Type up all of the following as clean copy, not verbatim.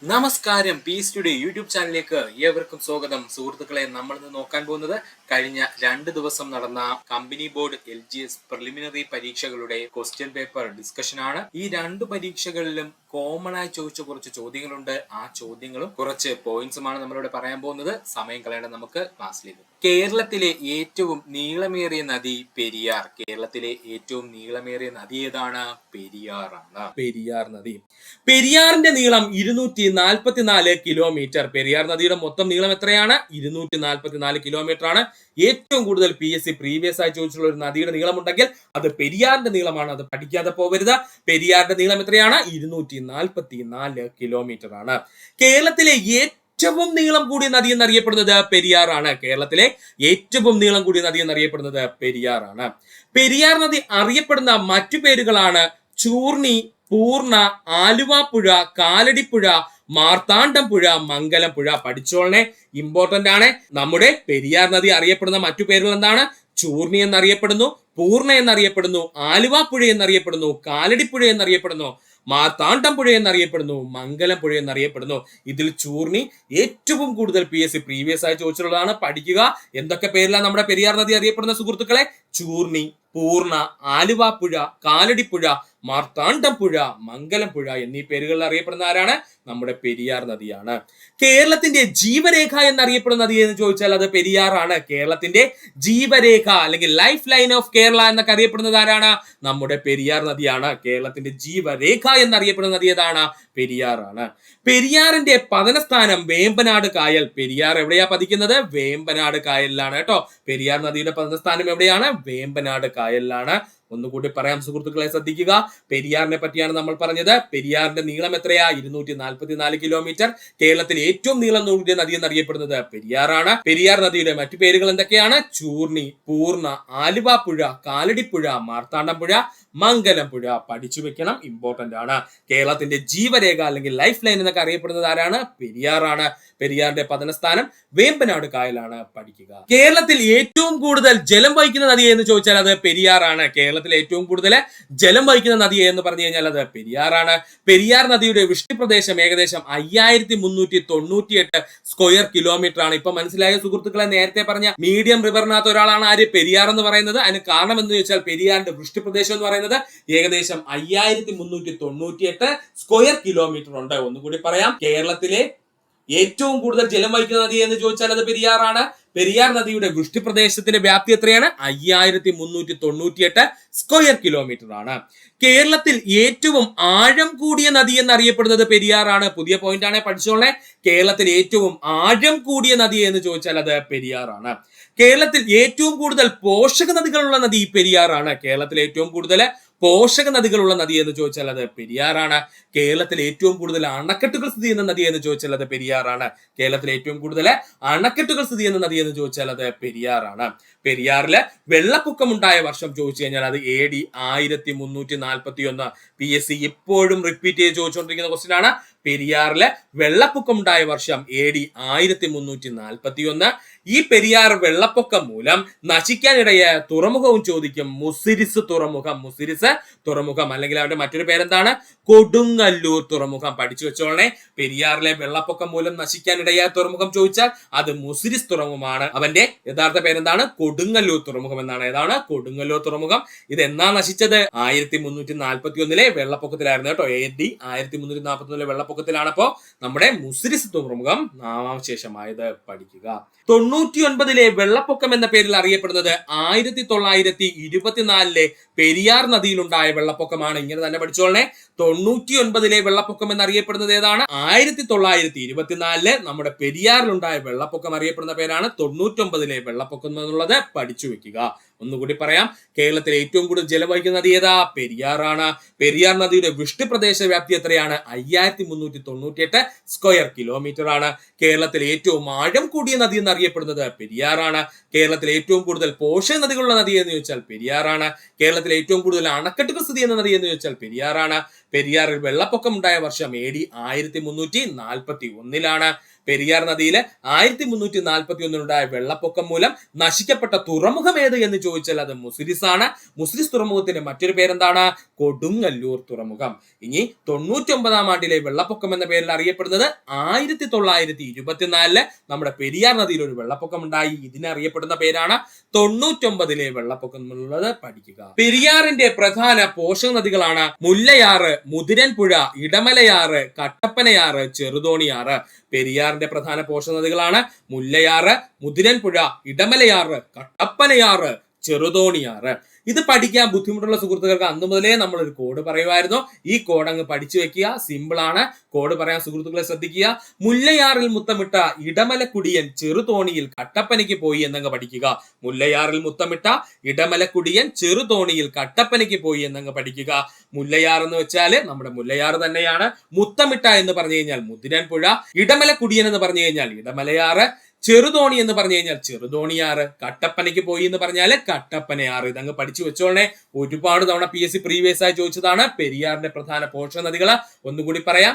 നമസ്കാരം. Piece today YouTube ചാനലിലേക്ക് ഏവർക്കും സ്വാഗതം. സുഹൃത്തുക്കളെ, നമ്മൾ ഇന്ന് നോക്കാൻ പോകുന്നത് കഴിഞ്ഞ 2 ദിവസം നടന്ന കമ്പനി ബോർഡ് LGS പ്രിലിമിനറി പരീക്ഷകളുടെ ക്വസ്റ്റ്യൻ പേപ്പർ ഡിസ്കഷൻ ആണ്. ഈ 2 പരീക്ഷകളിലും കോമൺ ആയി ചോദിച്ച കുറച്ച് ചോദ്യങ്ങളുണ്ട്. ആ ചോദ്യങ്ങളും കുറച്ച് പോയിന്റ്സുമാണ് നമ്മളിവിടെ പറയാൻ പോകുന്നത്. സമയം കളയേണ്ട, നമുക്ക് ക്ലാസ്സിലേക്ക്. കേരളത്തിലെ ഏറ്റവും നീളമേറിയ നദി പെരിയാർ. കേരളത്തിലെ ഏറ്റവും നീളമേറിയ നദി ഏതാണ്? പെരിയാറാണ്. പെരിയാർ നദി. പെരിയാറിന്റെ നീളം 244 കിലോമീറ്റർ. പെരിയാർ നദിയുടെ മൊത്തം നീളം എത്രയാണ്? 244 കിലോമീറ്റർ ആണ്. ഏറ്റവും കൂടുതൽ PSC പ്രീവിയസ് ആയി ചോദിച്ചിട്ടുള്ള ഒരു നദിയുടെ നീളം ഉണ്ടെങ്കിൽ അത് പെരിയാറിന്റെ നീളമാണ്. അത് പഠിക്കാതെ പോകരുത്. പെരിയാറിന്റെ നീളം എത്രയാണ്? 244 കിലോമീറ്റർ ആണ്. കേരളത്തിലെ ഏറ്റവും നീളം കൂടിയ നദി എന്നറിയപ്പെടുന്നത് പെരിയാറാണ്. കേരളത്തിലെ ഏറ്റവും നീളം കൂടിയ നദി എന്നറിയപ്പെടുന്നത് പെരിയാറാണ്. പെരിയാർ നദി അറിയപ്പെടുന്ന മറ്റു പേരുകളാണ് ചൂർണി, പൂർണ്ണ, ആലുവാപ്പുഴ, കാലടിപ്പുഴ, മാർത്താണ്ഡം പുഴ, മംഗലം പുഴ. പഠിച്ചോളനെ, ഇമ്പോർട്ടന്റ് ആണ്. നമ്മുടെ പെരിയാർ നദി അറിയപ്പെടുന്ന മറ്റു പേരുകൾ എന്താണ്? ചൂർണി എന്നറിയപ്പെടുന്നു, പൂർണ്ണ എന്നറിയപ്പെടുന്നു, ആലുവാപ്പുഴ എന്നറിയപ്പെടുന്നു, കാലടിപ്പുഴ എന്നറിയപ്പെടുന്നു, മാർത്താണ്ഡം പുഴ എന്നറിയപ്പെടുന്നു, മംഗലം പുഴ എന്നറിയപ്പെടുന്നു. ഇതിൽ ചൂർണി ഏറ്റവും കൂടുതൽ PSC പ്രീവിയസ് ആയി ചോദിച്ചിട്ടുള്ളതാണ്. പഠിക്കുക. എന്തൊക്കെ പേരിലാണ് നമ്മുടെ പെരിയാർ നദി അറിയപ്പെടുന്ന സുഹൃത്തുക്കളെ? ചൂർണി, പൂർണ്ണ, ആലുവാപ്പുഴ, കാലടിപ്പുഴ, മാർത്താണ്ഡം പുഴ, മംഗലം പുഴ എന്നീ പേരുകളിൽ അറിയപ്പെടുന്ന ആരാണ്? നമ്മുടെ പെരിയാർ നദിയാണ്. കേരളത്തിന്റെ ജീവരേഖ എന്നറിയപ്പെടുന്ന നദി എന്ന് ചോദിച്ചാൽ അത് പെരിയാറാണ്. കേരളത്തിന്റെ ജീവരേഖ അല്ലെങ്കിൽ ലൈഫ് ലൈൻ ഓഫ് കേരള എന്നൊക്കെ അറിയപ്പെടുന്നത് ആരാണ്? നമ്മുടെ പെരിയാർ നദിയാണ്. കേരളത്തിന്റെ ജീവരേഖ എന്നറിയപ്പെടുന്ന നദി ഏതാണ്? പെരിയാറാണ്. പെരിയാറിന്റെ പതനസ്ഥാനം വേമ്പനാട് കായൽ. പെരിയാർ എവിടെയാ പതിക്കുന്നത്? വേമ്പനാട് കായലിലാണ് കേട്ടോ. പെരിയാർ നദിയുടെ പതനസ്ഥാനം എവിടെയാണ്? വേമ്പനാട് കായലിലാണ്. ഒന്നുകൂടി പറയാം സുഹൃത്തുക്കളെ, ശ്രദ്ധിക്കുക. പെരിയാറിനെ പറ്റിയാണ് നമ്മൾ പറഞ്ഞത്. പെരിയാറിന്റെ നീളം എത്രയാ? 244 കിലോമീറ്റർ. കേരളത്തിലെ ഏറ്റവും നീളം കൂടിയ നദി എന്നറിയപ്പെടുന്നത് പെരിയാറാണ്. പെരിയാർ നദിയുടെ മറ്റു പേരുകൾ എന്തൊക്കെയാണ്? ചൂർണി, പൂർണ്ണ, ആലുവാപ്പുഴ, കാലടിപ്പുഴ, മാർത്താണ്ഡം പുഴ, മംഗലം പുഴ. പഠിച്ചു വെക്കണം, ഇമ്പോർട്ടന്റ് ആണ്. കേരളത്തിന്റെ ജീവരേഖ അല്ലെങ്കിൽ ലൈഫ് ലൈൻ എന്നൊക്കെ അറിയപ്പെടുന്നത് ആരാണ്? പെരിയാറാണ്. പെരിയാറിന്റെ പതനസ്ഥാനം വേമ്പനാട് കായലാണ്. പഠിക്കുക. കേരളത്തിൽ ഏറ്റവും കൂടുതൽ ജലം വഹിക്കുന്ന നദി എന്ന് ചോദിച്ചാൽ അത് പെരിയാറാണ്. കേരളത്തിൽ ഏറ്റവും കൂടുതൽ ജലം വഹിക്കുന്ന നദി എന്ന് പറഞ്ഞു കഴിഞ്ഞാൽ അത് പെരിയാറാണ്. പെരിയാർ നദിയുടെ വൃഷ്ടി പ്രദേശം ഏകദേശം 5398 സ്ക്വയർ കിലോമീറ്റർ ആണ്. ഇപ്പൊ മനസ്സിലായ സുഹൃത്തുക്കളെ, നേരത്തെ പറഞ്ഞ മീഡിയം റിവറിനകത്ത് ഒരാളാണ് ആര്? പെരിയാർ എന്ന് പറയുന്നത്. അതിന് കാരണം എന്ന് ചോദിച്ചാൽ പെരിയാറിന്റെ വൃഷ്ടി പ്രദേശം എന്ന് പറയുന്നത് ഏകദേശം 5398 സ്ക്വയർ കിലോമീറ്റർ ഉണ്ട്. ഒന്നുകൂടി പറയാം, കേരളത്തിലെ ഏറ്റവും കൂടുതൽ ജലം വഹിക്കുന്ന നദി എന്ന് ചോദിച്ചാൽ അത് പെരിയാറാണ്. പെരിയാർ നദിയുടെ വൃഷ്ടി പ്രദേശത്തിന്റെ വ്യാപ്തി എത്രയാണ്? 5398 സ്ക്വയർ കിലോമീറ്റർ ആണ്. കേരളത്തിൽ ഏറ്റവും ആഴം കൂടിയ നദി എന്നറിയപ്പെടുന്നത് പെരിയാറാണ്. പുതിയ പോയിന്റ് ആണ്, പഠിച്ചോളെ. കേരളത്തിൽ ഏറ്റവും ആഴം കൂടിയ നദി എന്ന് ചോദിച്ചാൽ അത് പെരിയാറാണ്. കേരളത്തിൽ ഏറ്റവും കൂടുതൽ പോഷക നദികളുള്ള നദി പെരിയാറാണ്. കേരളത്തിൽ ഏറ്റവും കൂടുതൽ പോഷക നദികളുള്ള നദി എന്ന് ചോദിച്ചാൽ അത് പെരിയാറാണ്. കേരളത്തിൽ ഏറ്റവും കൂടുതൽ അണക്കെട്ടുകൾ സ്ഥിതി ചെയ്യുന്ന നദി എന്ന് ചോദിച്ചാൽ അത് പെരിയാറാണ്. കേരളത്തിൽ ഏറ്റവും കൂടുതൽ അണക്കെട്ടുകൾ സ്ഥിതി ചെയ്യുന്ന നദി എന്ന് ചോദിച്ചാൽ അത് പെരിയാറാണ്. പെരിയാറില് വെള്ളപ്പൊക്കമുണ്ടായ വർഷം ചോദിച്ചു കഴിഞ്ഞാൽ അത് AD 1341. PSC ഇപ്പോഴും റിപ്പീറ്റ് ചെയ്ത് ചോദിച്ചുകൊണ്ടിരിക്കുന്ന ക്വസ്റ്റ്യൻ ആണ്. പെരിയാറില് വെള്ളപ്പൊക്കമുണ്ടായ വർഷം AD 1341. ഈ പെരിയാർ വെള്ളപ്പൊക്കം മൂലം നശിക്കാനിടയായ തുറമുഖവും ചോദിക്കും. മുസിരിസ് തുറമുഖം. മുസിരിസ് തുറമുഖം അല്ലെങ്കിൽ അവരുടെ മറ്റൊരു പേരെന്താണ്? കൊടുങ്ങല്ലൂർ തുറമുഖം. പഠിച്ചു വെച്ചോളണേ. പെരിയാറിലെ വെള്ളപ്പൊക്കം മൂലം നശിക്കാനിടയായ തുറമുഖം ചോദിച്ചാൽ അത് മുസിരിസ് തുറമുഖമാണ്. അവന്റെ യഥാർത്ഥ പേരെന്താണ്? കൊടുങ്ങല്ലൂർ തുറമുഖം എന്നാണ്. ഏതാണ്? കൊടുങ്ങല്ലൂർ തുറമുഖം. ഇത് എന്നാ നശിച്ചത്? 1341 വെള്ളപ്പൊക്കത്തിലായിരുന്നു കേട്ടോ. AD 1341 വെള്ളപ്പൊക്കത്തിലാണ് അപ്പോ നമ്മുടെ മുസിരിസ് തുറമുഖം നാമാവശേഷമായത്. പഠിക്കുക. 99 വെള്ളപ്പൊക്കം എന്ന പേരിൽ അറിയപ്പെടുന്നത് 1924 പെരിയാർ നദിയിലുണ്ടായ വെള്ളപ്പൊക്കമാണ്. ഇങ്ങനെ തന്നെ പഠിച്ചോളണേ. 99 വെള്ളപ്പൊക്കം എന്നറിയപ്പെടുന്നത് ഏതാണ്? 1924 നമ്മുടെ പെരിയാറിലുണ്ടായ വെള്ളപ്പൊക്കം അറിയപ്പെടുന്ന പേരാണ് 99 വെള്ളപ്പൊക്കം എന്നുള്ളത്. പഠിച്ചു വെക്കുക. ഒന്നുകൂടി പറയാം, കേരളത്തിലെ ഏറ്റവും കൂടുതൽ ജലം വഹിക്കുന്ന നദി ഏതാ? പെരിയാറാണ്. പെരിയാർ നദിയുടെ വൃഷ്ടി പ്രദേശ വ്യാപ്തി എത്രയാണ്? 5398 സ്ക്വയർ കിലോമീറ്റർ ആണ്. കേരളത്തിലെ ഏറ്റവും ആഴം കൂടിയ നദി എന്നറിയപ്പെടുന്നത് പെരിയാറാണ്. കേരളത്തിലെ ഏറ്റവും കൂടുതൽ പോഷക നദികളുള്ള നദി എന്ന് ചോദിച്ചാൽ പെരിയാറാണ്. കേരളത്തിലെ ഏറ്റവും കൂടുതൽ അണക്കെട്ടുകൾ സ്ഥിതി ചെയ്യുന്ന നദി എന്ന് ചോദിച്ചാൽ പെരിയാറാണ്. പെരിയാറിൽ വെള്ളപ്പൊക്കം ഉണ്ടായ വർഷം AD 1341. പെരിയാർ നദിയിൽ 1341 വെള്ളപ്പൊക്കം മൂലം നശിക്കപ്പെട്ട തുറമുഖം ഏത് എന്ന് ചോദിച്ചാൽ അത് മുസിരിസ് ആണ്. മുസിരിസ് തുറമുഖത്തിന്റെ മറ്റൊരു പേരെന്താണ്? കൊടുങ്ങല്ലൂർ തുറമുഖം. ഇനി 99-ാം ആണ്ടിലെ വെള്ളപ്പൊക്കം എന്ന പേരിൽ അറിയപ്പെടുന്നത് 1924 നമ്മുടെ പെരിയാർ നദിയിൽ ഒരു വെള്ളപ്പൊക്കം ഉണ്ടായി. ഇതിനറിയപ്പെടുന്ന പേരാണ് 99-ലെ വെള്ളപ്പൊക്കം എന്നുള്ളത് പഠിക്കുക. പെരിയാറിന്റെ പ്രധാന പോഷക നദികളാണ് മുല്ലയാറ്, മുതിരൻപുഴ, ഇടമലയാറ്, കട്ടപ്പനയാറ്, ചെറുതോണിയാറ്. പെരിയാറിന്റെ പ്രധാന പോഷക നദികളാണ് മുല്ലയാറ്, മുതിരൻപുഴ, ഇടമലയാറ്, കട്ടപ്പനയാറ്, ചെറുതോണിയാറ്. ഇത് പഠിക്കാൻ ബുദ്ധിമുട്ടുള്ള സുഹൃത്തുക്കൾക്ക് അന്ന് മുതലേ നമ്മൾ ഒരു കോഡ് പറയുമായിരുന്നു. ഈ കോഡ് അങ്ങ് പഠിച്ചു വെക്കുക. സിമ്പിൾ ആണ്. കോഡ് പറയാൻ സുഹൃത്തുക്കളെ ശ്രദ്ധിക്കുക. മുല്ലയാറിൽ മുത്തമിട്ട ഇടമലക്കുടിയൻ ചെറുതോണിയിൽ കട്ടപ്പനയ്ക്ക് പോയി എന്നങ്ങ് പഠിക്കുക. മുല്ലയാറിൽ മുത്തമിട്ട ഇടമലക്കുടിയൻ ചെറുതോണിയിൽ കട്ടപ്പനയ്ക്ക് പോയി എന്നങ്ങ് പഠിക്കുക. മുല്ലയാർ എന്ന് വെച്ചാൽ നമ്മുടെ മുല്ലയാർ തന്നെയാണ്. മുത്തമിട്ട എന്ന് പറഞ്ഞു കഴിഞ്ഞാൽ മുതിരൻപുഴ, ഇടമലക്കുടിയൻ എന്ന് പറഞ്ഞു കഴിഞ്ഞാൽ ഇടമലയാറ്, ചെറുതോണി എന്ന് പറഞ്ഞു കഴിഞ്ഞാൽ ചെറുതോണിയാറ്, കട്ടപ്പനയ്ക്ക് പോയി എന്ന് പറഞ്ഞാൽ കട്ടപ്പനയാറ്. ഇതങ്ങ് പഠിച്ചു വെച്ചോളെ. ഒരുപാട് തവണ PSC പ്രീവിയസ് ആയി ചോദിച്ചതാണ്. പെരിയാറിന്റെ പ്രധാന പോഷക നദികൾ ഒന്നുകൂടി പറയാം.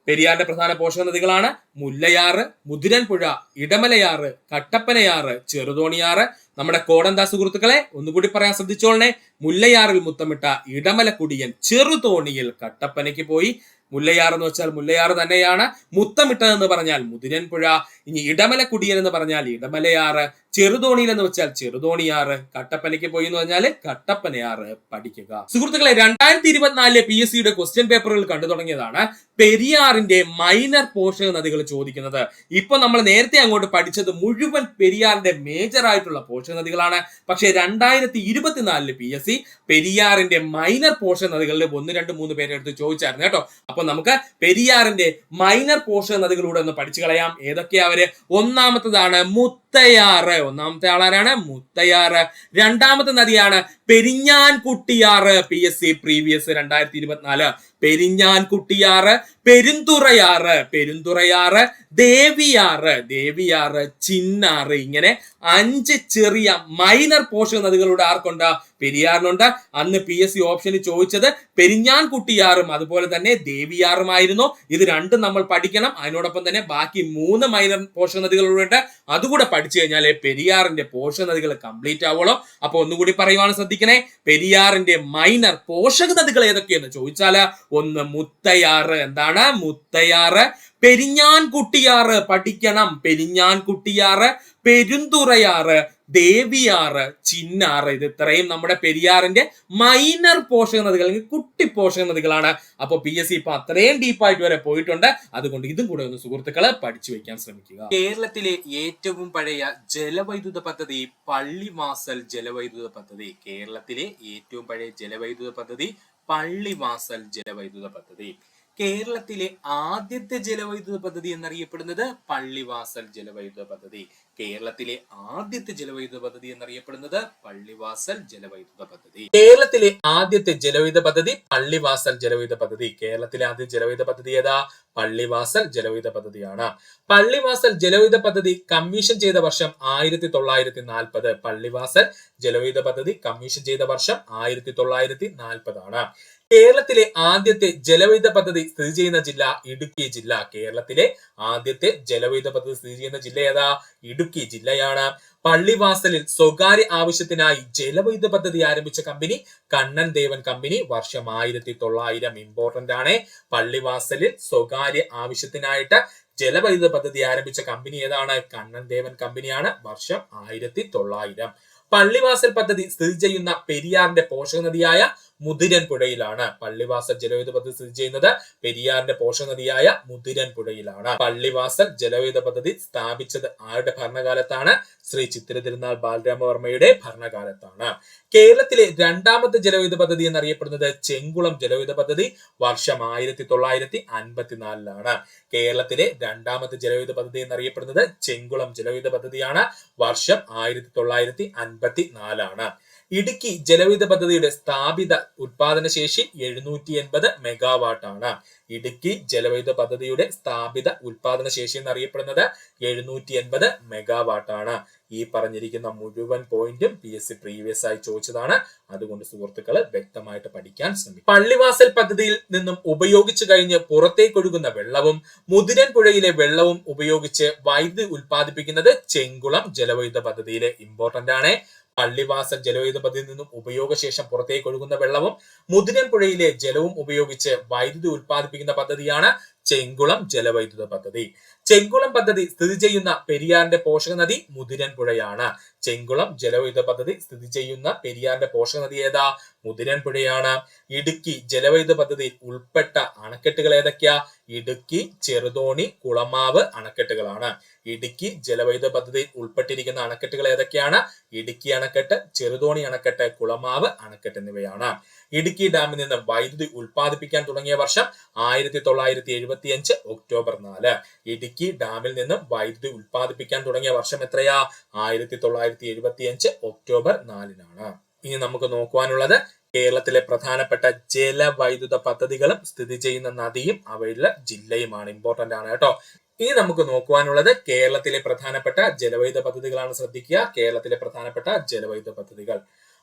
പെരിയാറിന്റെ പ്രധാന പോഷക നദികളാണ് മുല്ലയാറ്, മുതിരൻപുഴ, ഇടമലയാറ്, കട്ടപ്പനയാറ്, ചെറുതോണിയാറ്. നമ്മുടെ കോടെന്താ സുഹൃത്തുക്കളെ? ഒന്നുകൂടി പറയാൻ ശ്രദ്ധിച്ചോളനെ. മുല്ലയാറിൽ മുത്തമിട്ട ഇടമലക്കുടിയൻ ചെറുതോണിയിൽ കട്ടപ്പനയ്ക്ക് പോയി. മുല്ലയാർ എന്ന് വെച്ചാൽ മുല്ലയാർ തന്നെയാണ്. മുത്തമിട്ടതെന്ന് പറഞ്ഞാൽ മുതിരൻപുഴ. ഇനി ഇടമലക്കുടിയൻ എന്ന് പറഞ്ഞാൽ ഇടമലയാറ്. ചെറുതോണിയിൽ എന്ന് വെച്ചാൽ ചെറുതോണിയാറ്. കട്ടപ്പനയ്ക്ക് പോയി എന്ന് പറഞ്ഞാൽ കട്ടപ്പനയാറ് പഠിക്കുക. സുഹൃത്തുക്കളെ, 2024 PSCയുടെ ക്വസ്റ്റ്യൻ പേപ്പറുകൾ കണ്ടു തുടങ്ങിയതാണ് പെരിയാറിന്റെ മൈനർ പോഷക നദികൾ ചോദിക്കുന്നത്. ഇപ്പൊ നമ്മൾ നേരത്തെ അങ്ങോട്ട് പഠിച്ചത് മുഴുവൻ പെരിയാറിന്റെ മേജർ ആയിട്ടുള്ള പോഷക നദികളാണ്. പക്ഷേ 2024 PSC പെരിയാറിന്റെ മൈനർ പോഷക നദികളിൽ 1, 2, 3 പേരെടുത്ത് ചോദിച്ചായിരുന്നു കേട്ടോ. അപ്പൊ നമുക്ക് പെരിയാറിന്റെ മൈനർ പോഷക നദികളിലൂടെ ഒന്ന് പഠിച്ചു കളയാം. ഏതൊക്കെയാ അവര്? ഒന്നാമത്തതാണ് മുത്തയാറ്. ഒന്നാമത്തെ ആളാരാണ്? മുത്തയാറ്. രണ്ടാമത്തെ നദിയാണ് പെരിഞ്ഞാൻകുട്ടിയാറ്. PSC previous 2024. പെരിഞ്ഞാൻകുട്ടിയാറ്, പെരുന്തുറയാറ്, പെരുന്തുറയാറ്, ദേവിയാറ്, ദേവിയാറ്, ചിന്നാറ്. ഇങ്ങനെ 5 ചെറിയ മൈനർ പോഷക നദികളുടെ ആർക്കുണ്ട്? പെരിയാറിനുണ്ട്. അന്ന് PSC ഓപ്ഷനിൽ ചോദിച്ചത് പെരിഞ്ഞാൻകുട്ടിയാറും അതുപോലെ തന്നെ ദേവിയാറുമായിരുന്നു. ഇത് രണ്ടും നമ്മൾ പഠിക്കണം. അതിനോടൊപ്പം തന്നെ ബാക്കി 3 മൈനർ പോഷക നദികളുണ്ട്. അതുകൂടെ പഠിച്ചു കഴിഞ്ഞാലേ പെരിയാറിന്റെ പോഷക നദികൾ കംപ്ലീറ്റ് ആവുള്ളൂ. അപ്പൊ ഒന്നുകൂടി പറയുവാൻ ശ്രദ്ധിക്കണേ. പെരിയാറിന്റെ മൈനർ പോഷക നദികൾ ഏതൊക്കെയെന്ന് ചോദിച്ചാല് ഒന്ന് മുത്തയാറ്. എന്താണ്? മുത്തയാറ്. പെരിഞ്ഞാൻകുട്ടിയാറ് പഠിക്കണം. പെരിഞ്ഞാൻകുട്ടിയാറ്, പെരുന്തുറയാറ്, ദേവിയാറ്, ചിന്നാറ്. ഇത് ഇത്രയും നമ്മുടെ പെരിയാറിന്റെ മൈനർ പോഷക നദികൾ അല്ലെങ്കിൽ കുട്ടി പോഷക നദികളാണ്. അപ്പൊ PSC ഇപ്പൊ അത്രയും ഡീപ്പായിട്ട് വരെ പോയിട്ടുണ്ട്. അതുകൊണ്ട് ഇതും കൂടെ ഒന്ന് സുഹൃത്തുക്കളെ പഠിച്ചു വെക്കാൻ ശ്രമിക്കുക. കേരളത്തിലെ ഏറ്റവും പഴയ ജലവൈദ്യുത പദ്ധതി പള്ളിവാസൽ ജലവൈദ്യുത പദ്ധതി. കേരളത്തിലെ ഏറ്റവും പഴയ ജലവൈദ്യുത പദ്ധതി പള്ളിവാസൽ ജലവൈദ്യുത പദ്ധതി. കേരളത്തിലെ ആദ്യത്തെ ജലവൈദ്യുത പദ്ധതി എന്നറിയപ്പെടുന്നത് പള്ളിവാസൽ ജലവൈദ്യുത പദ്ധതി. കേരളത്തിലെ ആദ്യത്തെ ജലവൈദ്യുത പദ്ധതി എന്നറിയപ്പെടുന്നത് പള്ളിവാസൽ ജലവൈദ്യുത പദ്ധതി. കേരളത്തിലെ ആദ്യത്തെ ജലവൈദ്യുത പദ്ധതി പള്ളിവാസൽ ജലവൈദ്യുത പദ്ധതി. കേരളത്തിലെ ആദ്യ ജലവൈദ്യുത പദ്ധതി ഏതാ? പള്ളിവാസൽ ജലവൈദ്യുത പദ്ധതിയാണ്. പള്ളിവാസൽ ജലവൈദ്യുത പദ്ധതി കമ്മീഷൻ ചെയ്ത വർഷം 1940. പള്ളിവാസൽ ജലവൈദ്യുത പദ്ധതി കമ്മീഷൻ ചെയ്ത വർഷം 1940 ആണ്. കേരളത്തിലെ ആദ്യത്തെ ജലവൈദ്യുത പദ്ധതി സ്ഥിതി ചെയ്യുന്ന ജില്ല ഇടുക്കി ജില്ല. കേരളത്തിലെ ആദ്യത്തെ ജലവൈദ്യുത പദ്ധതി സ്ഥിതി ചെയ്യുന്ന ജില്ല ഏതാ? ഇടുക്കി ജില്ലയാണ്. പള്ളിവാസലിൽ സ്വകാര്യ ആവശ്യത്തിനായി ജലവൈദ്യുത പദ്ധതി ആരംഭിച്ച കമ്പനി കണ്ണൻ ദേവൻ കമ്പനി. വർഷം 1900. ഇമ്പോർട്ടന്റ് ആണ്. പള്ളിവാസലിൽ സ്വകാര്യ ആവശ്യത്തിനായിട്ട് ജലവൈദ്യുത പദ്ധതി ആരംഭിച്ച കമ്പനി ഏതാണ്? കണ്ണൻ ദേവൻ കമ്പനിയാണ്. വർഷം 1900. പള്ളിവാസൽ പദ്ധതി സ്ഥിതി ചെയ്യുന്ന പെരിയാറിന്റെ പോഷക നദിയായ മുതിരൻപുഴയിലാണ്. പള്ളിവാസൽ ജലവൈദ്യുത പദ്ധതി സ്ഥിതി ചെയ്യുന്നത് പെരിയാറിന്റെ പോഷക നദിയായ മുതിരൻപുഴയിലാണ്. പള്ളിവാസൽ ജലവൈദ്യുത പദ്ധതി സ്ഥാപിച്ചത് ആരുടെ ഭരണകാലത്താണ്? ശ്രീ ചിത്തിര തിരുനാൾ ബാലരാമവർമ്മയുടെ ഭരണകാലത്താണ്. കേരളത്തിലെ രണ്ടാമത്തെ ജലവൈദ്യുത പദ്ധതി എന്നറിയപ്പെടുന്നത് ചെങ്കുളം ജലവൈദ്യുത പദ്ധതി. വർഷം 1954. കേരളത്തിലെ രണ്ടാമത്തെ ജലവൈദ്യുത പദ്ധതി എന്നറിയപ്പെടുന്നത് ചെങ്കുളം ജലവൈദ്യുത പദ്ധതിയാണ്. വർഷം 1954. ഇടുക്കി ജലവൈദ്യുത പദ്ധതിയുടെ സ്ഥാപിത ഉൽപാദന ശേഷി 780 മെഗാവാട്ടാണ്. ഇടുക്കി ജലവൈദ്യുത പദ്ധതിയുടെ സ്ഥാപിത ഉൽപാദന ശേഷി എന്നറിയപ്പെടുന്നത് 780 മെഗാവാട്ടാണ്. ഈ പറഞ്ഞിരിക്കുന്ന മുഴുവൻ പോയിന്റും PSC പ്രീവിയസ് ആയി ചോദിച്ചതാണ്. അതുകൊണ്ട് സുഹൃത്തുക്കൾ വ്യക്തമായിട്ട് പഠിക്കാൻ ശ്രമിക്കും. പള്ളിവാസൽ പദ്ധതിയിൽ നിന്നും ഉപയോഗിച്ചു കഴിഞ്ഞ് പുറത്തേക്കൊഴുകുന്ന വെള്ളവും മുതിരൻ പുഴയിലെ വെള്ളവും ഉപയോഗിച്ച് വൈദ്യുതി ഉൽപ്പാദിപ്പിക്കുന്നത് ചെങ്കുളം ജലവൈദ്യുത പദ്ധതിയിലെ ഇമ്പോർട്ടന്റ് ആണ്. പള്ളിവാസൽ ജലവൈദ്യുത പദ്ധതിയിൽ നിന്നും ഉപയോഗശേഷം പുറത്തേക്ക് ഒഴുകുന്ന വെള്ളവും മുതിരൻ പുഴയിലെ ജലവും ഉപയോഗിച്ച് വൈദ്യുതി ഉൽപ്പാദിപ്പിക്കുന്ന പദ്ധതിയാണ് ചെങ്കുളം ജലവൈദ്യുത പദ്ധതി. ചെങ്കുളം പദ്ധതി സ്ഥിതി ചെയ്യുന്ന പെരിയാറിന്റെ പോഷക നദി മുതിരൻ പുഴയാണ്. ചെങ്കുളം ജലവൈദ്യുത പദ്ധതി സ്ഥിതി ചെയ്യുന്ന പെരിയാറിന്റെ പോഷക നദി ഏതാ? മുതിരൻ പുഴയാണ്. ഇടുക്കി ജലവൈദ്യുത പദ്ധതിയിൽ ഉൾപ്പെട്ട അണക്കെട്ടുകൾ ഏതൊക്കെയാ? ഇടുക്കി, ചെറുതോണി, കുളമാവ് അണക്കെട്ടുകളാണ്. ഇടുക്കി ജലവൈദ്യുത പദ്ധതിയിൽ ഉൾപ്പെട്ടിരിക്കുന്ന അണക്കെട്ടുകൾ ഏതൊക്കെയാണ്? ഇടുക്കി അണക്കെട്ട്, ചെറുതോണി അണക്കെട്ട്, കുളമാവ് അണക്കെട്ട് എന്നിവയാണ്. ഇടുക്കി ഡാമിൽ നിന്ന് വൈദ്യുതി ഉൽപ്പാദിപ്പിക്കാൻ തുടങ്ങിയ വർഷം 1975 ഒക്ടോബർ 4. ഇടുക്കി ഡാമിൽ നിന്നും വൈദ്യുതി ഉൽപ്പാദിപ്പിക്കാൻ തുടങ്ങിയ വർഷം എത്രയാ? 1975 ഒക്ടോബർ 4. ഇനി നമുക്ക് നോക്കുവാനുള്ളത് കേരളത്തിലെ പ്രധാനപ്പെട്ട ജലവൈദ്യുത പദ്ധതികളും സ്ഥിതി ചെയ്യുന്ന നദിയും അവയുടെ ജില്ലയുമാണ്. ഇമ്പോർട്ടന്റ് ആണ് കേട്ടോ. ഇനി നമുക്ക് നോക്കുവാനുള്ളത് കേരളത്തിലെ പ്രധാനപ്പെട്ട ജലവൈദ്യുത പദ്ധതികളാണ്. ശ്രദ്ധിക്കുക, കേരളത്തിലെ പ്രധാനപ്പെട്ട ജലവൈദ്യുത പദ്ധതികൾ.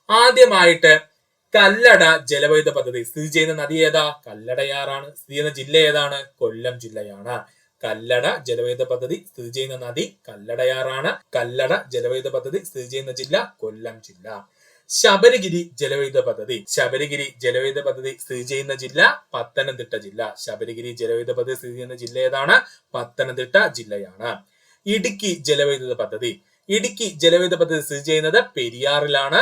ആദ്യമായിട്ട് കല്ലട ജലവൈദ്യുത പദ്ധതി സ്ഥിതി ചെയ്യുന്ന നദി ഏതാ? കല്ലടയാറാണ്. സ്ഥിതി ചെയ്യുന്ന ജില്ല ഏതാണ്? കൊല്ലം ജില്ലയാണ്. കല്ലട ജലവൈദ്യുത പദ്ധതി സ്ഥിതി ചെയ്യുന്ന നദി കല്ലടയാറാണ്. കല്ലട ജലവൈദ്യുത പദ്ധതി സ്ഥിതി ചെയ്യുന്ന ജില്ല കൊല്ലം ജില്ല. ശബരിഗിരി ജലവൈദ്യുത പദ്ധതി. ശബരിഗിരി ജലവൈദ്യുത പദ്ധതി സ്ഥിതി ചെയ്യുന്ന ജില്ല പത്തനംതിട്ട ജില്ല. ശബരിഗിരി ജലവൈദ്യുത പദ്ധതി സ്ഥിതി ചെയ്യുന്ന ജില്ല ഏതാണ്? പത്തനംതിട്ട ജില്ലയാണ്. ഇടുക്കി ജലവൈദ്യുത പദ്ധതി. ഇടുക്കി ജലവൈദ്യുത പദ്ധതി സ്ഥിതി ചെയ്യുന്നത് പെരിയാറിലാണ്.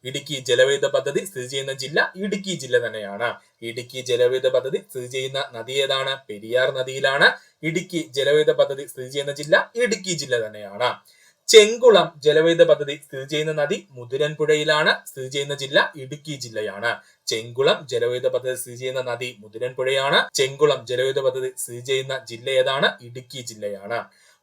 ഇടുക്കി ജലവൈദ്യുത പദ്ധതി സ്ഥിതി ചെയ്യുന്ന ജില്ല ഇടുക്കി ജില്ല തന്നെയാണ്. ഇടുക്കി ജലവൈദ്യുത പദ്ധതി സ്ഥിതി ചെയ്യുന്ന നദി ഏതാണ്? പെരിയാർ നദിയിലാണ്. ഇടുക്കി ജലവൈദ്യുത പദ്ധതി സ്ഥിതി ചെയ്യുന്ന ജില്ല ഇടുക്കി ജില്ല തന്നെയാണ്. ചെങ്കുളം ജലവൈദ്യുത പദ്ധതി സ്ഥിതി ചെയ്യുന്ന നദി മുതിരൻ പുഴയിലാണ്. സ്ഥിതി ചെയ്യുന്ന ജില്ല ഇടുക്കി ജില്ലയാണ്. ചെങ്കുളം ജലവൈദ്യുത പദ്ധതി സ്ഥിതി ചെയ്യുന്ന നദി മുതിരൻ പുഴയാണ്. ചെങ്കുളം ജലവൈദ്യുത പദ്ധതി സ്ഥിതി ചെയ്യുന്ന ജില്ല ഏതാണ്? ഇടുക്കി ജില്ലയാണ്.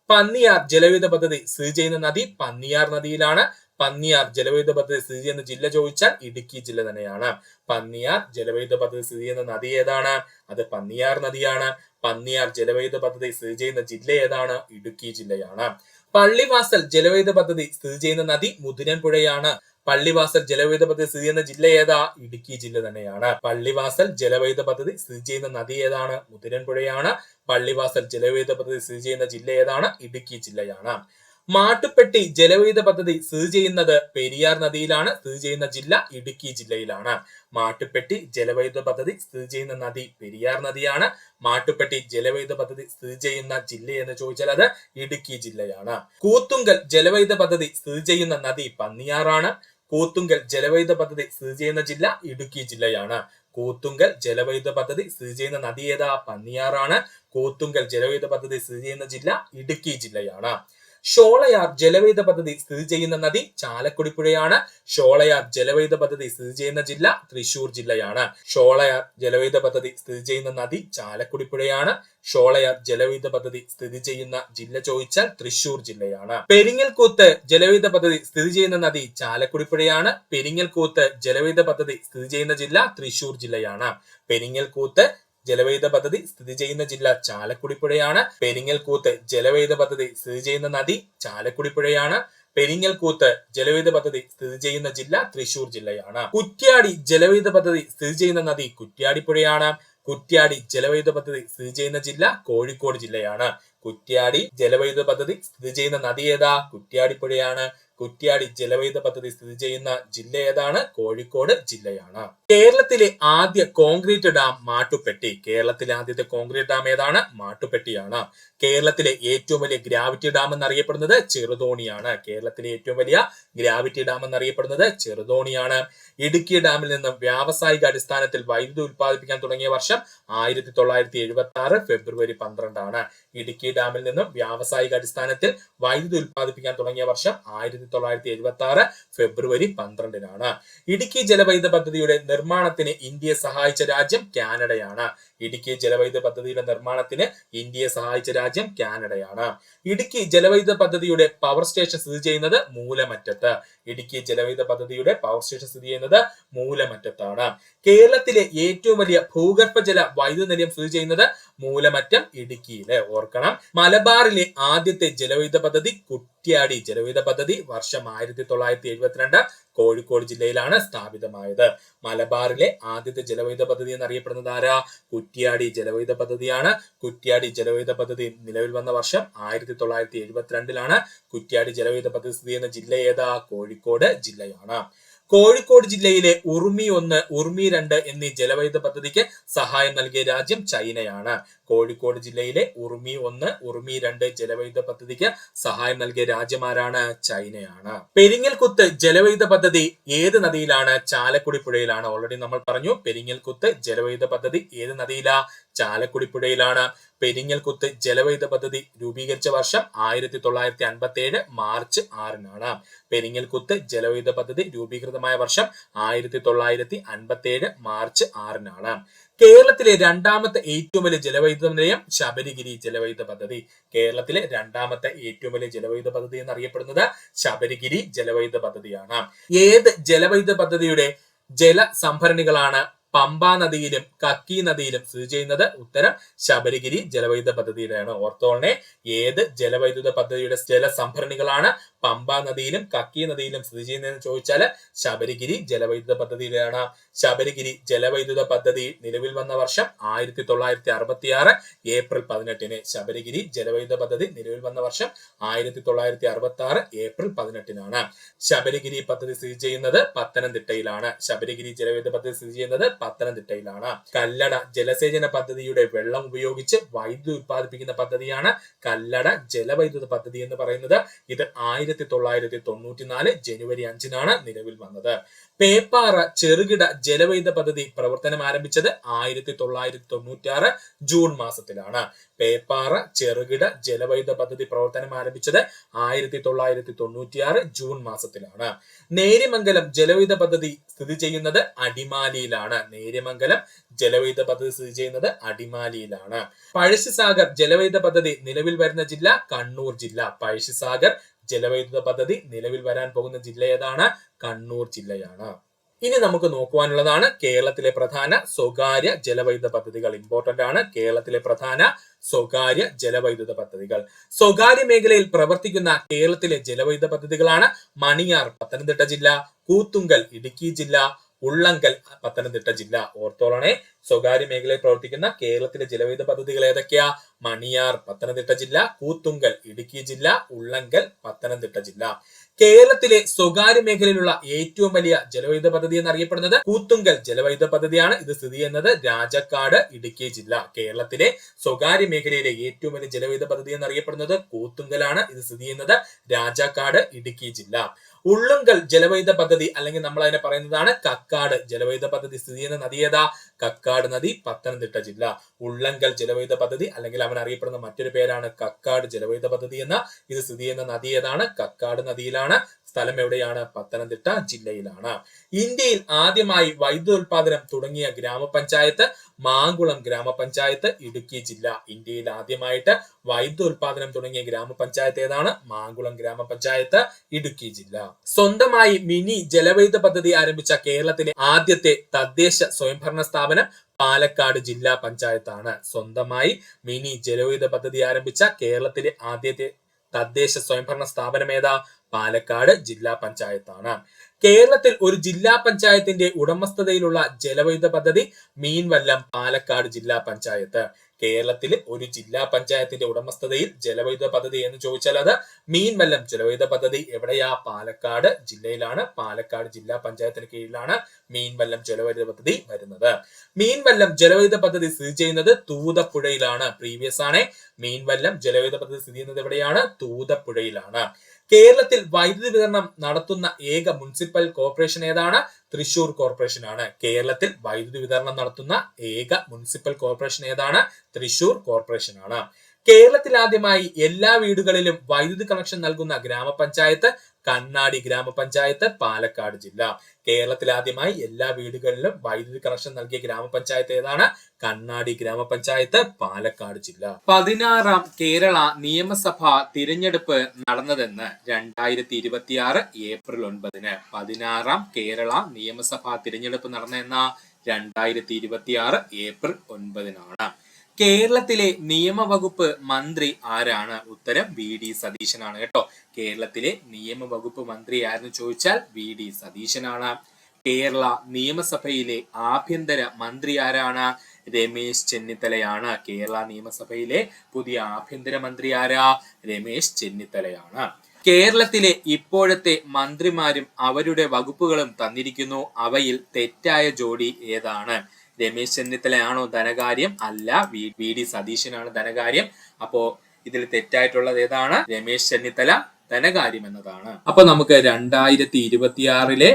പന്നിയാർ ജലവൈദ്യുത പദ്ധതി സ്ഥിതി ചെയ്യുന്ന നദി പന്നിയാർ നദിയിലാണ്. പന്നിയാർ ജലവൈദ്യുത പദ്ധതി സ്ഥിതി ചെയ്യുന്ന ജില്ല ചോദിച്ചാൽ ഇടുക്കി ജില്ല തന്നെയാണ്. പന്നിയാർ ജലവൈദ്യുത പദ്ധതി സ്ഥിതി ചെയ്യുന്ന നദി ഏതാണ്? അത് പന്നിയാർ നദിയാണ്. പന്നിയാർ ജലവൈദ്യുത പദ്ധതി സ്ഥിതി ചെയ്യുന്ന ജില്ല ഏതാണ്? ഇടുക്കി ജില്ലയാണ്. പള്ളിവാസൽ ജലവൈദ്യുത പദ്ധതി സ്ഥിതി ചെയ്യുന്ന നദി മുതിരൻ പുഴയാണ്. പള്ളിവാസൽ ജലവൈദ്യുത പദ്ധതി സ്ഥിതി ചെയ്യുന്ന ജില്ല ഏതാ? ഇടുക്കി ജില്ല തന്നെയാണ്. പള്ളിവാസൽ ജലവൈദ്യുത പദ്ധതി സ്ഥിതി ചെയ്യുന്ന നദി ഏതാണ്? മുതിരൻ പുഴയാണ്. പള്ളിവാസൽ ജലവൈദ്യുത പദ്ധതി സ്ഥിതി ചെയ്യുന്ന ജില്ല ഏതാണ്? ഇടുക്കി ജില്ലയാണ്. മാട്ടുപ്പെട്ടി ജലവൈദ്യുത പദ്ധതി സ്ഥിതി ചെയ്യുന്നത് പെരിയാർ നദിയിലാണ്. സ്ഥിതി ചെയ്യുന്ന ജില്ല ഇടുക്കി ജില്ലയിലാണ്. മാട്ടുപ്പെട്ടി ജലവൈദ്യുത പദ്ധതി സ്ഥിതി ചെയ്യുന്ന നദി പെരിയാർ നദിയാണ്. മാട്ടുപ്പെട്ടി ജലവൈദ്യുത പദ്ധതി സ്ഥിതി ചെയ്യുന്ന ജില്ല എന്ന് ചോദിച്ചാൽ അത് ഇടുക്കി ജില്ലയാണ്. കൂത്തുങ്കൽ ജലവൈദ്യുത പദ്ധതി സ്ഥിതി ചെയ്യുന്ന നദി പന്നിയാറാണ്. കൂത്തുങ്കൽ ജലവൈദ്യുത പദ്ധതി സ്ഥിതി ചെയ്യുന്ന ജില്ല ഇടുക്കി ജില്ലയാണ്. കൂത്തുങ്കൽ ജലവൈദ്യുത പദ്ധതി സ്ഥിതി ചെയ്യുന്ന നദി ഏതാ? പന്നിയാറാണ്. കൂത്തുങ്കൽ ജലവൈദ്യുത പദ്ധതി സ്ഥിതി ചെയ്യുന്ന ജില്ല ഇടുക്കി ജില്ലയാണ്. ഷോളയാർ ജലവൈദ്യുത പദ്ധതി സ്ഥിതി ചെയ്യുന്ന നദി ചാലക്കുടി പുഴയാണ്. ഷോളയാർ ജലവൈദ്യുത പദ്ധതി സ്ഥിതി ചെയ്യുന്ന ജില്ല തൃശൂർ ജില്ലയാണ്. ഷോളയാർ ജലവൈദ്യുത പദ്ധതി സ്ഥിതി ചെയ്യുന്ന നദി ചാലക്കുടി പുഴയാണ്. ഷോളയാർ ജലവൈദ്യുത പദ്ധതി സ്ഥിതി ചെയ്യുന്ന ജില്ല ചോദിച്ചാൽ തൃശൂർ ജില്ലയാണ്. പെരിങ്ങൽകൂത്ത് ജലവൈദ്യുത പദ്ധതി സ്ഥിതി ചെയ്യുന്ന നദി ചാലക്കുടി പുഴയാണ്. പെരിങ്ങൽകൂത്ത് ജലവൈദ്യുത പദ്ധതി സ്ഥിതി ചെയ്യുന്ന ജില്ല തൃശൂർ ജില്ലയാണ്. പെരിങ്ങൽകൂത്ത് ജലവൈദ്യുത പദ്ധതി സ്ഥിതി ചെയ്യുന്ന ജില്ല ചാലക്കുടി പുഴയാണ്. പെരിങ്ങൽകൂത്ത് ജലവൈദ്യുത പദ്ധതി സ്ഥിതി ചെയ്യുന്ന നദി ചാലക്കുടി പുഴയാണ്. പെരിങ്ങൽകൂത്ത് ജലവൈദ്യുത പദ്ധതി സ്ഥിതി ചെയ്യുന്ന ജില്ല തൃശൂർ ജില്ലയാണ്. കുറ്റ്യാടി ജലവൈദ്യുത പദ്ധതി സ്ഥിതി ചെയ്യുന്ന നദി കുറ്റ്യാടി പുഴയാണ്. കുറ്റ്യാടി ജലവൈദ്യുത പദ്ധതി സ്ഥിതി ചെയ്യുന്ന ജില്ല കോഴിക്കോട് ജില്ലയാണ്. കുറ്റ്യാടി ജലവൈദ്യുത പദ്ധതി സ്ഥിതി ചെയ്യുന്ന നദി ഏതാ? കുറ്റ്യാടി പുഴയാണ്. കുറ്റ്യാടി ജലവൈദ്യുത പദ്ധതി സ്ഥിതി ചെയ്യുന്ന ജില്ല ഏതാണ്? കോഴിക്കോട് ജില്ലയാണ്. കേരളത്തിലെ ആദ്യ കോൺക്രീറ്റ് ഡാം മാട്ടുപ്പെട്ടി. കേരളത്തിലെ ആദ്യത്തെ കോൺക്രീറ്റ് ഡാം ഏതാണ്? മാട്ടുപ്പെട്ടിയാണ്. കേരളത്തിലെ ഏറ്റവും വലിയ ഗ്രാവിറ്റി ഡാം എന്നറിയപ്പെടുന്നത് ചെറുതോണിയാണ്. കേരളത്തിലെ ഏറ്റവും വലിയ ഗ്രാവിറ്റി ഡാം എന്നറിയപ്പെടുന്നത് ചെറുതോണിയാണ്. ഇടുക്കി ഡാമിൽ നിന്നും വ്യാവസായിക അടിസ്ഥാനത്തിൽ വൈദ്യുതി ഉൽപ്പാദിപ്പിക്കാൻ തുടങ്ങിയ വർഷം 1976 ഫെബ്രുവരി 12 ആണ്. ഇടുക്കി ഡാമിൽ നിന്നും വ്യാവസായിക അടിസ്ഥാനത്തിൽ വൈദ്യുതി ഉൽപ്പാദിപ്പിക്കാൻ തുടങ്ങിയ വർഷം 1976 ഫെബ്രുവരി 12 ഇടുക്കി ജലവൈദ്യുത പദ്ധതിയുടെ നിർമ്മാണത്തിന് ഇന്ത്യയെ സഹായിച്ച രാജ്യം കാനഡയാണ്. ഇടുക്കി ജലവൈദ്യുത പദ്ധതിയുടെ നിർമ്മാണത്തിന് ഇന്ത്യയെ സഹായിച്ച രാജ്യം കാനഡയാണ്. ഇടുക്കി ജലവൈദ്യുത പദ്ധതിയുടെ പവർ സ്റ്റേഷൻ സ്ഥിതി ചെയ്യുന്നത് മൂലമറ്റത്ത്. ഇടുക്കി ജലവൈദ്യുത പദ്ധതിയുടെ പവർ സ്റ്റേഷൻ സ്ഥിതി ചെയ്യുന്നത് മൂലമറ്റത്താണ്. കേരളത്തിലെ ഏറ്റവും വലിയ ഭൂഗർഭജല വൈദ്യുത നിലയം സ്ഥിതി ചെയ്യുന്നത് മൂലമറ്റം ഇടുക്കിയില്. ഓർക്കണം, മലബാറിലെ ആദ്യത്തെ ജലവൈദ്യുത പദ്ധതി കുറ്റ്യാടി ജലവൈദ്യുത പദ്ധതി വർഷം 1972 കോഴിക്കോട് ജില്ലയിലാണ് സ്ഥാപിതമായത്. മലബാറിലെ ആദ്യത്തെ ജലവൈദ്യുത പദ്ധതി എന്നറിയപ്പെടുന്നത് ആരാ? കുറ്റ്യാടി ജലവൈദ്യുത പദ്ധതിയാണ്. കുറ്റ്യാടി ജലവൈദ്യുത പദ്ധതി നിലവിൽ വന്ന വർഷം 1972 കുറ്റ്യാടി ജലവൈദ്യുത പദ്ധതി സ്ഥിതി ചെയ്യുന്ന ജില്ല ഏതാ? കോഴിക്കോട് ജില്ലയാണ്. കോഴിക്കോട് ജില്ലയിലെ ഉറുമി 1, ഉറുമി 2 എന്നീ ജലവൈദ്യുത പദ്ധതിക്ക് സഹായം നൽകിയ രാജ്യം ചൈനയാണ്. കോഴിക്കോട് ജില്ലയിലെ ഉറുമി 1, ഉറുമി 2 ജലവൈദ്യുത പദ്ധതിക്ക് സഹായം നൽകിയ രാജ്യം ആരാണ്? ചൈനയാണ്. പെരിങ്ങൽകുത്ത് ജലവൈദ്യുത പദ്ധതി ഏത് നദിയിലാണ്? ചാലക്കുടി പുഴയിലാണ്. ഓൾറെഡി നമ്മൾ പറഞ്ഞു, പെരിങ്ങൽകുത്ത് ജലവൈദ്യുത പദ്ധതി ഏത് നദിയിലാ? ചാലക്കുടി പുഴയിലാണ്. പെരിങ്ങൽകുത്ത് ജലവൈദ്യുത പദ്ധതി രൂപീകരിച്ച വർഷം 1957 മാർച്ച് 6 പെരിങ്ങൽകുത്ത് ജലവൈദ്യുത പദ്ധതി രൂപീകൃതമായ വർഷം 1957 മാർച്ച് 6 കേരളത്തിലെ രണ്ടാമത്തെ ഏറ്റവും വലിയ ജലവൈദ്യുത നിലയം ശബരിഗിരി ജലവൈദ്യുത പദ്ധതി. കേരളത്തിലെ രണ്ടാമത്തെ ഏറ്റവും വലിയ ജലവൈദ്യുത പദ്ധതി എന്നറിയപ്പെടുന്നത് ശബരിഗിരി ജലവൈദ്യുത പദ്ധതിയാണ്. ഏത് ജലവൈദ്യുത പദ്ധതിയുടെ ജല സംഭരണികളാണ് പമ്പാ നദിയിലും കക്കി നദിയിലും സ്ഥിതി ചെയ്യുന്നത്? ഉത്തരം ശബരിഗിരി ജലവൈദ്യുത പദ്ധതിയുടെയാണ്. ഓർത്തോളനെ, ഏത് ജലവൈദ്യുത പദ്ധതിയുടെ ജലസംഭരണികളാണ് പമ്പാ നദിയിലും കക്കി നദിയിലും സ്ഥിതി ചെയ്യുന്നതെന്ന് ചോദിച്ചാൽ ശബരിഗിരി ജലവൈദ്യുത പദ്ധതിയിലാണ്. ശബരിഗിരി ജലവൈദ്യുത പദ്ധതി നിലവിൽ വന്ന വർഷം 1966 ഏപ്രിൽ 18. ശബരിഗിരി ജലവൈദ്യുത പദ്ധതി നിലവിൽ വന്ന വർഷം 1966 ഏപ്രിൽ 18. ശബരിഗിരി പദ്ധതി സ്ഥിതി ചെയ്യുന്നത് പത്തനംതിട്ടയിലാണ്. ശബരിഗിരി ജലവൈദ്യുത പദ്ധതി സ്ഥിതി ചെയ്യുന്നത് പത്തനംതിട്ടയിലാണ്. കല്ലട ജലസേചന പദ്ധതിയുടെ വെള്ളം ഉപയോഗിച്ച് വൈദ്യുതി ഉത്പാദിപ്പിക്കുന്ന പദ്ധതിയാണ് കല്ലട ജലവൈദ്യുത പദ്ധതി എന്ന് പറയുന്നത്. ഇത് 1994 ജനുവരി 5 നിലവിൽ വന്നത്. പേപ്പാറ ചെറുകിട ജലവൈദ്യുത പദ്ധതി പ്രവർത്തനം ആരംഭിച്ചത് 1996 ജൂൺ മാസത്തിലാണ്. പേപ്പാറ ചെറുകിട ജലവൈദ്യുത പദ്ധതി പ്രവർത്തനം ആരംഭിച്ചത് 1996 ജൂൺ മാസത്തിലാണ്. നേര്യമംഗലം ജലവൈദ്യുത പദ്ധതി സ്ഥിതി ചെയ്യുന്നത് അടിമാലിയിലാണ്. നേര്യമംഗലം ജലവൈദ്യുത പദ്ധതി സ്ഥിതി ചെയ്യുന്നത് അടിമാലിയിലാണ്. പഴശ്ശിസാഗർ ജലവൈദ്യുത പദ്ധതി നിലവിൽ വരുന്ന ജില്ല കണ്ണൂർ ജില്ല. പഴശ്ശിസാഗർ ജലവൈദ്യുത പദ്ധതി നിലവിൽ വരാൻ പോകുന്ന ജില്ല ഏതാണ്? കണ്ണൂർ ജില്ലയാണ്. ഇനി നമുക്ക് നോക്കുവാനുള്ളതാണ് കേരളത്തിലെ പ്രധാന സ്വകാര്യ ജലവൈദ്യുത പദ്ധതികൾ. ഇമ്പോർട്ടന്റ് ആണ്. കേരളത്തിലെ പ്രധാന സ്വകാര്യ ജലവൈദ്യുത പദ്ധതികൾ. സ്വകാര്യ മേഖലയിൽ പ്രവർത്തിക്കുന്ന കേരളത്തിലെ ജലവൈദ്യുത പദ്ധതികളാണ് മണിയാർ പത്തനംതിട്ട ജില്ല, കൂത്തുങ്കൽ ഇടുക്കി ജില്ല, ഉള്ളങ്കൽ പത്തനംതിട്ട ജില്ല. ഓർത്തോളണേ, സ്വകാര്യ മേഖലയിൽ പ്രവർത്തിക്കുന്ന കേരളത്തിലെ ജലവൈദ്യുത പദ്ധതികൾ ഏതൊക്കെയാ? മണിയാർ പത്തനംതിട്ട ജില്ല, കൂത്തുങ്കൽ ഇടുക്കി ജില്ല, ഉള്ളങ്കൽ പത്തനംതിട്ട ജില്ല. കേരളത്തിലെ സ്വകാര്യ മേഖലയിലുള്ള ഏറ്റവും വലിയ ജലവൈദ്യുത പദ്ധതി എന്നറിയപ്പെടുന്നത് കൂത്തുങ്കൽ ജലവൈദ്യുത പദ്ധതിയാണ്. ഇത് സ്ഥിതി ചെയ്യുന്നത് രാജക്കാട് ഇടുക്കി ജില്ല. കേരളത്തിലെ സ്വകാര്യ മേഖലയിലെ ഏറ്റവും വലിയ ജലവൈദ്യുത പദ്ധതി എന്നറിയപ്പെടുന്നത് കൂത്തുങ്കലാണ്. ഇത് സ്ഥിതി ചെയ്യുന്നത് രാജാക്കാട് ഇടുക്കി ജില്ല. ഉള്ളുങ്കൽ ജലവൈദ്യുത പദ്ധതി അല്ലെങ്കിൽ നമ്മൾ അതിനെ പറയുന്നതാണ് കക്കാട് ജലവൈദ്യുത പദ്ധതി സ്ഥിതി ചെയ്യുന്ന നദി ഏതാ? കക്കാട് നദി പത്തനംതിട്ട ജില്ല. ഉള്ളങ്കൽ ജലവൈദ്യുത പദ്ധതി അല്ലെങ്കിൽ അവൻ അറിയപ്പെടുന്ന മറ്റൊരു പേരാണ് കക്കാട് ജലവൈദ്യുത പദ്ധതി എന്ന ഇത് സ്ഥിതി ചെയ്യുന്ന നദി ഏതാണ്? കക്കാട് നദിയിലാണ്. സ്ഥലം എവിടെയാണ്? പത്തനംതിട്ട ജില്ലയിലാണ്. ഇന്ത്യയിൽ ആദ്യമായി വൈദ്യുത ഉൽപാദനം തുടങ്ങിയ ഗ്രാമപഞ്ചായത്ത് മാങ്കുളം ഗ്രാമപഞ്ചായത്ത് ഇടുക്കി ജില്ല. ഇന്ത്യയിൽ ആദ്യമായിട്ട് വൈദ്യുത ഉൽപാദനം തുടങ്ങിയ ഗ്രാമപഞ്ചായത്ത് ഏതാണ്? മാങ്കുളം ഗ്രാമപഞ്ചായത്ത് ഇടുക്കി ജില്ല. സ്വന്തമായി മിനി ജലവൈദ്യുത പദ്ധതി ആരംഭിച്ച കേരളത്തിലെ ആദ്യത്തെ തദ്ദേശ സ്വയംഭരണ സ്ഥാപനം പാലക്കാട് ജില്ലാ പഞ്ചായത്താണ്. സ്വന്തമായി മിനി ജലവൈദ്യുത പദ്ധതി ആരംഭിച്ച കേരളത്തിലെ ആദ്യത്തെ തദ്ദേശ സ്വയംഭരണ സ്ഥാപനം ഏതാ? പാലക്കാട് ജില്ലാ പഞ്ചായത്താണ്. കേരളത്തിൽ ഒരു ജില്ലാ പഞ്ചായത്തിന്റെ ഉടമസ്ഥതയിലുള്ള ജലവൈദ്യുത പദ്ധതി മീൻവല്ലം പാലക്കാട് ജില്ലാ പഞ്ചായത്ത്. കേരളത്തിൽ ഒരു ജില്ലാ പഞ്ചായത്തിന്റെ ഉടമസ്ഥതയിൽ ജലവൈദ്യുത പദ്ധതി എന്ന് ചോദിച്ചാൽ അത് മീൻവല്ലം ജലവൈദ്യുത പദ്ധതി എവിടെയാ? പാലക്കാട് ജില്ലയിലാണ്. പാലക്കാട് ജില്ലാ പഞ്ചായത്തിന് കീഴിലാണ് മീൻവല്ലം ജലവൈദ്യുത പദ്ധതി വരുന്നത്. മീൻവല്ലം ജലവൈദ്യുത പദ്ധതി സ്ഥിതി ചെയ്യുന്നത് തൂതപ്പുഴയിലാണ്. പ്രീവിയസ് ആണ്. മീൻവല്ലം ജലവൈദ്യുത പദ്ധതി സ്ഥിതി ചെയ്യുന്നത് എവിടെയാണ്? തൂതപ്പുഴയിലാണ്. കേരളത്തിൽ വൈദ്യുതി വിതരണം നടത്തുന്ന ഏക മുനിസിപ്പൽ കോർപ്പറേഷൻ ഏതാണ്? തൃശൂർ കോർപ്പറേഷൻ ആണ്. കേരളത്തിൽ വൈദ്യുതി വിതരണം നടത്തുന്ന ഏക മുനിസിപ്പൽ കോർപ്പറേഷൻ ഏതാണ്? തൃശൂർ കോർപ്പറേഷൻ ആണ്. കേരളത്തിൽ ആദ്യമായി എല്ലാ വീടുകളിലും വൈദ്യുതി കണക്ഷൻ നൽകുന്ന ഗ്രാമപഞ്ചായത്ത് കണ്ണാടി ഗ്രാമപഞ്ചായത്ത്, പാലക്കാട് ജില്ല. കേരളത്തിൽ ആദ്യമായി എല്ലാ വീടുകളിലും വൈദ്യുതി കണക്ഷൻ നൽകിയ ഗ്രാമപഞ്ചായത്ത് ഏതാണ്? കണ്ണാടി ഗ്രാമപഞ്ചായത്ത്, പാലക്കാട് ജില്ല. 16ാം കേരള നിയമസഭാ തിരഞ്ഞെടുപ്പ് നടന്നതെന്ന് 2026 ഏപ്രിൽ 9. 16ാം കേരള നിയമസഭാ തിരഞ്ഞെടുപ്പ് നടന്നെന്ന 2026 ഏപ്രിൽ 9. കേരളത്തിലെ നിയമവകുപ്പ് മന്ത്രി ആരാണ്? ഉത്തരം VD സതീശനാണ് കേട്ടോ. കേരളത്തിലെ നിയമവകുപ്പ് മന്ത്രി ആരെന്ന് ചോദിച്ചാൽ VD സതീശനാണ്. കേരള നിയമസഭയിലെ ആഭ്യന്തര മന്ത്രി ആരാണ്? രമേശ് ചെന്നിത്തലയാണ്. കേരള നിയമസഭയിലെ പുതിയ ആഭ്യന്തര മന്ത്രി ആരാ? രമേശ് ചെന്നിത്തലയാണ്. കേരളത്തിലെ ഇപ്പോഴത്തെ മന്ത്രിമാരും അവരുടെ വകുപ്പുകളും തന്നിരിക്കുന്നു. അവയിൽ തെറ്റായ ജോഡി ഏതാണ്? രമേശ് ചെന്നിത്തലയാണോ ധനകാര്യം? അല്ല, VD സതീശനാണ് ധനകാര്യം. അപ്പോ ഇതിൽ തെറ്റായിട്ടുള്ളത് ഏതാണ്? രമേശ് ചെന്നിത്തല ധനകാര്യം എന്നതാണ്. അപ്പൊ നമുക്ക് 2026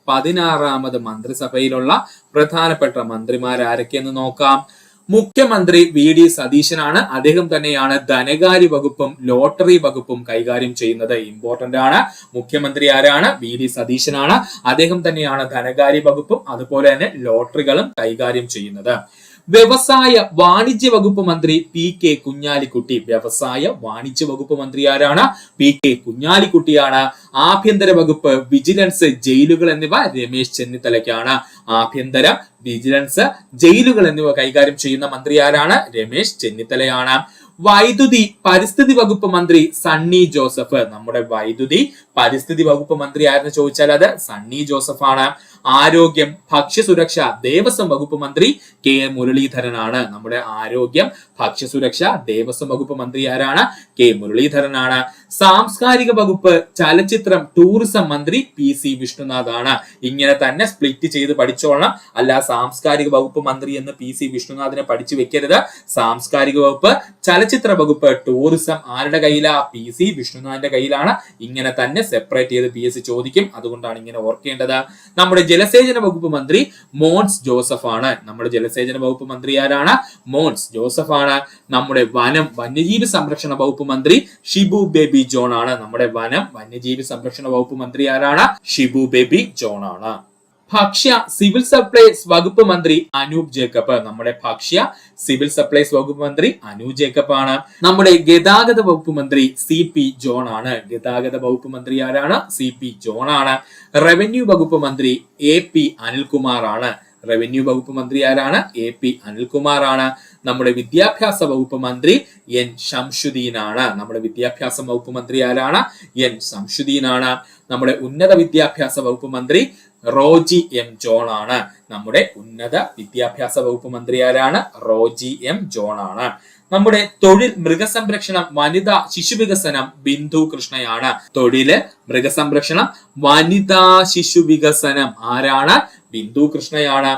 16ാമത് മന്ത്രിസഭയിലുള്ള പ്രധാനപ്പെട്ട മന്ത്രിമാർ ആരൊക്കെയെന്ന് നോക്കാം. മുഖ്യമന്ത്രി VD സതീശനാണ്. അദ്ദേഹം തന്നെയാണ് ധനകാര്യ വകുപ്പും ലോട്ടറി വകുപ്പും കൈകാര്യം ചെയ്യുന്നത്. ഇമ്പോർട്ടന്റ് ആണ്. മുഖ്യമന്ത്രി ആരാണ്? VD സതീശനാണ്. അദ്ദേഹം തന്നെയാണ് ധനകാര്യ വകുപ്പും അതുപോലെ തന്നെ ലോട്ടറികളും കൈകാര്യം ചെയ്യുന്നത്. വ്യവസായ വാണിജ്യ വകുപ്പ് മന്ത്രി PK കുഞ്ഞാലിക്കുട്ടി. വ്യവസായ വാണിജ്യ വകുപ്പ് മന്ത്രി ആരാണ്? PK കുഞ്ഞാലിക്കുട്ടിയാണ്. ആഭ്യന്തര വകുപ്പ്, വിജിലൻസ്, ജയിലുകൾ എന്നിവ രമേശ് ചെന്നിത്തലയ്ക്കാണ്. ആഭ്യന്തര, വിജിലൻസ്, ജയിലുകൾ എന്നിവ കൈകാര്യം ചെയ്യുന്ന മന്ത്രി ആരാണ്? രമേശ് ചെന്നിത്തലയാണ്. വൈദ്യുതി പരിസ്ഥിതി വകുപ്പ് മന്ത്രി സണ്ണി ജോസഫ്. നമ്മുടെ വൈദ്യുതി പരിസ്ഥിതി വകുപ്പ് മന്ത്രി ആരെന്ന് ചോദിച്ചാൽ അത് സണ്ണി ജോസഫ് ആണ്. ആരോഗ്യം ഭക്ഷ്യസുരക്ഷ ദേവസ്വം വകുപ്പ് മന്ത്രി K മുരളീധരനാണ്. നമ്മുടെ ആരോഗ്യം ഭക്ഷ്യസുരക്ഷ ദേവസ്വം വകുപ്പ് മന്ത്രി ആരാണ്? K മുരളീധരനാണ്. സാംസ്കാരിക വകുപ്പ് ചലച്ചിത്രം ടൂറിസം മന്ത്രി PC വിഷ്ണുനാഥ് ആണ്. ഇങ്ങനെ തന്നെ സ്പ്ലിറ്റ് ചെയ്ത് പഠിച്ചോളണം. അല്ല സാംസ്കാരിക വകുപ്പ് മന്ത്രി എന്ന് PC വിഷ്ണുനാഥിനെ പഠിച്ചു വെക്കരുത്. സാംസ്കാരിക വകുപ്പ്, ചലച്ചിത്ര വകുപ്പ്, ടൂറിസം ആരുടെ കയ്യിലാ? PC വിഷ്ണുനാഥിന്റെ കയ്യിലാണ്. ഇങ്ങനെ തന്നെ സെപ്പറേറ്റ് ചെയ്ത് PSC ചോദിക്കും. അതുകൊണ്ടാണ് ഇങ്ങനെ ഓർക്കേണ്ടത്. നമ്മുടെ ജലസേചന വകുപ്പ് മന്ത്രി മോൻസ് ജോസഫ് ആണ്. നമ്മുടെ ജലസേചന വകുപ്പ് മന്ത്രി ആരാണ്? മോൻസ് ജോസഫ് ആണ്. നമ്മുടെ വനം വന്യജീവി സംരക്ഷണ വകുപ്പ് മന്ത്രി ഷിബു ബേബി ജോൺ ആണ്. നമ്മുടെ വനം വന്യജീവി സംരക്ഷണ വകുപ്പ് മന്ത്രി ആരാണ്? ഷിബു ബേബി ജോൺ ആണ്. ഭക്ഷ്യ സിവിൽ സപ്ലൈസ് വകുപ്പ് മന്ത്രി അനൂപ് ജേക്കബ്. നമ്മുടെ ഭക്ഷ്യ സിവിൽ സപ്ലൈസ് വകുപ്പ് മന്ത്രി അനൂപ് ജേക്കബ് ആണ്. നമ്മുടെ ഗതാഗത വകുപ്പ് മന്ത്രി CP ജോൺ ആണ്. ഗതാഗത വകുപ്പ് മന്ത്രി ആരാണ്? CP ജോൺ ആണ്. റവന്യൂ വകുപ്പ് മന്ത്രി AP അനിൽകുമാർ ആണ്. റവന്യൂ വകുപ്പ് മന്ത്രി ആരാണ്? AP അനിൽകുമാർ ആണ്. നമ്മുടെ വിദ്യാഭ്യാസ വകുപ്പ് മന്ത്രി N ശംസുദ്ദീൻ ആണ്. നമ്മുടെ വിദ്യാഭ്യാസ വകുപ്പ് മന്ത്രി ആരാണ്? N ശംസുദ്ദീൻ ആണ്. നമ്മുടെ ഉന്നത വിദ്യാഭ്യാസ വകുപ്പ് മന്ത്രി റോജി M ജോൺ ആണ്. നമ്മുടെ ഉന്നത വിദ്യാഭ്യാസ വകുപ്പ് മന്ത്രി ആരാണ്? റോജി M ജോൺ ആണ്. നമ്മുടെ തൊഴിൽ മൃഗസംരക്ഷണം വനിതാ ശിശുവികസനം ബിന്ദു കൃഷ്ണയാണ്. തൊഴില് മൃഗസംരക്ഷണം വനിതാ ശിശുവികസനം ആരാണ്? ബിന്ദു കൃഷ്ണയാണ്.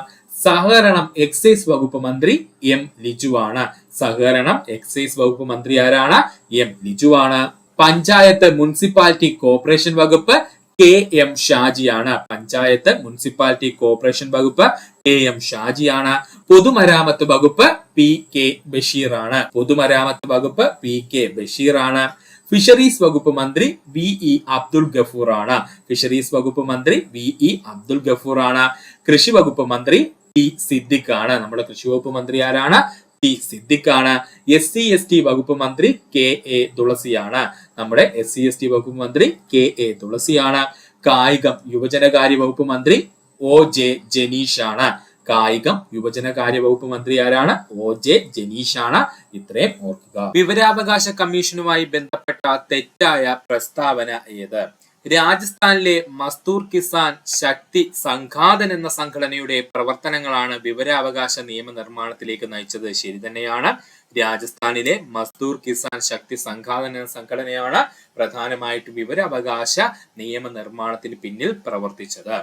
സഹകരണം എക്സൈസ് വകുപ്പ് മന്ത്രി M ലിജു ആണ്. സഹകരണം എക്സൈസ് വകുപ്പ് മന്ത്രി ആരാണ്? M ലിജു ആണ്. പഞ്ചായത്ത് മുനിസിപ്പാലിറ്റി കോർപ്പറേഷൻ വകുപ്പ് KM ഷാജിയാണ്. പഞ്ചായത്ത് മുനിസിപ്പാലിറ്റി കോർപ്പറേഷൻ വകുപ്പ് KM ഷാജിയാണ്. പൊതുമരാമത്ത് വകുപ്പ് PK ബഷീർ ആണ്. പൊതുമരാമത്ത് വകുപ്പ് PK ബഷീർ ആണ്. ഫിഷറീസ് വകുപ്പ് മന്ത്രി VE അബ്ദുൾ ഗഫൂർ ആണ്. ഫിഷറീസ് വകുപ്പ് മന്ത്രി VE അബ്ദുൾ ഗഫൂർ ആണ്. കൃഷി വകുപ്പ് മന്ത്രി T സിദ്ദിഖ് ആണ്. നമ്മുടെ കൃഷി വകുപ്പ് മന്ത്രി ആരാണ്? T സിദ്ദിഖ് ആണ്. SC/ST വകുപ്പ് മന്ത്രി KA തുളസിയാണ്. നമ്മുടെ SC/ST വകുപ്പ് മന്ത്രി KA തുളസിയാണ്. കായികം യുവജനകാര്യ വകുപ്പ് മന്ത്രി OJ ജനീഷ് ആണ്. കായികം യുവജനകാര്യ വകുപ്പ് മന്ത്രി ആരാണ്? OJ ജനീഷ് ആണ്. ഇത്രയും ഓർക്കുക. വിവരാവകാശ കമ്മീഷനുമായി ബന്ധപ്പെട്ട തെറ്റായ പ്രസ്താവന ഏത്? രാജസ്ഥാനിലെ മസ്ദൂർ കിസാൻ ശക്തി സംഘാതൻ എന്ന സംഘടനയുടെ പ്രവർത്തനങ്ങളാണ് വിവരാവകാശ നിയമനിർമ്മാണത്തിലേക്ക് നയിച്ചത്. ശരി തന്നെയാണ്. രാജസ്ഥാനിലെ മസ്ദൂർ കിസാൻ ശക്തി സംഘാതൻ എന്ന സംഘടനയാണ് പ്രധാനമായിട്ടും വിവരാവകാശ നിയമനിർമ്മാണത്തിന് പിന്നിൽ പ്രവർത്തിച്ചത്.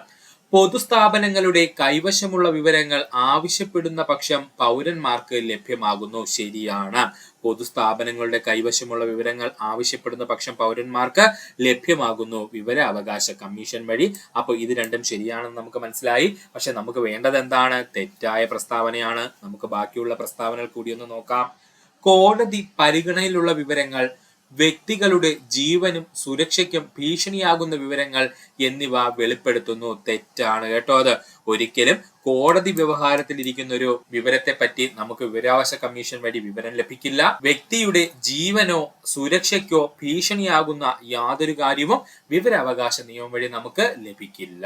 പൊതുസ്ഥാപനങ്ങളുടെ കൈവശമുള്ള വിവരങ്ങൾ ആവശ്യപ്പെടുന്ന പക്ഷം പൗരന്മാർക്ക് ലഭ്യമാകുന്നു. ശരിയാണ്. പൊതുസ്ഥാപനങ്ങളുടെ കൈവശമുള്ള വിവരങ്ങൾ ആവശ്യപ്പെടുന്ന പക്ഷം പൗരന്മാർക്ക് ലഭ്യമാകുന്നു വിവരാവകാശ കമ്മീഷൻ വഴി. അപ്പോൾ ഇത് രണ്ടും ശരിയാണെന്ന് നമുക്ക് മനസ്സിലായി. പക്ഷെ നമുക്ക് വേണ്ടത് എന്താണ്? തെറ്റായ പ്രസ്താവനയാണ്. നമുക്ക് ബാക്കിയുള്ള പ്രസ്താവനകൾ കൂടി ഒന്ന് നോക്കാം. കോടതി പരിഗണനയിലുള്ള വിവരങ്ങൾ, വ്യക്തികളുടെ ജീവനും സുരക്ഷയ്ക്കും ഭീഷണിയാകുന്ന വിവരങ്ങൾ എന്നിവ വെളിപ്പെടുത്തുന്നു. തെറ്റാണ് കേട്ടോ. അത് ഒരിക്കലും കോടതി വ്യവഹാരത്തിൽ ഇരിക്കുന്ന ഒരു വിവരത്തെ പറ്റി നമുക്ക് വിവരാവകാശ കമ്മീഷൻ വഴി വിവരം ലഭിക്കില്ല. വ്യക്തിയുടെ ജീവനോ സുരക്ഷയ്ക്കോ ഭീഷണിയാകുന്ന യാതൊരു കാര്യവും വിവരാവകാശ നിയമം വഴി നമുക്ക് ലഭിക്കില്ല.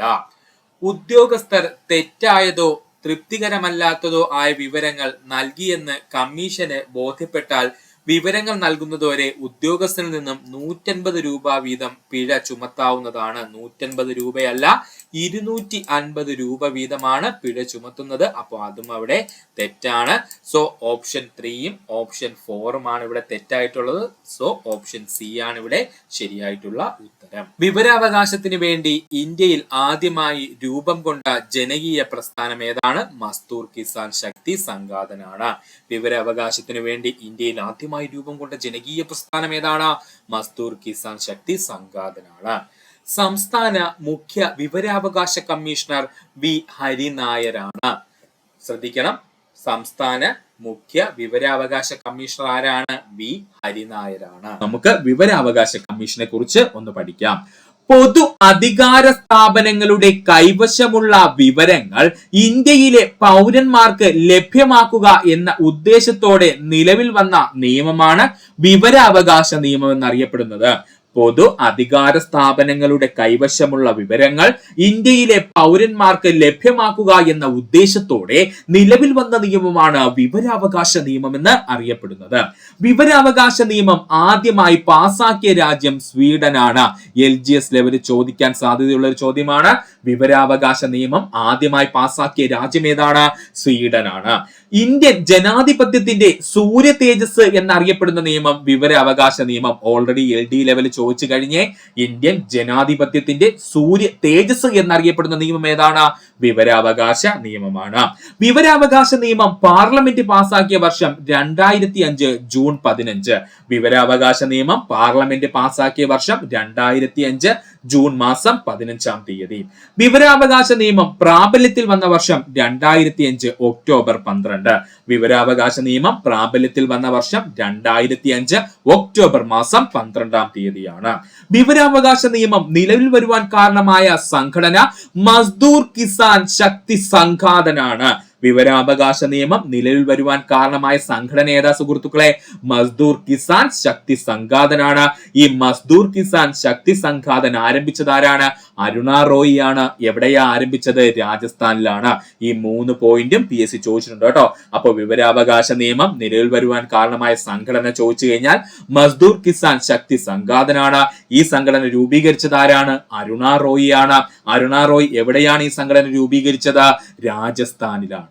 ഉദ്യോഗസ്ഥർ തെറ്റായതോ തൃപ്തികരമല്ലാത്തതോ ആയ വിവരങ്ങൾ നൽകിയെന്ന് കമ്മീഷന് ബോധ്യപ്പെട്ടാൽ വിവരങ്ങൾ നൽകുന്നതുവരെ ഉദ്യോഗസ്ഥനിൽ നിന്നും 150 രൂപ വീതം പിഴ ചുമത്താവുന്നതാണ്. 150 രൂപയല്ല, 250 രൂപ വീതമാണ് പിഴ ചുമത്തുന്നത്. അപ്പോൾ അതും അവിടെ തെറ്റാണ്. സോ ഓപ്ഷൻ 3യും ഓപ്ഷൻ 4ഉം ആണ് ഇവിടെ തെറ്റായിട്ടുള്ളത്. സോ ഓപ്ഷൻ സി ആണ് ഇവിടെ ശരിയായിട്ടുള്ള ഉത്തരം. വിവരാവകാശത്തിന് വേണ്ടി ഇന്ത്യയിൽ ആദ്യമായി രൂപം കൊണ്ട ജനകീയ പ്രസ്ഥാനം ഏതാണ്? മസ്ദൂർ കിസാൻ ശക്തി സംഘാതനാണ്. വിവരാവകാശത്തിന് വേണ്ടി ഇന്ത്യയിൽ ആദ്യമായി രൂപം കൊണ്ട ജനകീയ പ്രസ്ഥാനം ഏതാണ്? മസ്ദൂർ കിസാൻ ശക്തി സംഘാതനാണ്. സംസ്ഥാന മുഖ്യ വിവരാവകാശ കമ്മീഷണർ വി ഹരിനായരാണ്. ശ്രദ്ധിക്കണം, സംസ്ഥാന മുഖ്യ വിവരാവകാശ കമ്മീഷണർ ആരാണ്? വി ഹരിനായരാണ്. നമുക്ക് വിവരാവകാശ കമ്മീഷനെ കുറിച്ച് ഒന്ന് പഠിക്കാം. പൊതു അധികാര സ്ഥാപനങ്ങളുടെ കൈവശമുള്ള വിവരങ്ങൾ ഇന്ത്യയിലെ പൗരന്മാർക്ക് ലഭ്യമാക്കുക എന്ന ഉദ്ദേശത്തോടെ നിലവിൽ വന്ന നിയമമാണ് വിവരാവകാശ നിയമം എന്നറിയപ്പെടുന്നത്. പൊതു അധികാര സ്ഥാപനങ്ങളുടെ കൈവശമുള്ള വിവരങ്ങൾ ഇന്ത്യയിലെ പൗരന്മാർക്ക് ലഭ്യമാക്കുക എന്ന ഉദ്ദേശത്തോടെ നിലവിൽ വന്ന നിയമമാണ് വിവരാവകാശ നിയമം എന്ന് അറിയപ്പെടുന്നത്. വിവരാവകാശ നിയമം ആദ്യമായി പാസാക്കിയ രാജ്യം സ്വീഡനാണ്. LGS ലെവലിൽ ചോദിക്കാൻ സാധ്യതയുള്ള ഒരു ചോദ്യമാണ്. വിവരാവകാശ നിയമം ആദ്യമായി പാസാക്കിയ രാജ്യം ഏതാണ്? സ്വീഡനാണ്. ഇന്ത്യൻ ജനാധിപത്യത്തിന്റെ സൂര്യ തേജസ് എന്നറിയപ്പെടുന്ന നിയമം വിവരാവകാശ നിയമം. ഓൾറെഡി LD ലെവലിൽ ചോദിച്ചു കഴിഞ്ഞേ. ഇന്ത്യൻ ജനാധിപത്യത്തിന്റെ സൂര്യ തേജസ് എന്നറിയപ്പെടുന്ന നിയമം ഏതാണ്? വിവരാവകാശ നിയമമാണ്. വിവരാവകാശ നിയമം പാർലമെന്റ് പാസാക്കിയ വർഷം 2005 ജൂൺ 15. വിവരാവകാശ നിയമം പാർലമെന്റ് പാസാക്കിയ വർഷം 2005 ജൂൺ മാസം 15-ാം തീയതി. വിവരാവകാശ നിയമം പ്രാബല്യത്തിൽ വന്ന വർഷം 2005 ഒക്ടോബർ 12. വിവരാവകാശ നിയമം പ്രാബല്യത്തിൽ വന്ന വർഷം 2005 ഒക്ടോബർ മാസം 12-ാം തീയതിയാണ്. വിവരാവകാശ നിയമം നിലവിൽ വരുവാൻ കാരണമായ സംഘടന മസ്ദൂർ കിസാൻ ശക്തി സംഘാതനാണ്. വിവരാവകാശ നിയമം നിലവിൽ വരുവാൻ കാരണമായ സംഘടന ഏതാ സുഹൃത്തുക്കളെ? മസ്ദൂർ കിസാൻ ശക്തി സംഘാതനാണ്. ഈ മസ്ദൂർ കിസാൻ ശക്തി സംഘാതൻ ആരംഭിച്ചത് ആരാണ്? അരുണ റോയി ആണ്. എവിടെയാ ആരംഭിച്ചത്? രാജസ്ഥാനിലാണ്. ഈ 3 പോയിന്റും PSC ചോദിച്ചിട്ടുണ്ട് കേട്ടോ. അപ്പൊ വിവരാവകാശ നിയമം നിലവിൽ വരുവാൻ കാരണമായ സംഘടന ചോദിച്ചു കഴിഞ്ഞാൽ മസ്ദൂർ കിസാൻ ശക്തി സംഘാതനാണ്. ഈ സംഘടന രൂപീകരിച്ചത് ആരാണ്? അരുണ റോയി ആണ്. അരുണ റോയ് എവിടെയാണ് ഈ സംഘടന രൂപീകരിച്ചത്? രാജസ്ഥാനിലാണ്.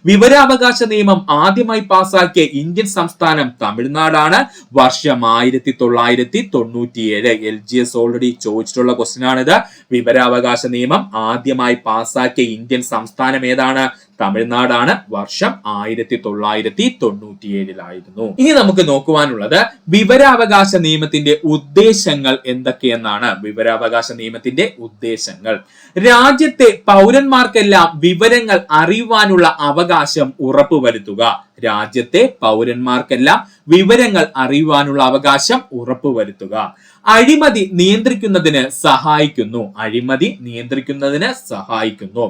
വിവരാവകാശ നിയമം ആദ്യമായി പാസാക്കിയ ഇന്ത്യൻ സംസ്ഥാനം തമിഴ്നാടാണ്. വർഷം 1997. LGS ഓൾറെഡി ചോദിച്ചിട്ടുള്ള ക്വസ്റ്റ്യൻ ആണിത്. വിവരാവകാശ നിയമം ആദ്യമായി പാസാക്കിയ ഇന്ത്യൻ സംസ്ഥാനം ഏതാണ്? തമിഴ്നാടാണ്. വർഷം 1997 ഇനി നമുക്ക് നോക്കുവാനുള്ളത് വിവരാവകാശ നിയമത്തിന്റെ ഉദ്ദേശങ്ങൾ എന്തൊക്കെയെന്നാണ്. വിവരാവകാശ നിയമത്തിന്റെ ഉദ്ദേശങ്ങൾ: രാജ്യത്തെ പൗരന്മാർക്കെല്ലാം വിവരങ്ങൾ അറിയുവാനുള്ള അവകാശം ഉറപ്പുവരുത്തുക. രാജ്യത്തെ പൗരന്മാർക്കെല്ലാം വിവരങ്ങൾ അറിയുവാനുള്ള അവകാശം ഉറപ്പുവരുത്തുക. അഴിമതി നിയന്ത്രിക്കുന്നതിന് സഹായിക്കുന്നു. അഴിമതി നിയന്ത്രിക്കുന്നതിന് സഹായിക്കുന്നു.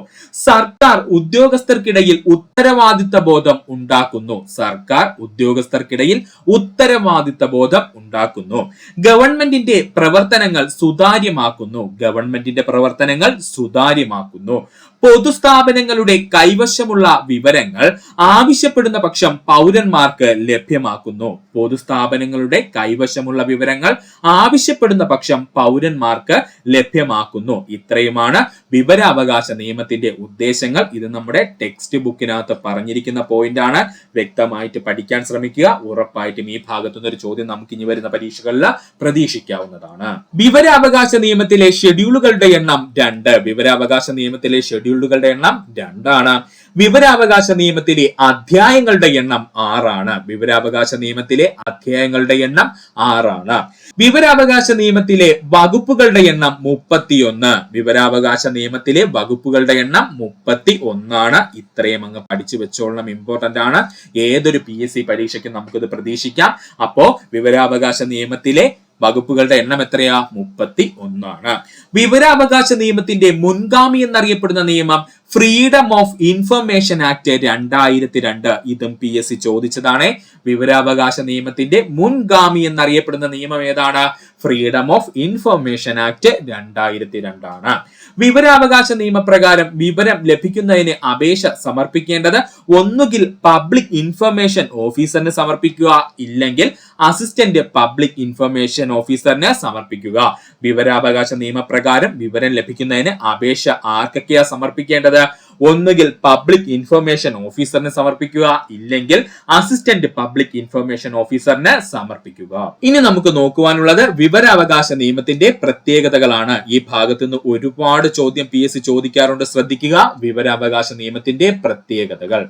സർക്കാർ ഉദ്യോഗസ്ഥർക്കിടയിൽ ഉത്തരവാദിത്ത ബോധം ഉണ്ടാക്കുന്നു. സർക്കാർ ഉദ്യോഗസ്ഥർക്കിടയിൽ ഉത്തരവാദിത്ത ബോധം ഉണ്ടാക്കുന്നു. ഗവൺമെന്റിന്റെ പ്രവർത്തനങ്ങൾ സുതാര്യമാക്കുന്നു. ഗവൺമെന്റിന്റെ പ്രവർത്തനങ്ങൾ സുതാര്യമാക്കുന്നു. പൊതുസ്ഥാപനങ്ങളുടെ കൈവശമുള്ള വിവരങ്ങൾ ആവശ്യപ്പെടുന്ന പക്ഷം പൗരന്മാർക്ക് ലഭ്യമാക്കുന്നു. പൊതുസ്ഥാപനങ്ങളുടെ കൈവശമുള്ള വിവരങ്ങൾ ആവശ്യപ്പെടുന്ന പക്ഷം പൗരന്മാർക്ക് ലഭ്യമാക്കുന്നു. ഇത്രയുമാണ് വിവരാവകാശ നിയമത്തിന്റെ ഉദ്ദേശങ്ങൾ. ഇത് നമ്മുടെ ടെക്സ്റ്റ് ബുക്കിനകത്ത് പറഞ്ഞിരിക്കുന്ന പോയിന്റ് ആണ്. വ്യക്തമായിട്ട് പഠിക്കാൻ ശ്രമിക്കുക. ഉറപ്പായിട്ടും ഈ ഭാഗത്തുനിന്ന് ഒരു ചോദ്യം നമുക്ക് ഇനി വരുന്ന പരീക്ഷകളിൽ പ്രതീക്ഷിക്കാവുന്നതാണ്. വിവരാവകാശ നിയമത്തിലെ ഷെഡ്യൂളുകളുടെ എണ്ണം 2. വിവരാവകാശ നിയമത്തിലെ ഷെഡ്യൂളുകളുടെ എണ്ണം 2 ആണ്. വിവരാവകാശ നിയമത്തിലെ അധ്യായങ്ങളുടെ എണ്ണം 6 വിവരാവകാശ നിയമത്തിലെ അധ്യായങ്ങളുടെ എണ്ണം 6 വിവരാവകാശ നിയമത്തിലെ വകുപ്പുകളുടെ എണ്ണം 31 വിവരാവകാശ നിയമത്തിലെ വകുപ്പുകളുടെ എണ്ണം 31 ഇത്രയും അങ്ങ് പഠിച്ചു വെച്ചോളണം. ഇമ്പോർട്ടന്റ് ആണ്. ഏതൊരു PSC പരീക്ഷയ്ക്കും നമുക്കിത് പ്രതീക്ഷിക്കാം. അപ്പോ വിവരാവകാശ നിയമത്തിലെ വകുപ്പുകളുടെ എണ്ണം എത്രയാ? 31. വിവരാവകാശ നിയമത്തിന്റെ മുൻഗാമി എന്നറിയപ്പെടുന്ന നിയമം ഫ്രീഡം ഓഫ് ഇൻഫർമേഷൻ ആക്ട് 2002. ഇതും PSC ചോദിച്ചതാണ്. വിവരാവകാശ നിയമത്തിന്റെ മുൻഗാമി എന്നറിയപ്പെടുന്ന നിയമം ഏതാണ്? ഫ്രീഡം ഓഫ് ഇൻഫർമേഷൻ ആക്ട് 2002 വിവരാവകാശ നിയമപ്രകാരം വിവരം ലഭിക്കുന്നതിന് അപേക്ഷ സമർപ്പിക്കേണ്ടത് ഒന്നുകിൽ പബ്ലിക് ഇൻഫർമേഷൻ ഓഫീസറിന് സമർപ്പിക്കുക, ഇല്ലെങ്കിൽ അസിസ്റ്റന്റ് പബ്ലിക് ഇൻഫർമേഷൻ ഓഫീസറിന് സമർപ്പിക്കുക. വിവരാവകാശ നിയമപ്രകാരം വിവരം ലഭിക്കുന്നതിന് അപേക്ഷ ആർക്കൊക്കെയാ സമർപ്പിക്കേണ്ടത്? ഒന്നുകിൽ പബ്ലിക് ഇൻഫർമേഷൻ ഓഫീസറിന് സമർപ്പിക്കുക, ഇല്ലെങ്കിൽ അസിസ്റ്റന്റ് പബ്ലിക് ഇൻഫർമേഷൻ ഓഫീസറിന് സമർപ്പിക്കുക. ഇനി നമുക്ക് നോക്കുവാനുള്ളത് വിവരാവകാശ നിയമത്തിന്റെ പ്രത്യേകതകളാണ്. ഈ ഭാഗത്ത് നിന്ന് ഒരുപാട് ചോദ്യം PSC ചോദിക്കാറുണ്ട്, ശ്രദ്ധിക്കുക. വിവരാവകാശ നിയമത്തിന്റെ പ്രത്യേകതകൾ.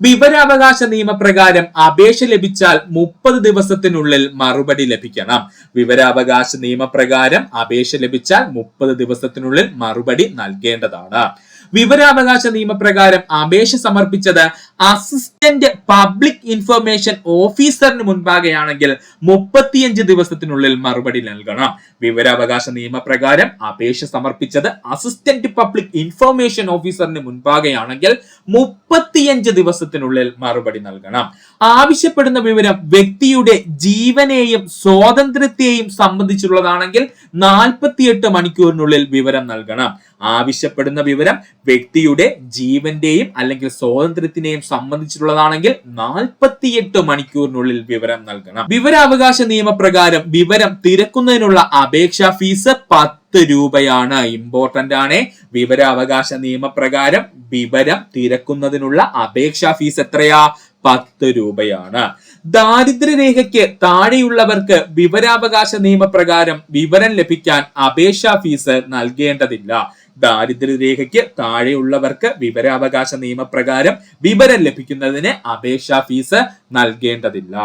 വിവരാവകാശ നിയമപ്രകാരം അപേക്ഷ ലഭിച്ചാൽ 30 ദിവസത്തിനുള്ളിൽ മറുപടി ലഭിക്കണം. വിവരാവകാശ നിയമപ്രകാരം അപേക്ഷ ലഭിച്ചാൽ 30 ദിവസത്തിനുള്ളിൽ മറുപടി നൽകേണ്ടതാണ്. വിവരാവകാശ നിയമപ്രകാരം അപേക്ഷ സമർപ്പിച്ചത് അസിസ്റ്റന്റ് പബ്ലിക് ഇൻഫർമേഷൻ ഓഫീസറിന് മുൻപാകെയാണെങ്കിൽ 35 ദിവസത്തിനുള്ളിൽ മറുപടി നൽകണം. വിവരാവകാശ നിയമപ്രകാരം അപേക്ഷ സമർപ്പിച്ചത് അസിസ്റ്റന്റ് പബ്ലിക് ഇൻഫർമേഷൻ ഓഫീസറിന് മുൻപാകെയാണെങ്കിൽ 35 ദിവസത്തിനുള്ളിൽ മറുപടി നൽകണം. ആവശ്യപ്പെടുന്ന വിവരം വ്യക്തിയുടെ ജീവനെയും സ്വാതന്ത്ര്യത്തെയും സംബന്ധിച്ചുള്ളതാണെങ്കിൽ 48 മണിക്കൂറിനുള്ളിൽ വിവരം നൽകണം. ആവശ്യപ്പെടുന്ന വിവരം വ്യക്തിയുടെ ജീവന്റെയും അല്ലെങ്കിൽ സ്വാതന്ത്ര്യത്തിനെയും സംബന്ധിച്ചിട്ടുള്ളതാണെങ്കിൽ 48 മണിക്കൂറിനുള്ളിൽ വിവരം നൽകണം. വിവരാവകാശ നിയമപ്രകാരം വിവരം തിരക്കുന്നതിനുള്ള അപേക്ഷാ ഫീസ് 10 രൂപയാണ്. ഇമ്പോർട്ടന്റ് ആണ്. വിവരാവകാശ നിയമപ്രകാരം വിവരം തിരക്കുന്നതിനുള്ള അപേക്ഷാ ഫീസ് എത്രയാ? 10 രൂപയാണ്. ദാരിദ്ര്യരേഖയ്ക്ക് താഴെയുള്ളവർക്ക് വിവരാവകാശ നിയമപ്രകാരം വിവരം ലഭിക്കാൻ അപേക്ഷാ ഫീസ് നൽകേണ്ടതില്ല. ദാരിദ്ര്യരേഖയ്ക്ക് താഴെയുള്ളവർക്ക് വിവരാവകാശ നിയമപ്രകാരം വിവരം ലഭിക്കുന്നതിന് അപേക്ഷാ ഫീസ് നൽകേണ്ടതില്ല.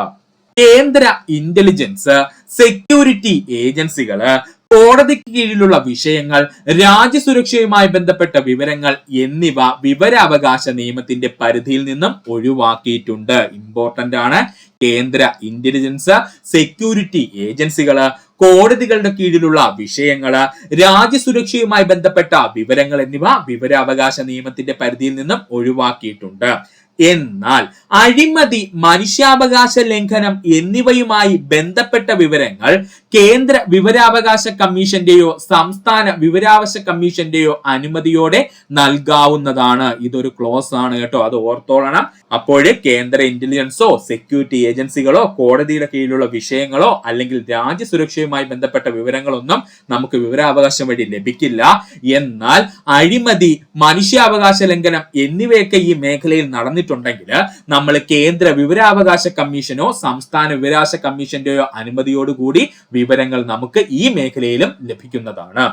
കേന്ദ്ര ഇന്റലിജൻസ്, സെക്യൂരിറ്റി ഏജൻസികള്, കോടതിക്ക് കീഴിലുള്ള വിഷയങ്ങൾ, രാജ്യസുരക്ഷയുമായി ബന്ധപ്പെട്ട വിവരങ്ങൾ എന്നിവ വിവരാവകാശ നിയമത്തിന്റെ പരിധിയിൽ നിന്നും ഒഴിവാക്കിയിട്ടുണ്ട്. ഇമ്പോർട്ടന്റ് ആണ്. കേന്ദ്ര ഇന്റലിജൻസ്, സെക്യൂരിറ്റി ഏജൻസികള്, കോടതികളുടെ കീഴിലുള്ള വിഷയങ്ങള്, രാജ്യസുരക്ഷയുമായി ബന്ധപ്പെട്ട വിവരങ്ങൾ എന്നിവ വിവരാവകാശ നിയമത്തിന്റെ പരിധിയിൽ നിന്നും ഒഴിവാക്കിയിട്ടുണ്ട്. എന്നാൽ അഴിമതി, മനുഷ്യാവകാശ ലംഘനം എന്നിവയുമായി ബന്ധപ്പെട്ട വിവരങ്ങൾ കേന്ദ്ര വിവരാവകാശ കമ്മീഷന്റെയോ സംസ്ഥാന വിവരാവകാശ കമ്മീഷന്റെയോ അനുമതിയോടെ നൽകാവുന്നതാണ്. ഇതൊരു ക്ലോസ് ആണ് കേട്ടോ, അത് ഓർത്തോളണം. അപ്പോഴേ കേന്ദ്ര ഇന്റലിജൻസോ സെക്യൂരിറ്റി ഏജൻസികളോ കോടതിയുടെ കീഴിലുള്ള വിഷയങ്ങളോ അല്ലെങ്കിൽ രാജ്യസുരക്ഷയുമായി ബന്ധപ്പെട്ട വിവരങ്ങളൊന്നും നമുക്ക് വിവരാവകാശം വഴി ലഭിക്കില്ല. എന്നാൽ അഴിമതി, മനുഷ്യാവകാശ ലംഘനം എന്നിവയൊക്കെ ഈ മേഖലയിൽ നടന്നിട്ടുണ്ടെങ്കിൽ നമ്മൾ കേന്ദ്ര വിവരാവകാശ കമ്മീഷനോ സംസ്ഥാന വിവരാവകാശ കമ്മീഷന്റെയോ അനുമതിയോടുകൂടി വിവരങ്ങൾ നമുക്ക് ഈ മേഖലയിലും ലഭിക്കുന്നതാണ്.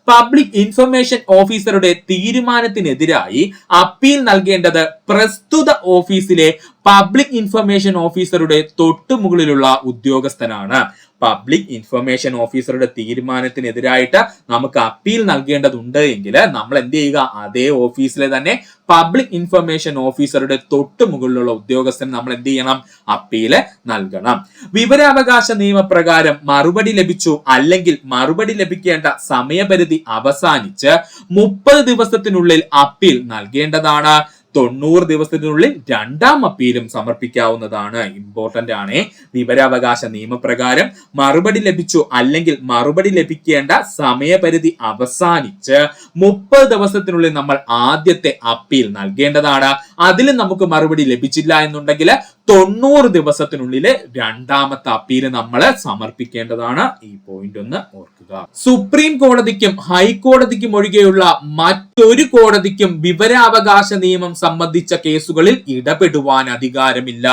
പബ്ലിക് ഇൻഫർമേഷൻ ഓഫീസറുടെ തീരുമാനത്തിനെതിരായി അപ്പീൽ നൽകേണ്ടത് പ്രസ്തുത ഓഫീസിലെ പബ്ലിക് ഇൻഫർമേഷൻ ഓഫീസറുടെ തൊട്ടുമുകളിലുള്ള ഉദ്യോഗസ്ഥനാണ്. പബ്ലിക് ഇൻഫർമേഷൻ ഓഫീസറുടെ തീരുമാനത്തിനെതിരായിട്ട് നമുക്ക് അപ്പീൽ നൽകേണ്ടതുണ്ട് എങ്കിൽ നമ്മൾ എന്ത് ചെയ്യുക? അതേ ഓഫീസിലെ തന്നെ പബ്ലിക് ഇൻഫർമേഷൻ ഓഫീസറുടെ തൊട്ടു മുകളിലുള്ള ഉദ്യോഗസ്ഥന് നമ്മൾ എന്ത് ചെയ്യണം? അപ്പീല് നൽകണം. വിവരാവകാശ നിയമപ്രകാരം മറുപടി ലഭിച്ചു അല്ലെങ്കിൽ മറുപടി ലഭിക്കേണ്ട സമയപരിധി അവസാനിച്ച് 30 ദിവസത്തിനുള്ളിൽ അപ്പീൽ നൽകേണ്ടതാണ്. 90 ദിവസത്തിനുള്ളിൽ രണ്ടാം അപ്പീലും സമർപ്പിക്കാവുന്നതാണ്. ഇമ്പോർട്ടന്റ് ആണ്. വിവരാവകാശ നിയമപ്രകാരം മറുപടി ലഭിച്ചു അല്ലെങ്കിൽ മറുപടി ലഭിക്കേണ്ട സമയപരിധി അവസാനിച്ച് 30 ദിവസത്തിനുള്ളിൽ നമ്മൾ ആദ്യത്തെ അപ്പീൽ നൽകേണ്ടതാണ്. അതിൽ നമുക്ക് മറുപടി ലഭിച്ചില്ല എന്നുണ്ടെങ്കിൽ 90 ദിവസത്തിനുള്ളിൽ രണ്ടാമത്തെ അപ്പീൽ നമ്മൾ സമർപ്പിക്കേണ്ടതാണ്. ഈ പോയിന്റ് ഒന്ന് ഓർക്കുക. സുപ്രീം കോടതിക്കും ഹൈക്കോടതിക്കും ഒഴികെയുള്ള മറ്റൊരു കോടതിക്കും വിവരാവകാശ നിയമം സംബന്ധിച്ച കേസുകളിൽ ഇടപെടുവാൻ അധികാരമില്ല.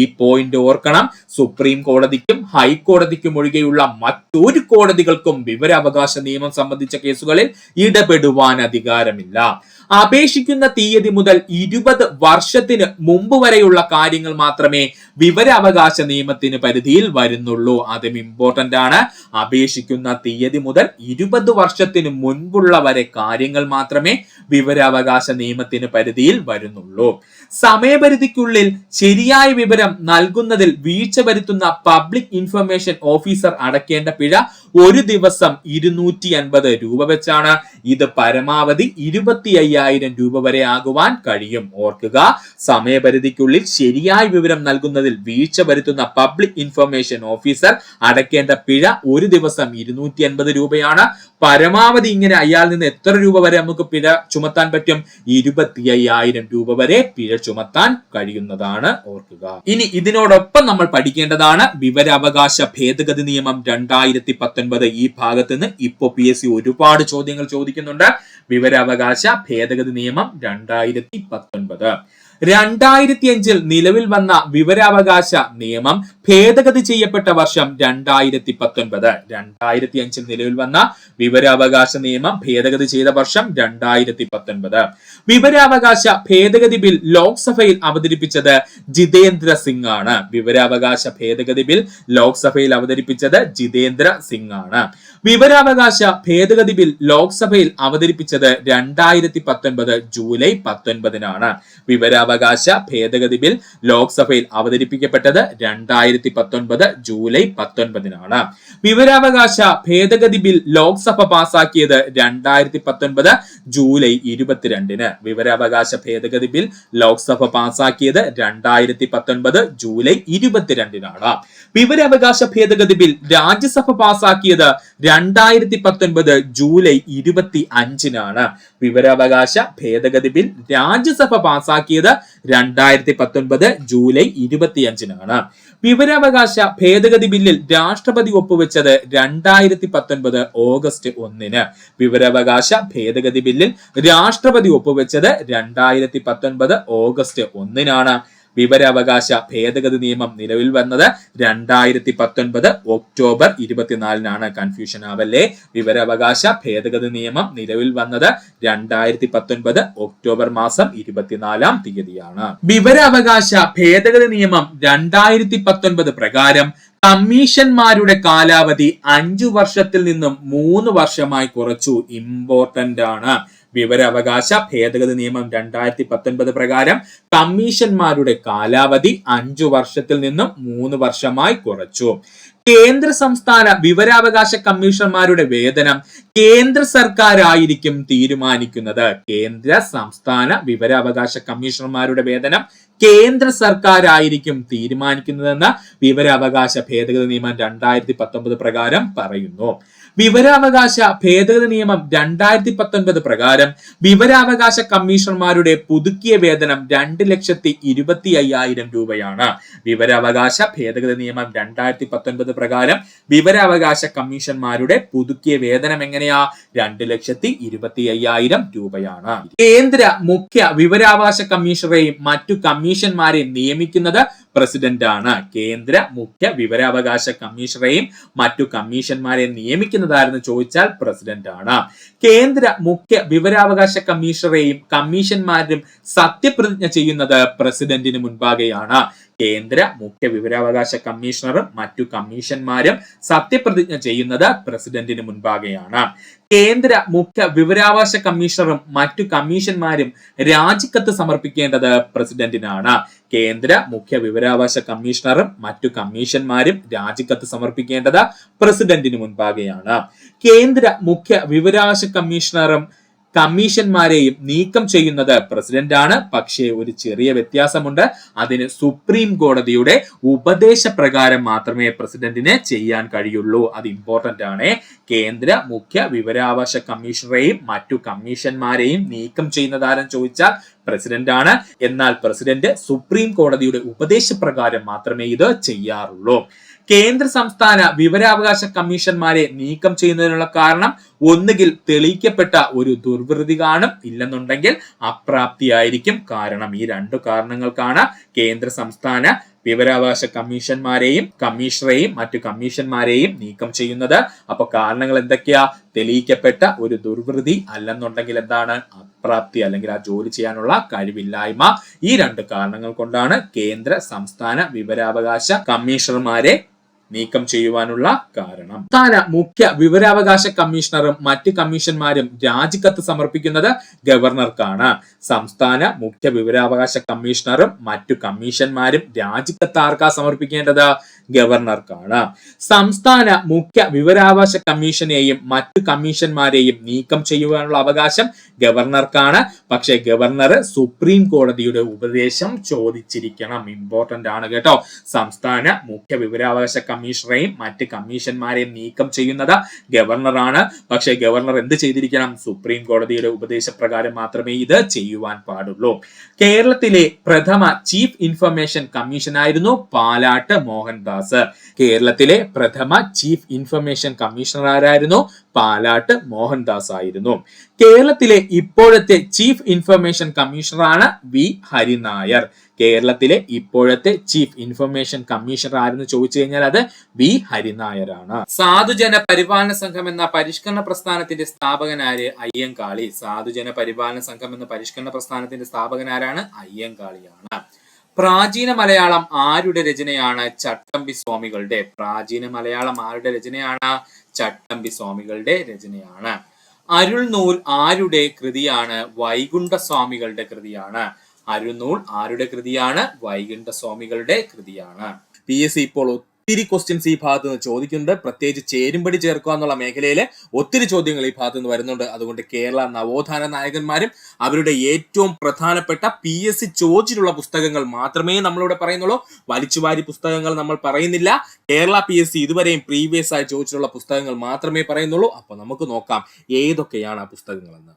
ഈ പോയിന്റ് ഓർക്കണം. സുപ്രീം കോടതിക്കും ഹൈക്കോടതിക്കും ഒഴികെയുള്ള മറ്റൊരു കോടതികൾക്കും വിവരാവകാശ നിയമം സംബന്ധിച്ച കേസുകളിൽ ഇടപെടുവാൻ അധികാരമില്ല. അപേക്ഷിക്കുന്ന തീയതി മുതൽ 20 വർഷത്തിന് മുമ്പ് വരെയുള്ള കാര്യങ്ങൾ മാത്രമേ വിവരാവകാശ നിയമത്തിന് പരിധിയിൽ വരുന്നുള്ളൂ. അതും ഇമ്പോർട്ടന്റ് ആണ്. അപേക്ഷിക്കുന്ന തീയതി മുതൽ 20 വർഷത്തിന് മുൻപുള്ള വരെ കാര്യങ്ങൾ മാത്രമേ വിവരാവകാശ നിയമത്തിന് പരിധിയിൽ വരുന്നുള്ളൂ. സമയപരിധിക്കുള്ളിൽ ശരിയായ വിവരം നൽകുന്നതിൽ വീഴ്ച വരുത്തുന്ന പബ്ലിക് ഇൻഫർമേഷൻ ഓഫീസർ അടയ്ക്കേണ്ട പിഴ ഒരു ദിവസം 250 രൂപ വെച്ചാണ്. ഇത് പരമാവധി 25,000 രൂപ വരെ ആകുവാൻ കഴിയും. ഓർക്കുക, സമയപരിധിക്കുള്ളിൽ ശരിയായ വിവരം നൽകുന്നതിൽ വീഴ്ച വരുത്തുന്ന പബ്ലിക് ഇൻഫർമേഷൻ ഓഫീസർ അടയ്ക്കേണ്ട പിഴ ഒരു ദിവസം 250 രൂപയാണ്. പരമാവധി ഇങ്ങനെ അയാളിൽ നിന്ന് എത്ര രൂപ വരെ നമുക്ക് പിഴ ചുമത്താൻ പറ്റും? 25,000 രൂപ വരെ പിഴ ചുമത്താൻ കഴിയുന്നതാണ്. ഓർക്കുക. ഇനി ഇതിനോടൊപ്പം നമ്മൾ പഠിക്കേണ്ടതാണ് വിവരാവകാശ ഭേദഗതി നിയമം 2019. ഈ ഭാഗത്ത് നിന്ന് ഇപ്പോ PSC ഒരുപാട് ചോദ്യങ്ങൾ ചോദിക്കുന്നുണ്ട്. വിവരാവകാശ ഭേദഗതി നിയമം 2019. 2005 നിലവിൽ വന്ന വിവരാവകാശ നിയമം ഭേദഗതി ചെയ്യപ്പെട്ട വർഷം 2019. 2005 നിലവിൽ വന്ന വിവരാവകാശ നിയമം ഭേദഗതി ചെയ്ത വർഷം 2019. വിവരാവകാശ ഭേദഗതി ബിൽ ലോക്സഭയിൽ അവതരിപ്പിച്ചത് ജിതേന്ദ്ര സിംഗ് ആണ്. വിവരാവകാശ ഭേദഗതി ബിൽ ലോക്സഭയിൽ അവതരിപ്പിച്ചത് ജിതേന്ദ്ര സിംഗ് ആണ്. വിവരാവകാശ ഭേദഗതി ബിൽ ലോക്സഭയിൽ അവതരിപ്പിച്ചത് 2019 ജൂലൈ 19-നാണ്. വിവരാവകാശ ഭേദഗതി ബിൽ ലോക്സഭയിൽ അവതരിപ്പിക്കപ്പെട്ടത് 2019 ജൂലൈ 19-നാണ്. വിവരാവകാശ ഭേദഗതി ബിൽ ലോക്സഭ പാസാക്കിയത് 2019 ജൂലൈ 22-ന്. വിവരാവകാശ ഭേദഗതി ബിൽ ലോക്സഭ പാസാക്കിയത് 2019 ജൂലൈ 22-നാണ്. വിവരാവകാശ ഭേദഗതി ബിൽ രാജ്യസഭ പാസാക്കിയത് 2019 ജൂലൈ 25-നാണ്. വിവരാവകാശ ഭേദഗതി ബിൽ രാജ്യസഭ പാസാക്കിയത് 2019 ജൂലൈ 25-നാണ്. വിവരാവകാശ ഭേദഗതി ബില്ലിൽ രാഷ്ട്രപതി ഒപ്പുവെച്ചത് 2019 ഓഗസ്റ്റ് 1-ന്. വിവരാവകാശ ഭേദഗതി ബില്ലിൽ രാഷ്ട്രപതി ഒപ്പുവെച്ചത് 2019 ഓഗസ്റ്റ് 1-നാണ്. വിവരാവകാശ ഭേദഗതി നിയമം നിലവിൽ വന്നത് 2019 ഒക്ടോബർ 24-നാണ്. കൺഫ്യൂഷൻ ആവല്ലേ. വിവരാവകാശ ഭേദഗതി നിയമം നിലവിൽ വന്നത് 2019 ഒക്ടോബർ മാസം 24-ാം തീയതിയാണ്. വിവരാവകാശ ഭേദഗതി നിയമം 2019 പ്രകാരം കമ്മീഷന്മാരുടെ കാലാവധി 5 വർഷത്തിൽ നിന്നും 3 വർഷമായി കുറച്ചു. ഇമ്പോർട്ടന്റ് ആണ്. വിവരാവകാശ ഭേദഗതി നിയമം 2019 പ്രകാരം കമ്മീഷന്മാരുടെ കാലാവധി 5 വർഷത്തിൽ നിന്നും 3 വർഷമായി കുറച്ചു. കേന്ദ്ര സംസ്ഥാന വിവരാവകാശ കമ്മീഷണർമാരുടെ വേതനം കേന്ദ്ര സർക്കാരായിരിക്കും തീരുമാനിക്കുന്നത്. കേന്ദ്ര സംസ്ഥാന വിവരാവകാശ കമ്മീഷണർമാരുടെ വേതനം കേന്ദ്ര സർക്കാരായിരിക്കും തീരുമാനിക്കുന്നതെന്ന് വിവരാവകാശ ഭേദഗതി നിയമം 2019 പ്രകാരം പറയുന്നു. വിവരാവകാശ ഭേദഗതി നിയമം 2019 പ്രകാരം വിവരാവകാശ കമ്മീഷണർമാരുടെ പുതുക്കിയ വേതനം 2,25,000 രൂപയാണ്. വിവരാവകാശ ഭേദഗതി നിയമം 2019 പ്രകാരം വിവരാവകാശ കമ്മീഷന്മാരുടെ പുതുക്കിയ വേതനം എങ്ങനെയാ? 2,25,000 രൂപയാണ്. കേന്ദ്ര മുഖ്യ വിവരാവകാശ കമ്മീഷണറെയും മറ്റു കമ്മീഷന്മാരെയും നിയമിക്കുന്നത് പ്രസിഡന്റ് ആണ്. കേന്ദ്ര മുഖ്യ വിവരാവകാശ കമ്മീഷണറെയും മറ്റു കമ്മീഷന്മാരെയും നിയമിക്കുന്നതാരെന്ന് ചോദിച്ചാൽ പ്രസിഡന്റ് ആണ്. കേന്ദ്ര മുഖ്യ വിവരാവകാശ കമ്മീഷണറെയും കമ്മീഷന്മാരും സത്യപ്രതിജ്ഞ ചെയ്യുന്നത് പ്രസിഡന്റിന് മുൻപാകെയാണ്. കേന്ദ്ര മുഖ്യ വിവരാവകാശ കമ്മീഷണറും മറ്റു കമ്മീഷന്മാരും സത്യപ്രതിജ്ഞ ചെയ്യുന്നത് പ്രസിഡന്റിന് മുൻപാകെയാണ്. കേന്ദ്ര മുഖ്യ വിവരാവകാശ കമ്മീഷണറും മറ്റു കമ്മീഷന്മാരും രാജിക്കത്ത് സമർപ്പിക്കേണ്ടത് പ്രസിഡന്റിനാണ്. കേന്ദ്ര മുഖ്യ വിവരാവകാശ കമ്മീഷണറും മറ്റു കമ്മീഷന്മാരും രാജിക്കത്ത് സമർപ്പിക്കേണ്ടത് പ്രസിഡന്റിന് മുൻപാകെയാണ്. കേന്ദ്ര മുഖ്യ വിവരാവകാശ കമ്മീഷണറും കമ്മീഷന്മാരെയും നീക്കം ചെയ്യുന്നത് പ്രസിഡന്റ് ആണ്. പക്ഷേ ഒരു ചെറിയ വ്യത്യാസമുണ്ട്. അതിന് സുപ്രീം കോടതിയുടെ ഉപദേശപ്രകാരം മാത്രമേ പ്രസിഡന്റിന് ചെയ്യാൻ കഴിയുള്ളൂ. അത് ഇമ്പോർട്ടന്റ് ആണ്. കേന്ദ്ര മുഖ്യ വിവരാവകാശ കമ്മീഷണറെയും മറ്റു കമ്മീഷന്മാരെയും നീക്കം ചെയ്യുന്നതാരെന്ന് ചോദിച്ചാൽ പ്രസിഡന്റ് ആണ്. എന്നാൽ പ്രസിഡന്റ് സുപ്രീം കോടതിയുടെ ഉപദേശപ്രകാരം മാത്രമേ ഇത് ചെയ്യാറുള്ളൂ. കേന്ദ്ര സംസ്ഥാന വിവരാവകാശ കമ്മീഷന്മാരെ നീക്കം ചെയ്യുന്നതിനുള്ള കാരണം ഒന്നുകിൽ തെളിയിക്കപ്പെട്ട ഒരു ദുർവൃത്തി കാണും, ഇല്ലെന്നുണ്ടെങ്കിൽ അപ്രാപ്തിയായിരിക്കും കാരണം. ഈ രണ്ടു കാരണങ്ങൾക്കാണ് കേന്ദ്ര സംസ്ഥാന വിവരാവകാശ കമ്മീഷന്മാരെയും കമ്മീഷണറെയും മറ്റു കമ്മീഷന്മാരെയും നീക്കം ചെയ്യുന്നത്. അപ്പൊ കാരണങ്ങൾ എന്തൊക്കെയാ? തെളിയിക്കപ്പെട്ട ഒരു ദുർവൃത്തി, അല്ലെന്നുണ്ടെങ്കിൽ എന്താണ്? അപ്രാപ്തി അല്ലെങ്കിൽ ആ ജോലി ചെയ്യാനുള്ള കഴിവില്ലായ്മ. ഈ രണ്ട് കാരണങ്ങൾ കൊണ്ടാണ് കേന്ദ്ര സംസ്ഥാന വിവരാവകാശ കമ്മീഷണർമാരെ നീക്കം ചെയ്യുവാനുള്ള കാരണം. സംസ്ഥാന മുഖ്യ വിവരാവകാശ കമ്മീഷണറും മറ്റ് കമ്മീഷന്മാരും രാജിക്കത്ത് സമർപ്പിക്കുന്നത് ഗവർണർക്കാണ്. സംസ്ഥാന മുഖ്യ വിവരാവകാശ കമ്മീഷണറും മറ്റു കമ്മീഷന്മാരും രാജിക്കത്ത് ആർക്കാ സമർപ്പിക്കേണ്ടത്? ഗവർണർക്കാണ്. സംസ്ഥാന മുഖ്യ വിവരാവകാശ കമ്മീഷനെയും മറ്റു കമ്മീഷന്മാരെയും നീക്കം ചെയ്യുവാനുള്ള അവകാശം ഗവർണർക്കാണ്. പക്ഷേ ഗവർണർ സുപ്രീം കോടതിയുടെ ഉപദേശം ചോദിച്ചിരിക്കണം. ഇമ്പോർട്ടന്റ് ആണ് കേട്ടോ. സംസ്ഥാന മുഖ്യ വിവരാവകാശ കമ്മീഷണറെയും മറ്റ് കമ്മീഷന്മാരെയും നീക്കം ചെയ്യുന്നത് ഗവർണറാണ്. പക്ഷേ ഗവർണർ എന്ത് ചെയ്തിരിക്കണം? സുപ്രീം കോടതിയുടെ ഉപദേശപ്രകാരം മാത്രമേ ഇത് ചെയ്യുവാൻ പാടുള്ളൂ. കേരളത്തിലെ പ്രഥമ ചീഫ് ഇൻഫർമേഷൻ കമ്മീഷനായിരുന്നു പാലാട്ട് മോഹൻദാസ്. കേരളത്തിലെ പ്രഥമ ചീഫ് ഇൻഫർമേഷൻ കമ്മീഷണർ ആരായിരുന്നു? പാലാട്ട് മോഹൻദാസ് ആയിരുന്നു. കേരളത്തിലെ ഇപ്പോഴത്തെ ചീഫ് ഇൻഫർമേഷൻ കമ്മീഷണറാണ് വി ഹരിനായർ. കേരളത്തിലെ ഇപ്പോഴത്തെ ചീഫ് ഇൻഫർമേഷൻ കമ്മീഷണർ ആരെന്ന് ചോദിച്ചു കഴിഞ്ഞാൽ അത് വി ഹരിനായരാണ്. സാധുജന പരിപാലന സംഘം എന്ന പരിഷ്കരണ പ്രസ്ഥാനത്തിന്റെ സ്ഥാപകനാര്? അയ്യങ്കാളി. സാധുജന പരിപാലന സംഘം എന്ന പരിഷ്കരണ പ്രസ്ഥാനത്തിന്റെ സ്ഥാപകനാരാണ്? അയ്യങ്കാളിയാണ്. പ്രാചീന മലയാളം ആരുടെ രചനയാണ്? ചട്ടമ്പി സ്വാമികളുടെ. പ്രാചീന മലയാളം ആരുടെ രചനയാണ്? ചട്ടമ്പി സ്വാമികളുടെ രചനയാണ്. അരുൾനൂൽ ആരുടെ കൃതിയാണ്? വൈകുണ്ഠ സ്വാമികളുടെ കൃതിയാണ്. അരുൾനൂൽ ആരുടെ കൃതിയാണ്? വൈകുണ്ഠ സ്വാമികളുടെ കൃതിയാണ്. PSC ഇപ്പോൾ ഒത്തിരി ക്വസ്റ്റ്യൻസ് ഈ ഭാഗത്ത് നിന്ന് ചോദിക്കുന്നുണ്ട്. പ്രത്യേകിച്ച് ചേരുംപടി ചേർക്കുക എന്നുള്ള മേഖലയിൽ ഒത്തിരി ചോദ്യങ്ങൾ ഈ ഭാഗത്ത് നിന്ന് വരുന്നുണ്ട്. അതുകൊണ്ട് കേരള നവോത്ഥാന നായകന്മാരും അവരുടെ ഏറ്റവും പ്രധാനപ്പെട്ട PSC ചോദിച്ചിട്ടുള്ള പുസ്തകങ്ങൾ മാത്രമേ നമ്മളിവിടെ പറയുന്നുള്ളൂ. വലിച്ചുവാരി പുസ്തകങ്ങൾ നമ്മൾ പറയുന്നില്ല. കേരള PSC ഇതുവരെയും പ്രീവിയസ് ആയി ചോദിച്ചിട്ടുള്ള പുസ്തകങ്ങൾ മാത്രമേ പറയുന്നുള്ളൂ. അപ്പൊ നമുക്ക് നോക്കാം ഏതൊക്കെയാണ് ആ പുസ്തകങ്ങളെന്ന്.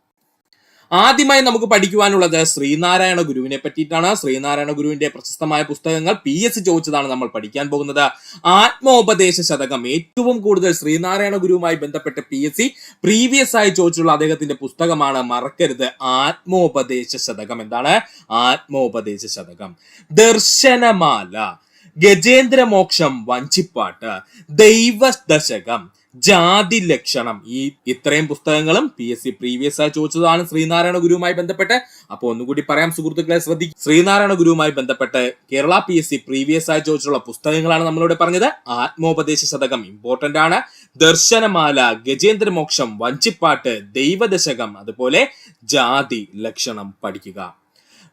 ആദ്യമായി നമുക്ക് പഠിക്കുവാനുള്ളത് ശ്രീനാരായണ ഗുരുവിനെ പറ്റിയിട്ടാണ്. ശ്രീനാരായണ ഗുരുവിന്റെ പ്രശസ്തമായ പുസ്തകങ്ങൾ PSC ചോദിച്ചതാണ് നമ്മൾ പഠിക്കാൻ പോകുന്നത്. ആത്മോപദേശ ശതകം ഏറ്റവും കൂടുതൽ ശ്രീനാരായണ ഗുരുവുമായി ബന്ധപ്പെട്ട് PSC പ്രീവിയസ് ആയി ചോദിച്ചിട്ടുള്ള അദ്ദേഹത്തിന്റെ പുസ്തകമാണ്. മറക്കരുത്, ആത്മോപദേശ ശതകം. എന്താണ്? ആത്മോപദേശ ശതകം. ദർശനമാല, ഗജേന്ദ്രമോക്ഷം, വഞ്ചിപ്പാട്ട്, ദൈവദശകം, ജാതി ലക്ഷണം, ഈ ഇത്രയും പുസ്തകങ്ങളും PSC പ്രീവിയസ് ആയി ചോദിച്ചതാണ് ശ്രീനാരായണ ഗുരുവുമായി ബന്ധപ്പെട്ട്. അപ്പൊ ഒന്നുകൂടി പറയാം സുഹൃത്തുക്കളെ, ശ്രദ്ധിക്കും. ശ്രീനാരായണ ഗുരുവുമായി ബന്ധപ്പെട്ട് കേരള PSC പ്രീവിയസ് ആയി ചോദിച്ചിട്ടുള്ള പുസ്തകങ്ങളാണ് നമ്മളിവിടെ പറഞ്ഞത്. ആത്മോപദേശ ശതകം ഇമ്പോർട്ടന്റ് ആണ്. ദർശനമാല, ഗജേന്ദ്രമോക്ഷം, വഞ്ചിപ്പാട്ട്, ദൈവദശകം, അതുപോലെ ജാതി ലക്ഷണം പഠിക്കുക.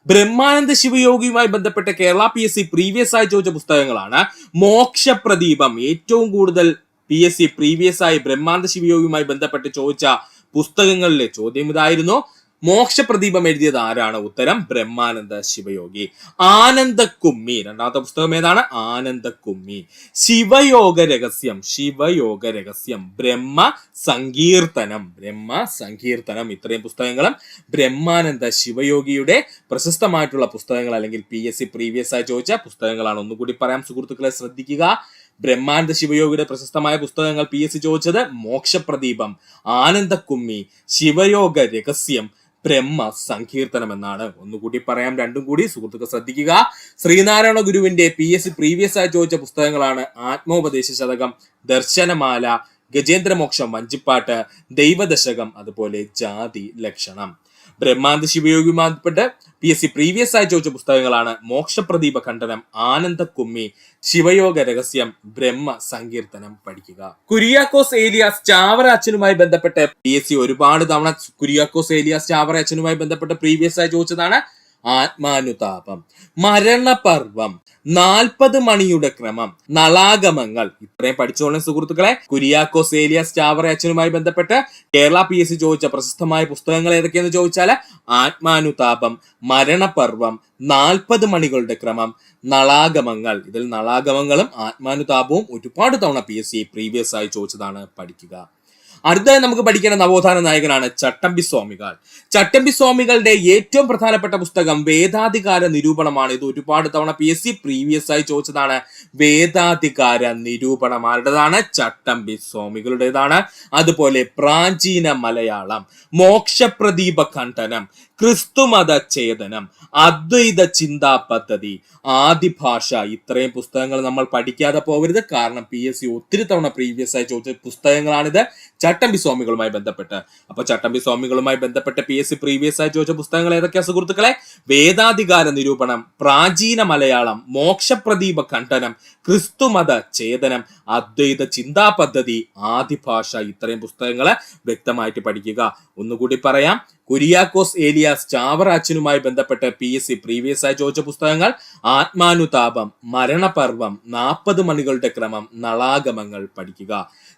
ബ്രഹ്മാനന്ദ ശിവയോഗിയുമായി ബന്ധപ്പെട്ട് കേരള PSC പ്രീവിയസ് ആയി ചോദിച്ച പുസ്തകങ്ങളാണ്. മോക്ഷപ്രദീപം ഏറ്റവും കൂടുതൽ PSC പ്രീവിയസ് ആയി ബ്രഹ്മാനന്ദ ശിവയോഗിയുമായി ബന്ധപ്പെട്ട് ചോദിച്ച പുസ്തകങ്ങളിലെ ചോദ്യം ഇതായിരുന്നു. മോക്ഷപ്രദീപം എഴുതിയത് ആരാണ്? ഉത്തരം ബ്രഹ്മാനന്ദ ശിവയോഗി. ആനന്ദക്കുമ്മി രണ്ടാമത്തെ പുസ്തകം ഏതാണ്? ആനന്ദക്കുമ്മി. ശിവയോഗ രഹസ്യം, ശിവയോഗ രഹസ്യം. ബ്രഹ്മ സങ്കീർത്തനം, ബ്രഹ്മ സങ്കീർത്തനം. ഇത്രയും പുസ്തകങ്ങളും ബ്രഹ്മാനന്ദ ശിവയോഗിയുടെ പ്രശസ്തമായിട്ടുള്ള പുസ്തകങ്ങൾ അല്ലെങ്കിൽ PSC പ്രീവിയസ് ആയി ചോദിച്ച പുസ്തകങ്ങളാണ്. ഒന്നുകൂടി പറയാം സുഹൃത്തുക്കളെ, ശ്രദ്ധിക്കുക. ബ്രഹ്മാനന്ദ ശിവയോഗിയുടെ പ്രശസ്തമായ പുസ്തകങ്ങൾ PSC ചോദിച്ചത് മോക്ഷപ്രദീപം, ആനന്ദക്കുമ്മി, ശിവയോഗ രഹസ്യം, ബ്രഹ്മ സങ്കീർത്തനം എന്നാണ്. ഒന്നുകൂടി പറയാം, രണ്ടും കൂടി സുഹൃത്തുക്കൾ ശ്രദ്ധിക്കുക. ശ്രീനാരായണ ഗുരുവിന്റെ PSC പ്രീവിയസ് ആയി ചോദിച്ച പുസ്തകങ്ങളാണ് ആത്മോപദേശ ശതകം, ദർശനമാല, ഗജേന്ദ്രമോക്ഷം, വഞ്ചിപ്പാട്ട്, ദൈവദശകം, അതുപോലെ ജാതി ലക്ഷണം. ബ്രഹ്മാനന്ദ ശിവയോഗിയുമായി ബന്ധപ്പെട്ട് PSC പ്രീവിയസ് ആയി ചോദിച്ച പുസ്തകങ്ങളാണ് മോക്ഷപ്രദീപ ഖണ്ഡനം, ആനന്ദക്കുമ്മി, ശിവയോഗ രഹസ്യം, ബ്രഹ്മ സങ്കീർത്തനം പഠിക്കുക. കുര്യാക്കോസ് ഏലിയാസ് ചാവറ അച്ഛനുമായി ബന്ധപ്പെട്ട് PSC ഒരുപാട് തവണ കുര്യാക്കോസ് ഏലിയാസ് ചാവറ അച്ഛനുമായി ബന്ധപ്പെട്ട് പ്രീവിയസ് ആയി ചോദിച്ചതാണ്. ആത്മാനുതാപം, മരണപർവം, 40 മണിയുടെ ക്രമം, നളാഗമങ്ങൾ. ഇത്രയും പഠിച്ചോളൂ സുഹൃത്തുക്കളെ. കുര്യാക്കോസ് ഏലിയാസ് ചാവറ അച്ഛനുമായി ബന്ധപ്പെട്ട് കേരള PSC ചോദിച്ച പ്രശസ്തമായ പുസ്തകങ്ങൾ ഏതൊക്കെയെന്ന് ചോദിച്ചാൽ ആത്മാനുതാപം, മരണപർവം, 40 മണികളുടെ ക്രമം, നളാഗമങ്ങൾ. ഇതിൽ നളാഗമങ്ങളും ആത്മാനുതാപവും ഒരുപാട് തവണ PSC പ്രീവിയസ് ആയി ചോദിച്ചതാണ്, പഠിക്കുക. അടുത്തതായി നമുക്ക് പഠിക്കേണ്ട നവോത്ഥാന നായകനാണ് ചട്ടമ്പി സ്വാമികൾ. ചട്ടമ്പി സ്വാമികളുടെ ഏറ്റവും പ്രധാനപ്പെട്ട പുസ്തകം വേദാധികാര നിരൂപണമാണ്. ഇത് ഒരുപാട് തവണ PSC പ്രീവിയസ് ആയി ചോദിച്ചതാണ്. വേദാധികാര നിരൂപണം ആരുടേതാണ്? ചട്ടമ്പി സ്വാമികളുടേതാണ്. അതുപോലെ പ്രാചീന മലയാളം, മോക്ഷപ്രദീപ ഖണ്ഡനം, ക്രിസ്തുമത ഛേദനം, അദ്വൈത ചിന്താ പദ്ധതി, ആദിഭാഷ, ഇത്രയും പുസ്തകങ്ങൾ നമ്മൾ പഠിക്കാതെ പോകരുത്. കാരണം PSC ഒത്തിരി തവണ പ്രീവിയസ് ആയി ചോദിച്ച പുസ്തകങ്ങളാണിത് ചട്ടമ്പി സ്വാമികളുമായി ബന്ധപ്പെട്ട്. അപ്പൊ ചട്ടമ്പി സ്വാമികളുമായി ബന്ധപ്പെട്ട് PSC പ്രീവിയസ് ആയി ചോദിച്ച പുസ്തകങ്ങൾ ഏതൊക്കെയാ സുഹൃത്തുക്കളെ? വേദാധികാര നിരൂപണം, പ്രാചീന മലയാളം, മോക്ഷപ്രദീപ ഖണ്ഡനം, ക്രിസ്തുമത ഛേദനം, അദ്വൈത ചിന്താ പദ്ധതി, ആദിഭാഷ, ഇത്രയും പുസ്തകങ്ങള് വ്യക്തമായിട്ട് പഠിക്കുക. ഒന്നുകൂടി പറയാം. കുര്യാക്കോസ് ഏലിയാസ് ചാവറാച്ചനുമായി ബന്ധപ്പെട്ട് PSC പ്രീവിയസ് ആയി ചോദിച്ച പുസ്തകങ്ങൾ: ആത്മാനുതാപം, മരണപർവം, 40 മണികളുടെ ക്രമം, നളാഗമങ്ങൾ പഠിക്കുക.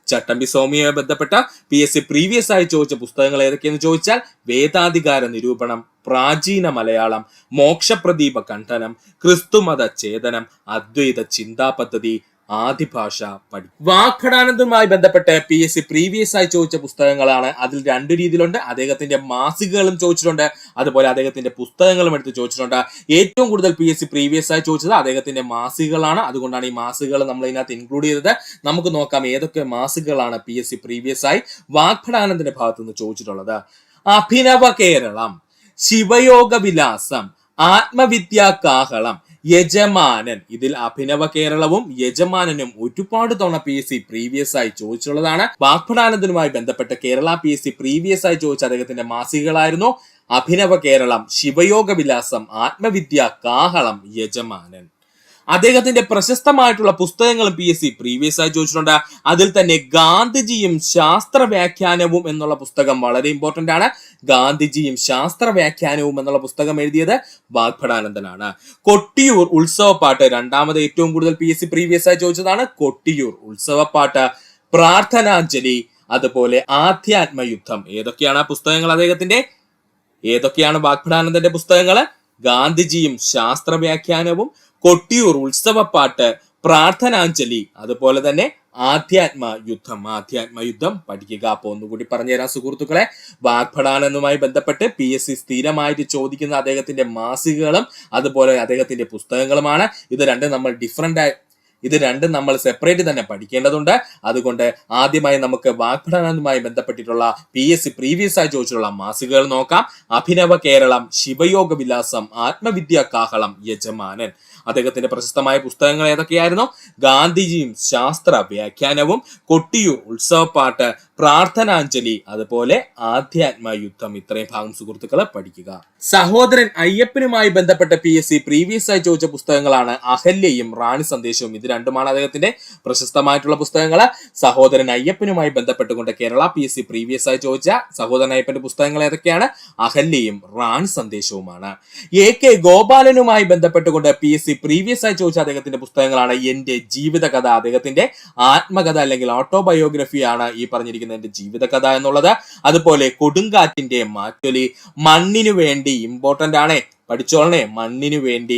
ചട്ടമ്പി സ്വാമിയുമായി ബന്ധപ്പെട്ട PSC പ്രീവിയസ് ആയി ചോദിച്ച പുസ്തകങ്ങൾ ഏതൊക്കെയെന്ന് ചോദിച്ചാൽ: വേദാധികാര നിരൂപണം, പ്രാചീന മലയാളം, മോക്ഷപ്രദീപ ഖണ്ഡനം, ക്രിസ്തുമത ഛേദനം, അദ്വൈത ചിന്താ പദ്ധതി, ആദിഭാഷ വാഗ്ഭടാനന്ദുമായി ബന്ധപ്പെട്ട് PSC പ്രീവിയസ് ആയി ചോദിച്ച പുസ്തകങ്ങളാണ്. അതിൽ 2 രീതിയിലുണ്ട്. അദ്ദേഹത്തിന്റെ മാസികകളും ചോദിച്ചിട്ടുണ്ട്, അതുപോലെ അദ്ദേഹത്തിന്റെ പുസ്തകങ്ങളും എടുത്ത് ചോദിച്ചിട്ടുണ്ട്. ഏറ്റവും കൂടുതൽ PSC പ്രീവിയസ് ആയി ചോദിച്ചത് അദ്ദേഹത്തിന്റെ മാസികകളാണ്. അതുകൊണ്ടാണ് ഈ മാസികകൾ നമ്മൾ ഇതിനകത്ത് ഇൻക്ലൂഡ് ചെയ്തത്. നമുക്ക് നോക്കാം ഏതൊക്കെ മാസികകളാണ് PSC പ്രീവിയസ് ആയി വാഗ്ഭടാനന്ദന്റെ ഭാഗത്ത് നിന്ന് ചോദിച്ചിട്ടുള്ളത്. അഭിനവ കേരളം, ശിവയോഗ വിലാസം, ആത്മവിദ്യാ കാഹളം, യജമാനൻ. ഇതിൽ അഭിനവ കേരളവും യജമാനനും ഒരുപാട് തവണ PSC പ്രീവിയസ് ആയി ചോദിച്ചുള്ളതാണ്. വാഗ്ഭടാനന്ദനുമായി ബന്ധപ്പെട്ട് കേരള PSC പ്രീവിയസ് ആയി ചോദിച്ച അദ്ദേഹത്തിന്റെ മാസികകളായിരുന്നു അഭിനവ കേരളം, ശിവയോഗ വിലാസം, ആത്മവിദ്യ, കാഹളം, യജമാനൻ. അദ്ദേഹത്തിന്റെ പ്രശസ്തമായിട്ടുള്ള പുസ്തകങ്ങളും PSC പ്രീവിയസ് ആയി ചോദിച്ചിട്ടുണ്ട്. അതിൽ തന്നെ ഗാന്ധിജിയും ശാസ്ത്ര വ്യാഖ്യാനവും എന്നുള്ള പുസ്തകം വളരെ ഇമ്പോർട്ടന്റ് ആണ്. ഗാന്ധിജിയും ശാസ്ത്ര വ്യാഖ്യാനവും എന്നുള്ള പുസ്തകം എഴുതിയത് വാഗ്ഭടാനന്ദനാണ്. കൊട്ടിയൂർ ഉത്സവപ്പാട്ട്, രണ്ടാമത് ഏറ്റവും കൂടുതൽ PSC പ്രീവിയസ് ആയി ചോദിച്ചതാണ് കൊട്ടിയൂർ ഉത്സവപ്പാട്ട്, പ്രാർത്ഥനാഞ്ജലി, അതുപോലെ ആധ്യാത്മയുദ്ധം. ഏതൊക്കെയാണ് ആ പുസ്തകങ്ങൾ അദ്ദേഹത്തിന്റെ? ഏതൊക്കെയാണ് വാഗ്ഭടാനന്ദന്റെ പുസ്തകങ്ങൾ? ഗാന്ധിജിയും ശാസ്ത്ര വ്യാഖ്യാനവും, കൊട്ടിയൂർ ഉത്സവപ്പാട്ട്, പ്രാർത്ഥനാഞ്ജലി, അതുപോലെ തന്നെ ആധ്യാത്മയുദ്ധം പഠിക്കുക. അപ്പൊ ഒന്നുകൂടി പറഞ്ഞുതരാം സുഹൃത്തുക്കളെ. വാഗ്ഭടാനന്ദനുമായി ബന്ധപ്പെട്ട് PSC സ്ഥിരമായിട്ട് ചോദിക്കുന്ന അദ്ദേഹത്തിന്റെ മാസികകളും അതുപോലെ അദ്ദേഹത്തിന്റെ പുസ്തകങ്ങളുമാണ്. ഇത് രണ്ടും നമ്മൾ സെപ്പറേറ്റ് തന്നെ പഠിക്കേണ്ടതുണ്ട്. അതുകൊണ്ട് ആദ്യമായി നമുക്ക് വാഗ്ഭടാനന്ദനുമായി ബന്ധപ്പെട്ടിട്ടുള്ള PSC പ്രീവിയസ് ആയി ചോദിച്ചിട്ടുള്ള മാസികകൾ നോക്കാം. അഭിനവ കേരളം, ശിവയോഗ വിലാസം, ആത്മവിദ്യാ കാഹളം, യജമാനൻ. അദ്ദേഹത്തിന്റെ പ്രശസ്തമായ പുസ്തകങ്ങൾ ഏതൊക്കെയായിരുന്നു? ഗാന്ധിജിയും ശാസ്ത്ര വ്യാഖ്യാനവും, കൊട്ടിയൂർ ഉത്സവപ്പാട്ട്, പ്രാർത്ഥനാഞ്ജലി, അതുപോലെ ആധ്യാത്മയുദ്ധം. ഇത്രയും ഭാഗം സുഹൃത്തുക്കളെ പഠിക്കുക. സഹോദരൻ അയ്യപ്പനുമായി ബന്ധപ്പെട്ട PSC പ്രീവിയസ് ആയി ചോദിച്ച പുസ്തകങ്ങളാണ് അഹല്യയും റാണി സന്ദേശവും. ഇത് രണ്ടുമാണ് അദ്ദേഹത്തിന്റെ പ്രശസ്തമായിട്ടുള്ള പുസ്തകങ്ങൾ. സഹോദരൻ അയ്യപ്പനുമായി ബന്ധപ്പെട്ടുകൊണ്ട് കേരള PSC പ്രീവിയസ് ആയി ചോദിച്ച സഹോദരൻ അയ്യപ്പന്റെ പുസ്തകങ്ങൾ ഏതൊക്കെയാണ്? അഹല്യയും റാണി സന്ദേശവുമാണ്. AK ഗോപാലനുമായി ബന്ധപ്പെട്ടുകൊണ്ട് PSC പ്രീവിയസ് ആയി ചോദിച്ച അദ്ദേഹത്തിന്റെ പുസ്തകങ്ങളാണ് എന്റെ ജീവിതകഥ. അദ്ദേഹത്തിന്റെ ആത്മകഥ അല്ലെങ്കിൽ ഓട്ടോബയോഗ്രഫിയാണ് ഈ പറഞ്ഞിരിക്കുന്ന എന്റെ ജീവിതകഥ എന്നുള്ളത്. അതുപോലെ കൊടുങ്കാറ്റിന്റെ മാറ്റൊലി, മണ്ണിനു വേണ്ടി, ഇമ്പോർട്ടന്റ് ആണ്, പഠിച്ചോളണേ, മണ്ണിനു വേണ്ടി,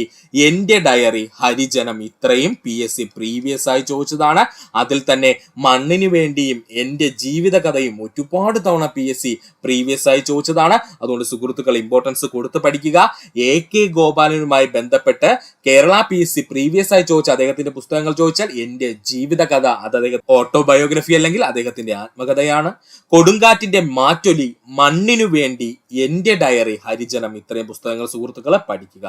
എന്റെ ഡയറി, ഹരിജനം. ഇത്രയും PSC പ്രീവിയസ് ആയി ചോദിച്ചതാണ്. അതിൽ തന്നെ മണ്ണിനു വേണ്ടിയും എന്റെ ജീവിതകഥയും ഒരുപാട് തവണ PSC പ്രീവിയസ് ആയി ചോദിച്ചതാണ്. അതുകൊണ്ട് സുഹൃത്തുക്കൾ ഇമ്പോർട്ടൻസ് കൊടുത്ത് പഠിക്കുക. AK ഗോപാലനുമായി ബന്ധപ്പെട്ട് കേരള PSC പ്രീവിയസ് ആയി ചോദിച്ച അദ്ദേഹത്തിന്റെ പുസ്തകങ്ങൾ ചോദിച്ചാൽ എന്റെ ജീവിതകഥ, അത് അദ്ദേഹത്തിന്റെ ഓട്ടോബയോഗ്രഫി അല്ലെങ്കിൽ അദ്ദേഹത്തിന്റെ ആത്മകഥയാണ്. കൊടുങ്കാറ്റിന്റെ മാറ്റൊലി, മണ്ണിനു വേണ്ടി, എന്റെ ഡയറി, ഹരിജനം. ഇത്രയും പുസ്തകങ്ങൾ സുഹൃത്തുക്കളെ പഠിക്കുക.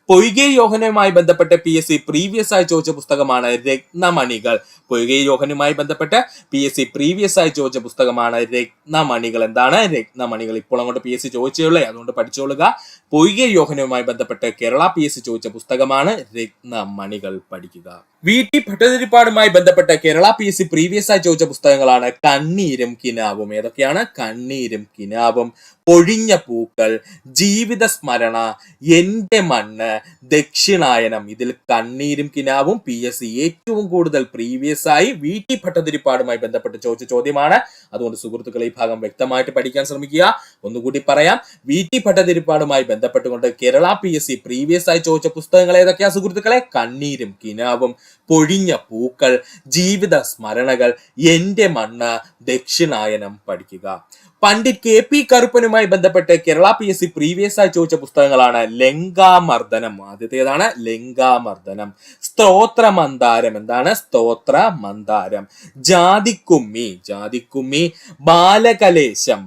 പൊയ്കെ യോഹനുമായി ബന്ധപ്പെട്ട് PSC പ്രീവിയസ് ആയി ചോദിച്ച പുസ്തകമാണ് രത്നമണികൾ. പൊയ്കെ യോഹനുമായി ബന്ധപ്പെട്ട് PSC പ്രീവിയസ് ആയി ചോദിച്ച പുസ്തകമാണ് രത്നമണികൾ. എന്താണ് രത്നമണികൾ? ഇപ്പോൾ അങ്ങോട്ട് PSC ചോദിച്ചേ, അതുകൊണ്ട് പഠിച്ചോളുക. പൊയ്കെ യോഹനുമായി ബന്ധപ്പെട്ട് കേരള PSC ചോദിച്ച പുസ്തകമാണ് രത്നമണികൾ. പഠിക്കുക. VT ഭട്ടതിരിപ്പാടുമായി ബന്ധപ്പെട്ട് കേരള PSC പ്രീവിയസ് ആയി ചോദിച്ച പുസ്തകങ്ങളാണ് കണ്ണീരും കിനാവും. ഏതൊക്കെയാണ്? കണ്ണീരും കിനാവും, പൊഴിഞ്ഞ പൂക്കൾ, ജീവിത സ്മരണ, എന്റെ മണ്ണ്, ദക്ഷിണായനം. ഇതിൽ കണ്ണീരും കിനാവും PSC ഏറ്റവും കൂടുതൽ പ്രീവിയസ് ആയി VT ഭട്ടതിരിപ്പാടുമായി ബന്ധപ്പെട്ട് ചോദിച്ച ചോദ്യമാണ്. അതുകൊണ്ട് സുഹൃത്തുക്കൾ ഈ ഭാഗം വ്യക്തമായിട്ട് പഠിക്കാൻ ശ്രമിക്കുക. ഒന്നുകൂടി പറയാം. VT ഭട്ടതിരിപ്പാടുമായി ബന്ധപ്പെട്ടുകൊണ്ട് കേരള PSC പ്രീവിയസ് ആയി ചോദിച്ച പുസ്തകങ്ങൾ ഏതൊക്കെയാ സുഹൃത്തുക്കളെ? കണ്ണീരും കിനാവും, പൊഴിഞ്ഞ പൂക്കൾ, ജീവിത സ്മരണകൾ, എന്റെ മണ്ണ്, ദക്ഷിണായനം പഠിക്കുക. പണ്ഡിറ്റ് KP കറുപ്പനുമായി ബന്ധപ്പെട്ട് കേരള PSC പ്രീവിയസ് ആയി ചോദിച്ച പുസ്തകങ്ങളാണ് ലങ്കാമർദ്ദനം. ആദ്യത്തേതാണ് ലങ്കാമർദ്ദനം. സ്തോത്രമന്ദാരം. എന്താണ് സ്തോത്രമന്ദാരം? ജാതിക്കുമ്മി, ബാലകലേശം,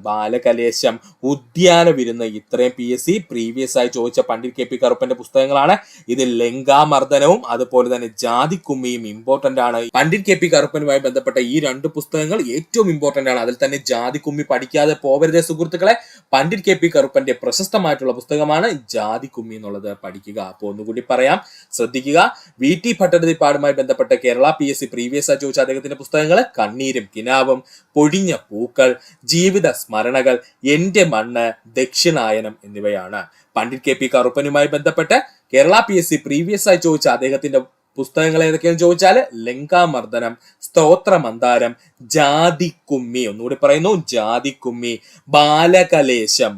ഉദ്യാന വിരുന്ന്. ഇത്രയും PSC പ്രീവിയസ് ആയി ചോദിച്ച പണ്ഡിറ്റ് KP കറുപ്പന്റെ പുസ്തകങ്ങളാണ്. ഇതിൽ ലങ്കാമർദ്ദനവും അതുപോലെ തന്നെ ജാതിക്കുമ്മിയും ഇമ്പോർട്ടന്റ് ആണ്. പണ്ഡിറ്റ് KP കറുപ്പനുമായി ബന്ധപ്പെട്ട ഈ രണ്ട് പുസ്തകങ്ങൾ ഏറ്റവും ഇമ്പോർട്ടന്റ് ആണ്. അതിൽ തന്നെ ജാതിക്കുമ്മി പഠിക്കാതെ പോവരുതേ സുഹൃത്തുക്കളെ. പണ്ഡിറ്റ് KP കറുപ്പന്റെ പ്രശസ്തമായിട്ടുള്ള പുസ്തകമാണ് ജാതിക്കുമ്മി എന്നുള്ളത് പഠിക്കുക. അപ്പോൾ ഒന്നുകൂടി പറയാം, ശ്രദ്ധിക്കുക. VT ഭട്ടതിരിപ്പാടുമായി ബന്ധപ്പെട്ട കേരള PSC പ്രീവിയസ് ആയി ചോദിച്ച അദ്ദേഹത്തിന്റെ പുസ്തകങ്ങൾ കണ്ണീരും കിനാവും, പൊഴിഞ്ഞ പൂക്കൾ, ജീവിത സ്മരണകൾ, എന്റെ മണ്ണ്, ദക്ഷിണായനം എന്നിവയാണ്. പണ്ഡിറ്റ് KP കറുപ്പനുമായി ബന്ധപ്പെട്ട് കേരള PSC പ്രീവിയസ് ആയി ചോദിച്ച അദ്ദേഹത്തിന്റെ പുസ്തകങ്ങൾ ഏതൊക്കെയാണെന്ന് ചോദിച്ചാൽ ലങ്കാമർദ്ദനം, സ്തോത്രമന്ദാരം, ജാതിക്കുമ്മി, ഒന്നുകൂടി പറയുന്നു ജാതിക്കുമ്മി, ബാലകലേശം,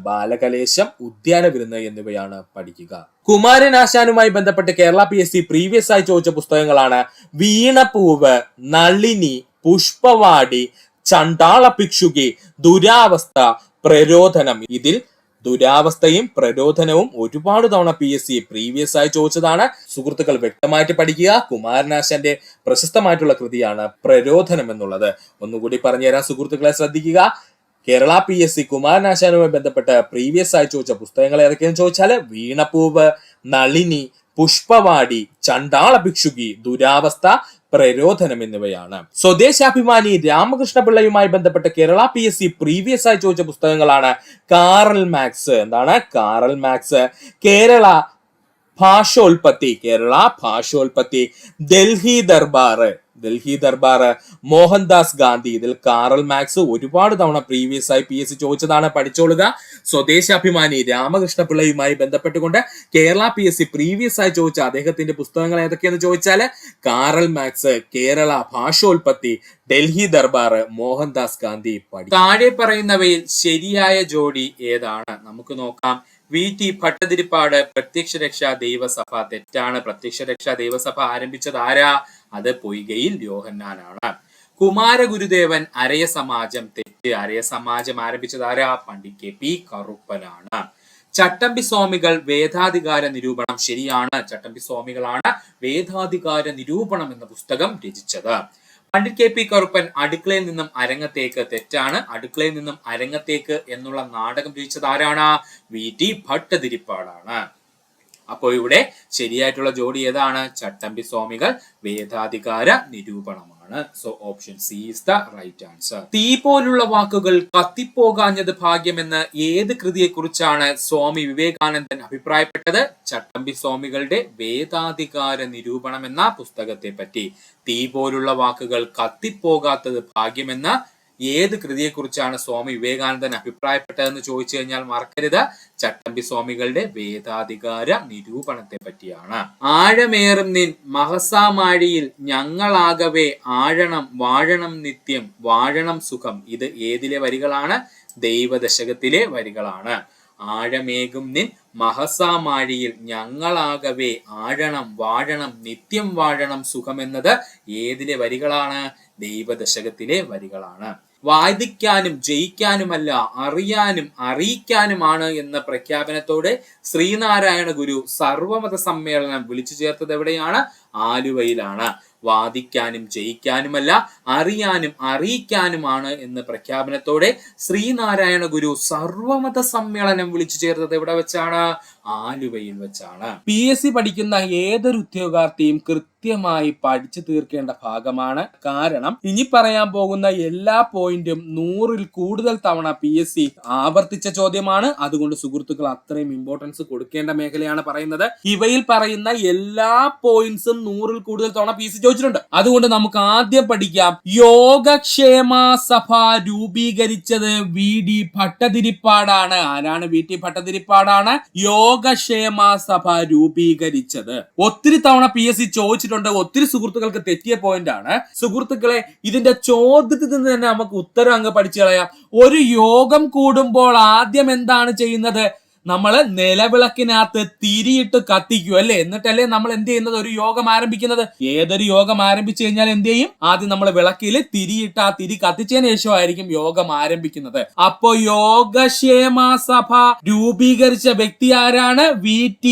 ഉദ്യാന വിരുന്ന് എന്നിവയാണ് പഠിക്കുക. കുമാരനാശാനുമായി ബന്ധപ്പെട്ട് കേരള PSC പ്രീവിയസ് ആയി ചോദിച്ച പുസ്തകങ്ങളാണ് വീണപൂവ്, നളിനി, പുഷ്പവാടി, ചണ്ടാള ഭിക്ഷുകി, ദുരാവസ്ഥ, പ്രരോധനം. ഇതിൽ ദുരാവസ്ഥയും പ്രരോധനവും ഒരുപാട് തവണ PSC പ്രീവിയസ് ആയി ചോദിച്ചതാണ്. സുഹൃത്തുക്കൾ വ്യക്തമായിട്ട് പഠിക്കുക. കുമാരനാശാന്റെ പ്രശസ്തമായിട്ടുള്ള കൃതിയാണ് പ്രരോധനം എന്നുള്ളത്. ഒന്നുകൂടി പറഞ്ഞുതരാം സുഹൃത്തുക്കളെ, ശ്രദ്ധിക്കുക. കേരള PSC കുമാരനാശാനുമായി ബന്ധപ്പെട്ട് പ്രീവിയസ് ആയി ചോദിച്ച പുസ്തകങ്ങൾ ഏതൊക്കെയെന്ന് ചോദിച്ചാൽ വീണപൂവ്, നളിനി, പുഷ്പവാടി, ചണ്ടാള ഭിക്ഷുകി, ദുരാവസ്ഥ, പ്രരോധനം എന്നിവയാണ്. സ്വദേശാഭിമാനി രാമകൃഷ്ണ പിള്ളയുമായി ബന്ധപ്പെട്ട കേരള PSC പ്രീവിയസ് ആയി ചോദിച്ച പുസ്തകങ്ങളാണ് കാറൽ മാക്സ്. എന്താണ് കാറൽ മാക്സ്? കേരള ഭാഷോൽപത്തി, ഡൽഹി ദർബാർ, മോഹൻദാസ് ഗാന്ധി. ഇതിൽ കാറൽ മാക്സ് ഒരുപാട് തവണ പ്രീവിയസ് ആയി PSC ചോദിച്ചതാണ്, പഠിച്ചോളുക. സ്വദേശാഭിമാനി രാമകൃഷ്ണ പിള്ളയുമായി ബന്ധപ്പെട്ടുകൊണ്ട് കേരള PSC പ്രീവിയസ് ആയി ചോദിച്ച അദ്ദേഹത്തിന്റെ പുസ്തകങ്ങൾ ഏതൊക്കെയെന്ന് ചോദിച്ചാൽ കാറൽ മാക്സ്, കേരള ഭാഷോൽപത്തി, ഡൽഹി ദർബാർ, മോഹൻദാസ് ഗാന്ധി. താഴെ പറയുന്നവയിൽ ശരിയായ ജോഡി ഏതാണ്? നമുക്ക് നോക്കാം. VT ഭട്ടതിരിപ്പാട് പ്രത്യക്ഷ രക്ഷാ ദൈവസഭ. തെറ്റാണ്. പ്രത്യക്ഷ രക്ഷാ ദൈവസഭ ആരംഭിച്ചത് ആരാ? അത് പൊയ്കയിൽ യോഹന്നാനാണ്. കുമാരഗുരുദേവൻ അരയ സമാജം. തെറ്റ്. അരയ സമാജം ആരംഭിച്ചത് ആരാ? പണ്ഡിറ്റ് KP കറുപ്പനാണ്. ചട്ടമ്പി സ്വാമികൾ വേദാധികാര നിരൂപണം. ശരിയാണ്. ചട്ടമ്പി സ്വാമികളാണ് വേദാധികാര നിരൂപണം എന്ന പുസ്തകം രചിച്ചത്. പണ്ഡിറ്റ് KP കറുപ്പൻ അടുക്കളയിൽ നിന്നും അരങ്ങത്തേക്ക്. തെറ്റാണ്. അടുക്കളയിൽ നിന്നും അരങ്ങത്തേക്ക് എന്നുള്ള നാടകം രചിച്ചത് ആരാണ്? VT ഭട്ടതിരിപ്പാടാണ്. അപ്പോൾ ഇവിടെ ശരിയായിട്ടുള്ള ജോഡി ഏതാണ്? ചട്ടമ്പി സ്വാമികൾ വേദാധികാര നിരൂപണമാണ്. So option C is the right answer. തീ പോലുള്ള വാക്കുകൾ കത്തിപ്പോകാഞ്ഞത് ഭാഗ്യമെന്ന് ഏത് കൃതിയെ കുറിച്ചാണ് സ്വാമി വിവേകാനന്ദൻ അഭിപ്രായപ്പെട്ടത്? ചട്ടമ്പി സ്വാമികളുടെ വേദാധികാര നിരൂപണം എന്ന പുസ്തകത്തെ പറ്റി. തീ പോലുള്ള വാക്കുകൾ കത്തിപ്പോകാത്തത് ഭാഗ്യമെന്ന ഏത് കൃതിയെ കുറിച്ചാണ് സ്വാമി വിവേകാനന്ദൻ അഭിപ്രായപ്പെട്ടതെന്ന് ചോദിച്ചു കഴിഞ്ഞാൽ മറക്കരുത്, ചട്ടമ്പി സ്വാമികളുടെ വേദാധികാര നിരൂപണത്തെ പറ്റിയാണ്. ആഴമേറും നിൻ മഹസാമാഴിയിൽ ഞങ്ങളാകവേ ആഴണം വാഴണം നിത്യം വാഴണം സുഖം. ഇത് ഏതിലെ വരികളാണ്? ദൈവദശകത്തിലെ വരികളാണ്. ആഴമേകും നിൻ മഹസാമാഴിയിൽ ഞങ്ങളാകവേ ആഴണം വാഴണം നിത്യം വാഴണം സുഖം എന്നത് ഏതിലെ വരികളാണ്? ദൈവദശകത്തിലെ വരികളാണ്. വാദിക്കാനും ജയിക്കാനുമല്ല അറിയാനും അറിയിക്കാനുമാണ് എന്ന പ്രഖ്യാപനത്തോടെ ശ്രീനാരായണ ഗുരു സർവമത സമ്മേളനം വിളിച്ചു ചേർത്തത് എവിടെയാണ്? ആലുവയിലാണ്. വാദിക്കാനും ജയിക്കാനുമല്ല അറിയാനും അറിയിക്കാനുമാണ് എന്ന പ്രഖ്യാപനത്തോടെ ശ്രീനാരായണ ഗുരു സർവമത സമ്മേളനം വിളിച്ചു ചേർത്തത് എവിടെ വെച്ചാണ്? ആലുവയിൽ വെച്ചാണ്. PSC പഠിക്കുന്ന ഏതൊരു ഉദ്യോഗാർത്ഥിയും കൃത്യമായി പഠിച്ചു തീർക്കേണ്ട ഭാഗമാണ്. കാരണം ഇനി പറയാൻ പോകുന്ന എല്ലാ പോയിന്റും 100-ൽ കൂടുതൽ തവണ PSC ആവർത്തിച്ച ചോദ്യമാണ്. അതുകൊണ്ട് സുഹൃത്തുക്കൾ അത്രയും ഇമ്പോർട്ടൻസ് കൊടുക്കേണ്ട മേഖലയാണ് പറയുന്നത്. ഇവയിൽ പറയുന്ന എല്ലാ പോയിന്റ്സും 100-ൽ കൂടുതൽ തവണ PSC ചോദിച്ചിട്ടുണ്ട്. അതുകൊണ്ട് നമുക്ക് ആദ്യം പഠിക്കാം. യോഗക്ഷേമ സഭ രൂപീകരിച്ചത് VD ഭട്ടതിരിപ്പാടാണ്. ആരാണ്? VT ഭട്ടതിരിപ്പാടാണ് യോഗക്ഷേമ സഭ രൂപീകരിച്ചത്. ഒത്തിരി തവണ PSC ചോദിച്ചിട്ടുണ്ട്. ഒത്തിരി സുഹൃത്തുക്കൾക്ക് തെറ്റിയ പോയിന്റ് ആണ്. സുഹൃത്തുക്കളെ, ഇതിന്റെ ചോദ്യത്തിൽ നിന്ന് തന്നെ നമുക്ക് ഉത്തരം അങ്ങ് പഠിച്ചു കളയാം. ഒരു യോഗം കൂടുമ്പോൾ ആദ്യം എന്താണ് ചെയ്യുന്നത്? നമ്മള് നിലവിളക്കിനകത്ത് തിരിയിട്ട് കത്തിക്കും അല്ലെ, എന്നിട്ടല്ലേ നമ്മൾ എന്ത് ചെയ്യുന്നത്, ഒരു യോഗം ആരംഭിക്കുന്നത്. ഏതൊരു യോഗം ആരംഭിച്ചു കഴിഞ്ഞാൽ എന്ത് ചെയ്യും, ആദ്യം നമ്മൾ വിളക്കിൽ തിരിയിട്ട് ആ തിരി കത്തിച്ചതിന് ശേഷമായിരിക്കും യോഗം ആരംഭിക്കുന്നത്. അപ്പോ യോഗക്ഷേമ സഭ രൂപീകരിച്ച വ്യക്തി ആരാണ്? VT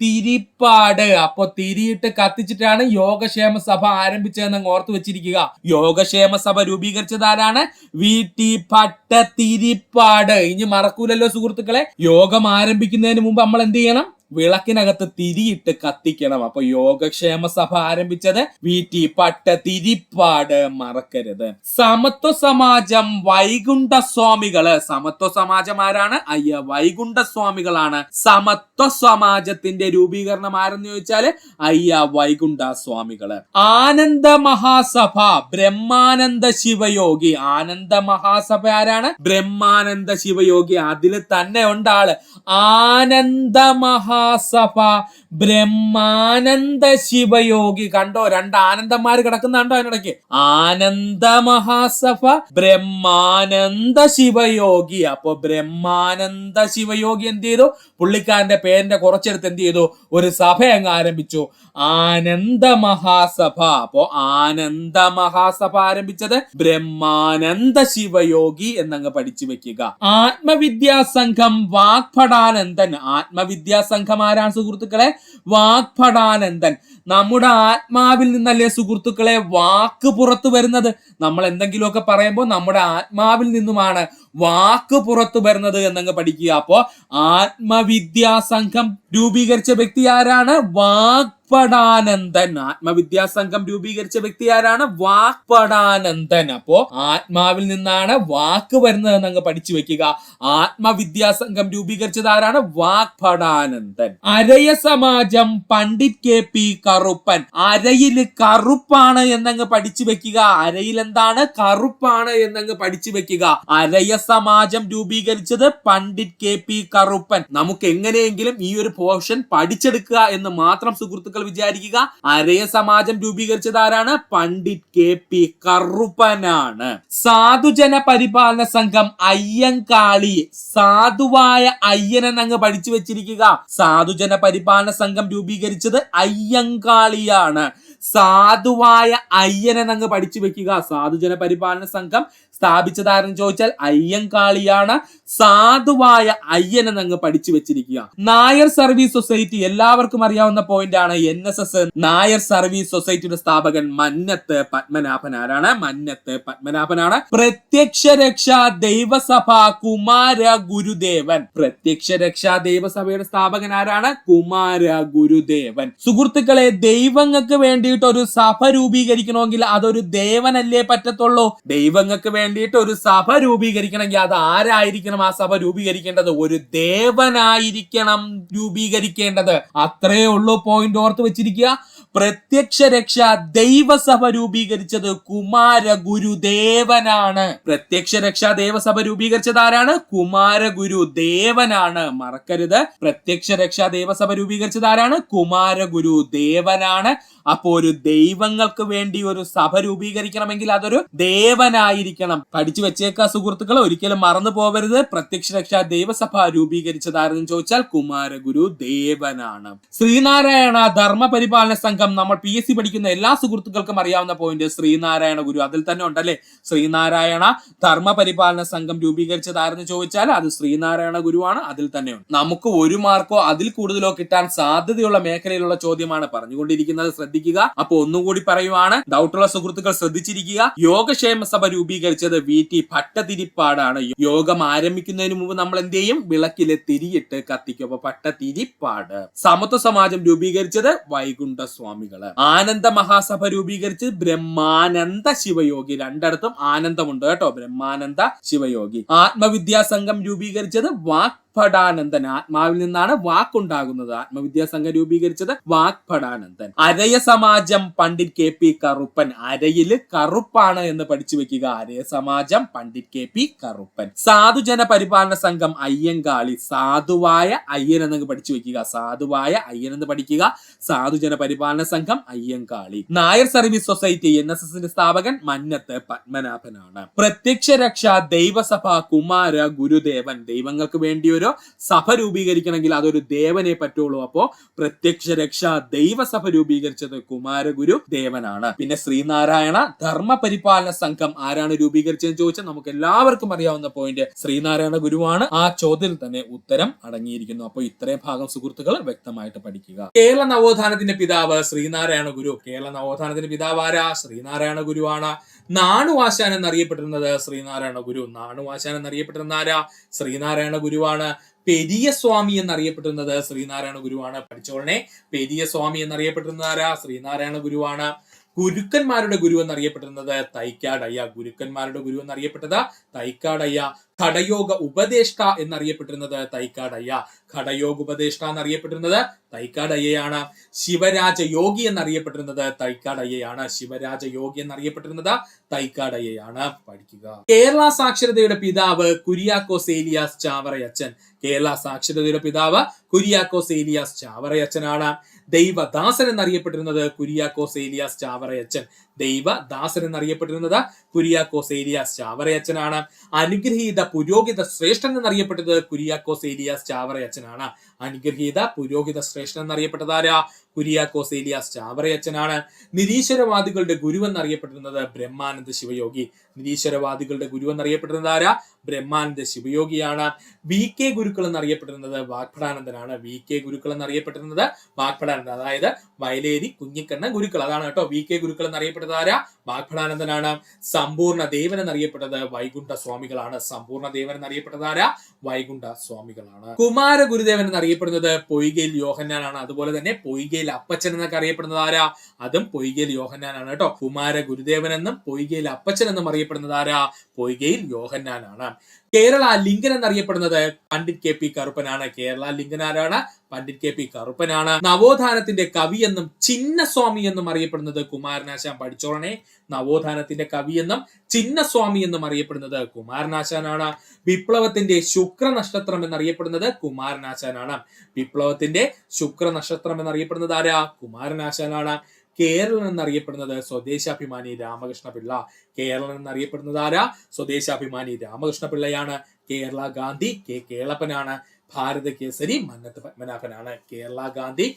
തിരിപ്പാട്. അപ്പൊ തിരിയിട്ട് കത്തിച്ചിട്ടാണ് യോഗക്ഷേമ സഭ ആരംഭിച്ചതെന്ന് ഓർത്ത് വെച്ചിരിക്കുക. യോഗക്ഷേമ സഭ രൂപീകരിച്ചത് ആരാണ്? VT തിരിപ്പാട്. ഇനി മറക്കൂലല്ലോ സുഹൃത്തുക്കളെ. യോഗം ആരംഭിക്കുന്നതിന് മുമ്പ് നമ്മൾ എന്ത് ചെയ്യണം? വിളക്കിനകത്ത് തിരിയിട്ട് കത്തിക്കണം. അപ്പൊ യോഗക്ഷേമ സഭ ആരംഭിച്ചത് VT തിരിപ്പാട്, മറക്കരുത്. സമത്വ സമാജം വൈകുണ്ഠ സ്വാമികള്. സമത്വ സമാജം ആരാണ്? വൈകുണ്ഠ സ്വാമികളാണ്. സമത്വ സമാജത്തിന്റെ രൂപീകരണം ആരെന്ന് ചോദിച്ചാല് വൈകുണ്ഠ സ്വാമികള്. ആനന്ദ മഹാസഭ ബ്രഹ്മാനന്ദ ശിവയോഗി. ആനന്ദ മഹാസഭ ആരാണ്? ബ്രഹ്മാനന്ദ ശിവയോഗി. അതിൽ തന്നെ ഉണ്ട് ആള്. ആനന്ദ മഹാസഭ ബ്രഹ്മാനന്ദ ശിവയോഗി. കണ്ടോ, രണ്ട് ആനന്ദന്മാര് കിടക്കുന്നുണ്ടോ അതിനിടയ്ക്ക്? ആനന്ദ മഹാസഭ ബ്രഹ്മാനന്ദ ശിവയോഗി. അപ്പൊ ബ്രഹ്മാനന്ദ ശിവയോഗി എന്ത് ചെയ്തു? പുള്ളിക്കാരന്റെ പേരിന്റെ കുറച്ചെടുത്ത് എന്ത് ചെയ്തു? ഒരു സഭ അങ്ങ് ആരംഭിച്ചു, ആനന്ദ മഹാസഭ. അപ്പോ ആനന്ദ മഹാസഭ ആരംഭിച്ചത് ബ്രഹ്മാനന്ദ ശിവയോഗി എന്നങ്ങ് പഠിച്ചു വെക്കുക. ആത്മവിദ്യാസംഘം വാഗ്ഭടാനന്ദൻ. ആത്മവിദ്യാസംഘം ആരാണ് സുഹൃത്തുക്കളെ? വാഗ്ഭടാനന്ദൻ. നമ്മുടെ ആത്മാവിൽ നിന്നല്ലേ സുഹൃത്തുക്കളെ വാക്ക് പുറത്തു വരുന്നത്. നമ്മൾ എന്തെങ്കിലുമൊക്കെ പറയുമ്പോൾ നമ്മുടെ ആത്മാവിൽ നിന്നുമാണ് വാക്ക് പുറത്തു വരുന്നത് എന്നങ്ങ് പഠിക്കുക. അപ്പോ ആത്മവിദ്യാസംഘം രൂപീകരിച്ച വ്യക്തി ആരാണ്? വാഗ്ഭടാനന്ദൻ. ആത്മവിദ്യാസംഘം രൂപീകരിച്ച വ്യക്തി ആരാണ്? വാഗ്ഭടാനന്ദൻ. അപ്പോ ആത്മാവിൽ നിന്നാണ് വാക്ക് വരുന്നത് എന്നങ്ങ് പഠിച്ചു വെക്കുക. ആത്മവിദ്യാസംഘം രൂപീകരിച്ചത് ആരാണ്? വാഗ്ഭടാനന്ദൻ. അരയ സമാജം പണ്ഡിറ്റ് KP കറുപ്പൻ. അരയില് കറുപ്പാണ് എന്നങ്ങ് പഠിച്ചു വെക്കുക. അരയിൽ എന്താണ്? കറുപ്പാണ് എന്നങ്ങ് പഠിച്ചു വെക്കുക. അരയ സമാജം രൂപീകരിച്ചത് പണ്ഡിറ്റ് KP കറുപ്പൻ. നമുക്ക് എങ്ങനെയെങ്കിലും ഈ ഒരു പോർഷൻ പഠിച്ചെടുക്കുക എന്ന് മാത്രം സുഹൃത്തുക്കൾ വിചാരിക്കുക. അരയ സമാജം രൂപീകരിച്ചത് ആരാണ്? പണ്ഡിറ്റ് KP കറുപ്പനാണ്. സാധുജന പരിപാലന സംഘം അയ്യങ്കാളി. സാധുവായ അയ്യനെന്നങ്ങ് പഠിച്ചു വെച്ചിരിക്കുക. സാധുജന പരിപാലന സംഘം രൂപീകരിച്ചത് അയ്യങ്കാളിയാണ്. സാധുവായ അയ്യനെന്നങ്ങ് പഠിച്ചു വെക്കുക. സാധുജന പരിപാലന സംഘം സ്ഥാപിച്ചതാരെന്ന് ചോദിച്ചാൽ അയ്യങ്കാളിയാണ്. സാധുവായ അയ്യനെന്നങ്ങ് പഠിച്ചു വെച്ചിരിക്കുക. നായർ സർവീസ് സൊസൈറ്റി എല്ലാവർക്കും അറിയാവുന്ന പോയിന്റ് ആണ്. NSS നായർ സർവീസ് സൊസൈറ്റിയുടെ സ്ഥാപകൻ മന്നത്ത് പത്മനാഭൻ. ആരാണ്? മന്നത്ത് പത്മനാഭനാണ്. പ്രത്യക്ഷ രക്ഷാ ദൈവസഭ കുമാര ഗുരുദേവൻ. പ്രത്യക്ഷ രക്ഷാ ദൈവസഭയുടെ സ്ഥാപകൻ ആരാണ്? കുമാര ഗുരുദേവൻ. സുഹൃത്തുക്കളെ, ദൈവങ്ങൾക്ക് വേണ്ടിയിട്ട് ഒരു സഭ രൂപീകരിക്കണമെങ്കിൽ അതൊരു ദേവനല്ലേ പറ്റത്തുള്ളൂ. ദൈവങ്ങൾക്ക് വേണ്ടിയിട്ട് ഒരു സഭ രൂപീകരിക്കണമെങ്കിൽ അത് ആരായിരിക്കണം ആ സഭ രൂപീകരിക്കേണ്ടത്? ഒരു ദേവനായിരിക്കണം രൂപീകരിക്കേണ്ടത്. അത്രേ ഉള്ളൂ. പോയിന്റ് ഓർത്ത് വെച്ചിരിക്കുക. പ്രത്യക്ഷ രക്ഷ ദൈവസഭ രൂപീകരിച്ചത് കുമാര ഗുരുദേവനാണ്. പ്രത്യക്ഷ രക്ഷാ ദൈവസഭ രൂപീകരിച്ചത് ആരാണ്? കുമാര ഗുരുദേവനാണ്. മറക്കരുത്. പ്രത്യക്ഷ രക്ഷാ ദൈവസഭ രൂപീകരിച്ചത് ആരാണ്? കുമാര ഗുരുദേവനാണ്. അപ്പോ ഒരു ദൈവങ്ങൾക്ക് വേണ്ടി ഒരു സഭ രൂപീകരിക്കണമെങ്കിൽ അതൊരു ദേവനായിരിക്കണം. പഠിച്ചു വെച്ചേക്കാ സുഹൃത്തുക്കൾ, ഒരിക്കലും മറന്നു പോവരുത്. പ്രത്യക്ഷ രക്ഷാ ദൈവസഭ രൂപീകരിച്ചതാരെന്ന് ചോദിച്ചാൽ കുമാര ഗുരുദേവനാണ്. ശ്രീനാരായണ ധർമ്മ പരിപാലന സംഘം നമ്മൾ PSC പഠിക്കുന്ന എല്ലാ സുഹൃത്തുക്കൾക്കും അറിയാവുന്ന പോയിന്റ്. ശ്രീനാരായണ ഗുരു അതിൽ തന്നെ ഉണ്ടല്ലേ. ശ്രീനാരായണ ധർമ്മ പരിപാലന സംഘം രൂപീകരിച്ചതാരെന്ന് ചോദിച്ചാൽ അത് ശ്രീനാരായണ ഗുരുവാണ്. അതിൽ തന്നെ ഉണ്ട്. നമുക്ക് 1 മാർക്കോ അതിൽ കൂടുതലോ കിട്ടാൻ സാധ്യതയുള്ള മേഖലയിലുള്ള ചോദ്യമാണ് പറഞ്ഞുകൊണ്ടിരിക്കുന്നത്. ശ്രദ്ധിക്കുക. അപ്പൊ ഒന്നുകൂടി പറയുവാണ്, ഡൗട്ടുള്ള സുഹൃത്തുക്കൾ ശ്രദ്ധിച്ചിരിക്കുക. യോഗക്ഷേമ സഭ രൂപീകരിച്ചത് VT തിരിപ്പാടാണ്. യോഗം ആരംഭിക്കുന്നതിന് മുമ്പ് നമ്മൾ എന്ത് ചെയ്യും? വിളക്കിലെ തിരിയിട്ട് കത്തിക്കും. അപ്പൊ തിരിപ്പാട്. സമത്വ സമാജം രൂപീകരിച്ചത് വൈകുണ്ഠ സ്വാമികള്. ആനന്ദ മഹാസഭ രൂപീകരിച്ചത് ബ്രഹ്മാനന്ദ ശിവയോഗി. രണ്ടിടത്തും ആനന്ദമുണ്ട് കേട്ടോ. ബ്രഹ്മാനന്ദ ശിവയോഗി. ആത്മവിദ്യാസംഘം രൂപീകരിച്ചത് വാഗ്ഭടാനന്ദൻ. ആത്മാവിൽ നിന്നാണ് വാക്കുണ്ടാകുന്നത്. ആത്മവിദ്യാസംഘം രൂപീകരിച്ചത് വാഗ്ഭടാനന്ദൻ. അരയ സമാജം പണ്ഡിറ്റ് KP കറുപ്പൻ. അരയില് കറുപ്പാണ് എന്ന് പഠിച്ചു വെക്കുക. അരയ സമാജം പണ്ഡിറ്റ് KP കറുപ്പൻ. സാധുജന പരിപാലന സംഘം അയ്യങ്കാളി. സാധുവായ അയ്യൻ എന്ന് പഠിച്ചു വെക്കുക. സാധുവായ അയ്യൻ എന്ന് പഠിക്കുക. സാധുജന പരിപാലന സംഘം അയ്യങ്കാളി. നായർ സർവീസ് സൊസൈറ്റി NSSന്റെ സ്ഥാപകൻ മന്നത്ത് പത്മനാഭനാണ്. പ്രത്യക്ഷ രക്ഷ ദൈവസഭ കുമാര ഗുരുദേവൻ. ദൈവങ്ങൾക്ക് വേണ്ടി ഒരു സഭ രൂപീകരിക്കണമെങ്കിൽ അതൊരു ദേവനെ പറ്റുള്ളൂ. അപ്പോ പ്രത്യക്ഷ രക്ഷ ദൈവസഭ രൂപീകരിച്ചത് കുമാരഗുരു ദേവനാണ്. പിന്നെ ശ്രീനാരായണ ധർമ്മ പരിപാലന സംഘം ആരാണ് രൂപീകരിച്ചതെന്ന് ചോദിച്ചാൽ നമുക്ക് എല്ലാവർക്കും അറിയാവുന്ന പോയിന്റ് ശ്രീനാരായണ ഗുരുവാണ്. ആ ചോദ്യത്തിൽ തന്നെ ഉത്തരം അടങ്ങിയിരിക്കുന്നു. അപ്പോൾ ഇത്രയും ഭാഗം സുഹൃത്തുക്കൾ വ്യക്തമായിട്ട് പഠിക്കുക. കേരള നവോത്ഥാനത്തിന്റെ പിതാവ് ശ്രീനാരായണ ഗുരു. കേരള നവോത്ഥാനത്തിന്റെ പിതാവ് ആരാ? ശ്രീനാരായണ ഗുരുവാണ്. നാണുവാശാൻ എന്നറിയപ്പെട്ടിരുന്നത് ശ്രീനാരായണ ഗുരു. നാണുവാശാൻ എന്നറിയപ്പെട്ടിരുന്ന ആരാ? ശ്രീനാരായണ ഗുരുവാണ്. പെരിയ സ്വാമി എന്നറിയപ്പെട്ടിരുന്നത് ശ്രീനാരായണ ഗുരുവാണ്. പഠിച്ചോളനെ. പെരിയ സ്വാമി എന്നറിയപ്പെട്ടിരുന്നത് ആരാ? ശ്രീനാരായണ ഗുരുവാണ്. ഗുരുക്കന്മാരുടെ ഗുരു എന്നറിയപ്പെട്ടിരുന്നത് തൈക്കാടയ്യ. ഗുരുക്കന്മാരുടെ ഗുരു എന്നറിയപ്പെട്ടത് തൈക്കാടയ്യ. ഘടയോഗ ഉപദേഷ്ട എന്നറിയപ്പെട്ടിരുന്നത് തൈക്കാടയ്യ. ഘടയോഗ ഉപദേഷ്ട എന്നറിയപ്പെട്ടിരുന്നത് തൈക്കാടയ്യയാണ്. ശിവരാജ യോഗി എന്നറിയപ്പെട്ടിരുന്നത് തൈക്കാടയ്യയാണ്. ശിവരാജ യോഗി എന്നറിയപ്പെട്ടിരുന്നത് തൈക്കാടയ്യയാണ്. പഠിക്കുക. കേരള സാക്ഷരതയുടെ പിതാവ് കുര്യാക്കോസ് ഏലിയാസ് ചാവറയച്ചൻ. കേരള സാക്ഷരതയുടെ പിതാവ് കുര്യാക്കോസ് ഏലിയാസ് ചാവറയച്ചനാണ്. ദൈവദാസൻ എന്നറിയപ്പെട്ടിരുന്നത് കുര്യാക്കോസ് ഏലിയാസ് ചാവറയച്ചൻ. ദൈവദാസൻ എന്നറിയപ്പെട്ടിരുന്നത് കുര്യാക്കോസ് ഏലിയാസ് ചാവറയച്ചനാണ്. അനുഗ്രഹീത പുരോഹിത ശ്രേഷ്ഠൻ എന്നറിയപ്പെട്ടത് കുര്യാക്കോസ് ഏലിയാസ് ചാവറയച്ചനാണ്. അനുഗ്രഹീത പുരോഹിത ശ്രേഷ്ഠൻ എന്നറിയപ്പെട്ടത് ആരാ? കുര്യാക്കോസ് ഏലിയാസ് ചാവറയച്ചനാണ്. നിരീശ്വരവാദികളുടെ ഗുരു എന്നറിയപ്പെട്ടിരുന്നത് ബ്രഹ്മാനന്ദ ശിവയോഗി. നിരീശ്വരവാദികളുടെ ഗുരു എന്നറിയപ്പെട്ടിരുന്നത് ആരാ? ബ്രഹ്മാനന്ദ ശിവയോഗിയാണ്. VK ഗുരുക്കൾ എന്നറിയപ്പെട്ടിരുന്നത് വാഗ്ഭടാനന്ദനാണ്. VK ഗുരുക്കൾ എന്നറിയപ്പെട്ടിരുന്നത് വാഗ്ഭടാനന്ദൻ. അതായത് വയലേരി കുഞ്ഞിക്കണ്ണ ഗുരുക്കൾ. അതാണ് കേട്ടോ. VK ഗുരുക്കൾ എന്നറിയപ്പെട്ടത് ആരാ? വാഗ്ഭടാനന്ദനാണ്. സമ്പൂർണ്ണ ദേവൻ എന്നറിയപ്പെട്ടത് വൈകുണ്ഠ സ്വാമികളാണ്. സമ്പൂർണ്ണ ദേവൻ എന്നറിയപ്പെട്ടത് ആരാ? വൈകുണ്ഠ സ്വാമികളാണ്. കുമാര ഗുരുദേവൻ എന്നറിയപ്പെടുന്നത് പൊയ്കയിൽ യോഹന്നാനാണ്. അതുപോലെ തന്നെ പൊയ്കയിൽ അപ്പച്ചൻ എന്നൊക്കെ അറിയപ്പെടുന്നത് ആരാ? അതും പൊയ്കയിൽ യോഹന്നാനാണ് കേട്ടോ. കുമാര ഗുരുദേവൻ എന്നും പൊയ്കയിൽ അപ്പച്ചൻ എന്നും അറിയപ്പെടുന്നത് ആരാ? പൊയ്കയിൽ യോഹന്നാനാണ്. കേരള ലിംഗൻ എന്നറിയപ്പെടുന്നത് പണ്ഡിറ്റ് KP കറുപ്പനാണ്. കേരള ലിംഗൻ ആരാണ്? പണ്ഡിറ്റ് KP കറുപ്പനാണ്. നവോത്ഥാനത്തിന്റെ കവി എന്നും ചിന്നസ്വാമി എന്നും അറിയപ്പെടുന്നത് കുമാരനാശാൻ. പഠിച്ചോളനെ. നവോത്ഥാനത്തിന്റെ കവി എന്നും ചിന്നസ്വാമി എന്നും അറിയപ്പെടുന്നത് കുമാരനാശാനാണ്. വിപ്ലവത്തിന്റെ ശുക്രനക്ഷത്രം എന്നറിയപ്പെടുന്നത് കുമാരനാശാനാണ്. വിപ്ലവത്തിന്റെ ശുക്രനക്ഷത്രം എന്നറിയപ്പെടുന്നത് ആരാ? കുമാരനാശാനാണ്. കേരളം എന്നറിയപ്പെടുന്നത് സ്വദേശാഭിമാനി രാമകൃഷ്ണ പിള്ള. കേരളം എന്നറിയപ്പെടുന്നത് ആരാ? സ്വദേശാഭിമാനി രാമകൃഷ്ണ പിള്ളയാണ്. കേരള ഗാന്ധി കേളപ്പനാണ്. ഭാരത കേസരി മന്നത്ത് പത്മനാഭനാണ്. കേരള ഗാന്ധി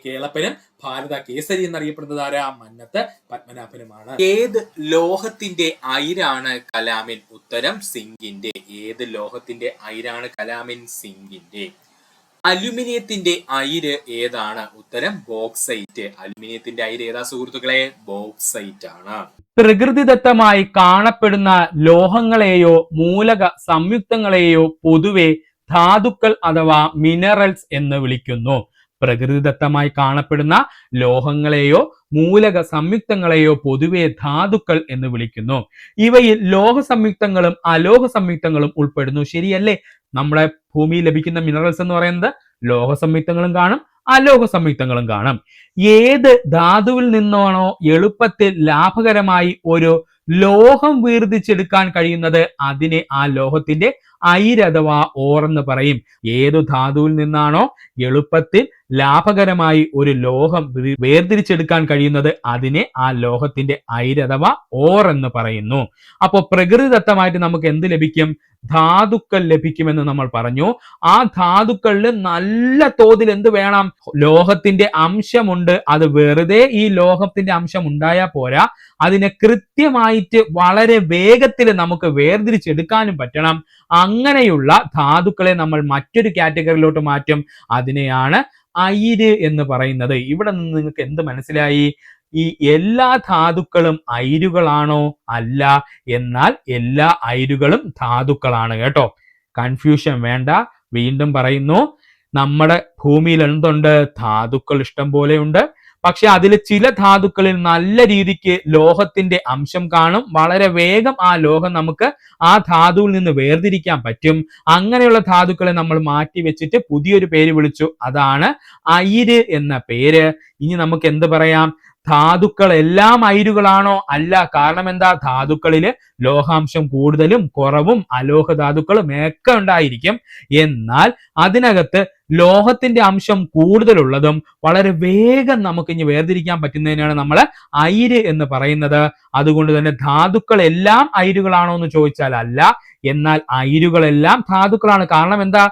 കേളപ്പനും ഭാരത കേസരി എന്നറിയപ്പെടുന്നത് ആരാ? മന്നത്ത് പത്മനാഭനുമാണ്. ഏത് ലോഹത്തിന്റെ അയിരാണ് കലാമിൻ? ഉത്തരം സിങ്കിന്റെ. ഏത് ലോഹത്തിന്റെ അയിരാണ് കലാമിൻ? സിങ്കിന്റെ. അലുമിനിയത്തിന്റെ അയിര് ഏതാണ്? ഉത്തരം ബോക്സൈറ്റ്. അലുമിനിയത്തിന്റെ അയിര് ഏതാ സുഹൃത്തുക്കളെ? ബോക്സൈറ്റ് ആണ്. പ്രകൃതിദത്തമായി കാണപ്പെടുന്ന ലോഹങ്ങളെയോ മൂലക സംയുക്തങ്ങളെയോ പൊതുവെ ധാതുക്കൾ അഥവാ മിനറൽസ് എന്ന് വിളിക്കുന്നു. പ്രകൃതിദത്തമായി കാണപ്പെടുന്ന ലോഹങ്ങളെയോ മൂലക സംയുക്തങ്ങളെയോ പൊതുവെ ധാതുക്കൾ എന്ന് വിളിക്കുന്നു. ഇവയിൽ ലോഹ സംയുക്തങ്ങളും അലോഹ സംയുക്തങ്ങളും ഉൾപ്പെടുന്നു. ശരിയല്ലേ? നമ്മുടെ ഭൂമിയിൽ ലഭിക്കുന്ന മിനറൽസ് എന്ന് പറയുന്നത് ലോഹ സംയുക്തങ്ങളും കാണും, അലോഹ സംയുക്തങ്ങളും കാണും. ഏത് ധാതുവിൽ നിന്നാണോ എളുപ്പത്തിൽ ലാഭകരമായി ഒരു ലോഹം വേർതിരിച്ചെടുക്കാൻ കഴിയുന്നത് അതിനെ ആ ലോഹത്തിന്റെ അയിര് അഥവാ ഓർ എന്ന് പറയും. ഏതു ധാതുവിൽ നിന്നാണോ എളുപ്പത്തിൽ ലാഭകരമായി ഒരു ലോഹം വേർതിരിച്ചെടുക്കാൻ കഴിയുന്നത് അതിനെ ആ ലോഹത്തിന്റെ അയിര് അഥവാ ഓർ എന്ന് പറയുന്നു. അപ്പോൾ പ്രകൃതിദത്തമായിട്ട് നമുക്ക് എന്ത് ലഭിക്കും? ധാതുക്കൾ ലഭിക്കുമെന്ന് നമ്മൾ പറഞ്ഞു. ആ ധാതുക്കളിൽ നല്ല തോതിൽ എന്ത് വേണം? ലോഹത്തിന്റെ അംശമുണ്ട്. അത് വെറുതെ ഈ ലോഹത്തിന്റെ അംശം ഉണ്ടായാൽ പോരാ, അതിനെ കൃത്യമായിട്ട് വളരെ വേഗത്തിൽ നമുക്ക് വേർതിരിച്ചെടുക്കാനും പറ്റണം. അങ്ങനെയുള്ള ധാതുക്കളെ നമ്മൾ മറ്റൊരു കാറ്റഗറിയിലോട്ട് മാറ്റും. അതിനെയാണ് അയിര് എന്ന് പറയുന്നത്. ഇവിടെ നിന്ന് നിങ്ങൾക്ക് എന്ത് മനസ്സിലായി? ഈ എല്ലാ ധാതുക്കളും അയിരുകളാണോ? അല്ല. എന്നാൽ എല്ലാ അയിരുകളും ധാതുക്കളാണ് കേട്ടോ. കൺഫ്യൂഷൻ വേണ്ട. വീണ്ടും പറയുന്നു, നമ്മുടെ ഭൂമിയിൽ എന്തുണ്ട്? ധാതുക്കൾ ഇഷ്ടം പോലെ ഉണ്ട്. പക്ഷെ അതിൽ ചില ധാതുക്കളിൽ നല്ല രീതിക്ക് ലോഹത്തിന്റെ അംശം കാണും. വളരെ വേഗം ആ ലോഹം നമുക്ക് ആ ധാതുവിൽ നിന്ന് വേർതിരിക്കാൻ പറ്റും. അങ്ങനെയുള്ള ധാതുക്കളെ നമ്മൾ മാറ്റി വെച്ചിട്ട് പുതിയൊരു പേര് വിളിച്ചു, അതാണ് അയിര് എന്ന പേര്. ഇനി നമുക്ക് എന്ത് പറയാം? ധാതുക്കൾ എല്ലാം അയിരുകളാണോ? അല്ല. കാരണം എന്താ? ധാതുക്കളില് ലോഹാംശം കൂടുതലും കുറവും അലോഹ ധാതുക്കളും ഒക്കെ ഉണ്ടായിരിക്കും. എന്നാൽ അതിനകത്ത് ലോഹത്തിന്റെ അംശം കൂടുതലുള്ളതും വളരെ വേഗം നമുക്ക് ഇനി വേർതിരിക്കാൻ പറ്റുന്നതിനാണ് നമ്മൾ അയിര് എന്ന് പറയുന്നത്. അതുകൊണ്ട് തന്നെ ധാതുക്കൾ എല്ലാം അയിരുകളാണോ എന്ന് ചോദിച്ചാൽ അല്ല. എന്നാൽ അയിരുകളെല്ലാം ധാതുക്കളാണ്. കാരണം എന്താ?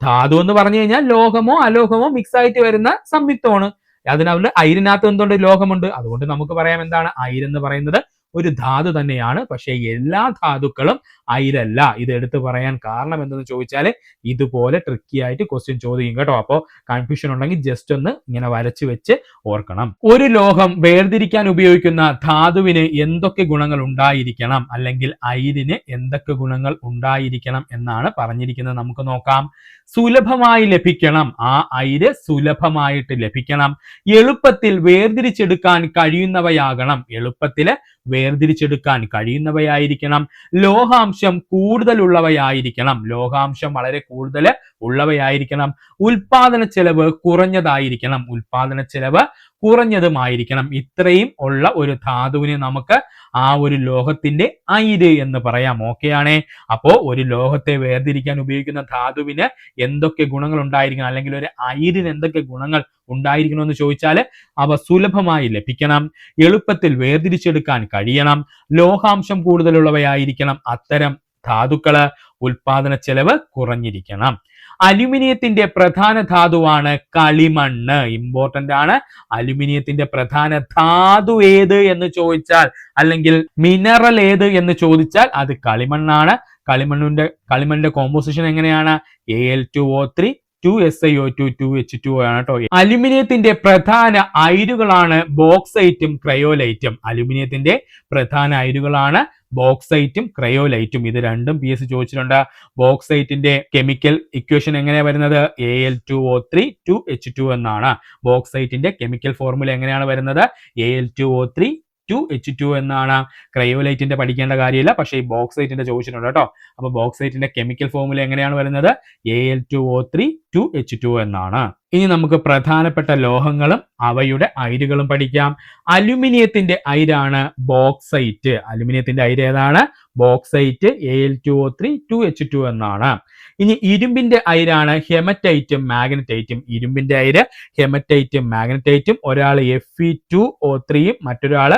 ധാതു എന്ന് പറഞ്ഞു കഴിഞ്ഞാൽ ലോഹമോ അലോഹമോ മിക്സ് ആയിട്ട് വരുന്ന സംയുക്തമാണ്. അതിനകത്ത് അയിരിനകത്ത് എന്തുണ്ട്? ലോഹമുണ്ട്. അതുകൊണ്ട് നമുക്ക് പറയാം എന്താണ്? അയിരെന്ന് പറയുന്നത് ഒരു ധാതു തന്നെയാണ്. പക്ഷെ എല്ലാ ധാതുക്കളും അയിരല്ല. ഇത് എടുത്തു പറയാൻ കാരണം എന്തെന്ന് ചോദിച്ചാൽ ഇതുപോലെ ട്രിക്കി ആയിട്ട് ക്വസ്റ്റ്യൻ ചോദിക്കും കേട്ടോ. അപ്പോൾ കൺഫ്യൂഷൻ ഉണ്ടെങ്കിൽ ജസ്റ്റ് ഒന്ന് ഇങ്ങനെ വരച്ചു വെച്ച് ഓർക്കണം. ഒരു ലോഹം വേർതിരിക്കാൻ ഉപയോഗിക്കുന്ന ധാതുവിന് എന്തൊക്കെ ഗുണങ്ങൾ ഉണ്ടായിരിക്കണം, അല്ലെങ്കിൽ അയിരിന് എന്തൊക്കെ ഗുണങ്ങൾ ഉണ്ടായിരിക്കണം എന്നാണ് പറഞ്ഞിരിക്കുന്നത്. നമുക്ക് നോക്കാം. സുലഭമായി ലഭിക്കണം. ആ അയിര് സുലഭമായിട്ട് ലഭിക്കണം. എളുപ്പത്തിൽ വേർതിരിച്ചെടുക്കാൻ കഴിയുന്നവയാകണം. എളുപ്പത്തിൽ വേർതിരിച്ചെടുക്കാൻ കഴിയുന്നവയായിരിക്കണം. ലോഹാംശം കൂടുതലുള്ളവയായിരിക്കണം. ലോഹാംശം വളരെ കൂടുതൽ ഉള്ളവയായിരിക്കണം. ഉൽപാദന ചെലവ് കുറഞ്ഞതായിരിക്കണം. ഉൽപാദന ചെലവ് കുറഞ്ഞതുമായിരിക്കണം. ഇത്രയും ഉള്ള ഒരു ധാതുവിനെ നമുക്ക് ആ ഒരു ലോഹത്തിന്റെ അയിര് എന്ന് പറയാം. ഓക്കെയാണേ. അപ്പോ ഒരു ലോഹത്തെ വേർതിരിക്കാൻ ഉപയോഗിക്കുന്ന ധാതുവിന് എന്തൊക്കെ ഗുണങ്ങൾ ഉണ്ടായിരിക്കണം, അല്ലെങ്കിൽ ഒരു അയിരിന് എന്തൊക്കെ ഗുണങ്ങൾ ഉണ്ടായിരിക്കണം എന്ന് ചോദിച്ചാൽ അവ സുലഭമായി ലഭിക്കണം, എളുപ്പത്തിൽ വേർതിരിച്ചെടുക്കാൻ കഴിയണം, ലോഹാംശം കൂടുതലുള്ളവയായിരിക്കണം. അത്തരം ധാതുക്കള് ഉൽപാദന ചെലവ് കുറഞ്ഞിരിക്കണം. അലുമിനിയത്തിന്റെ പ്രധാന ധാതുവാണ് കളിമണ്ണ്. ഇമ്പോർട്ടന്റ് ആണ്. അലുമിനിയത്തിന്റെ പ്രധാന ധാതു ഏത് എന്ന് ചോദിച്ചാൽ, അല്ലെങ്കിൽ മിനറൽ ഏത് എന്ന് ചോദിച്ചാൽ അത് കളിമണ്ണാണ്. കളിമണ്ണിന്റെ കോമ്പോസിഷൻ എങ്ങനെയാണ്? Al2O3 2SiO2 2H2O ആണ് കേട്ടോ. അലുമിനിയത്തിന്റെ പ്രധാന അയിരുകളാണ് ബോക്സൈറ്റും ക്രയോലൈറ്റും. അലുമിനിയത്തിന്റെ പ്രധാന അയിരുകളാണ് ബോക്സൈറ്റും ക്രയോലൈറ്റും. ഇത് രണ്ടും PS ചോദിച്ചിട്ടുണ്ട്. ബോക്സൈറ്റിന്റെ കെമിക്കൽ ഇക്വേഷൻ എങ്ങനെയാണ് വരുന്നത്? Al2O3 2H2 എന്നാണ്. ബോക്സൈറ്റിന്റെ കെമിക്കൽ ഫോർമുല എങ്ങനെയാണ് വരുന്നത്? Al2O3 2H2 എന്നാണ്. ക്രയോലൈറ്റിന്റെ പഠിക്കേണ്ട കാര്യമില്ല, പക്ഷേ ഈ ബോക്സൈറ്റിന്റെ ചോദിച്ചിട്ടുണ്ട് കേട്ടോ. അപ്പൊ ബോക്സൈറ്റിന്റെ കെമിക്കൽ ഫോർമുല എങ്ങനെയാണ് വരുന്നത്? Al2O3 2H2 എന്നാണ്. ഇനി നമുക്ക് പ്രധാനപ്പെട്ട ലോഹങ്ങളും അവയുടെ അയിരുകളും പഠിക്കാം. അലുമിനിയത്തിന്റെ അയിരാണ് ബോക്സൈറ്റ്. അലുമിനിയത്തിന്റെ അയിര് ഏതാണ്? ബോക്സൈറ്റ്. Al2O3 2H2 എന്നാണ്. ഇനി ഇരുമ്പിന്റെ അയിരാണ് ഹെമറ്റൈറ്റും മാഗ്നറ്റൈറ്റും. ഇരുമ്പിന്റെ അയിര് ഹെമറ്റൈറ്റും മാഗ്നറ്റൈറ്റും. ഒരാൾ Fe2O3യും മറ്റൊരാള്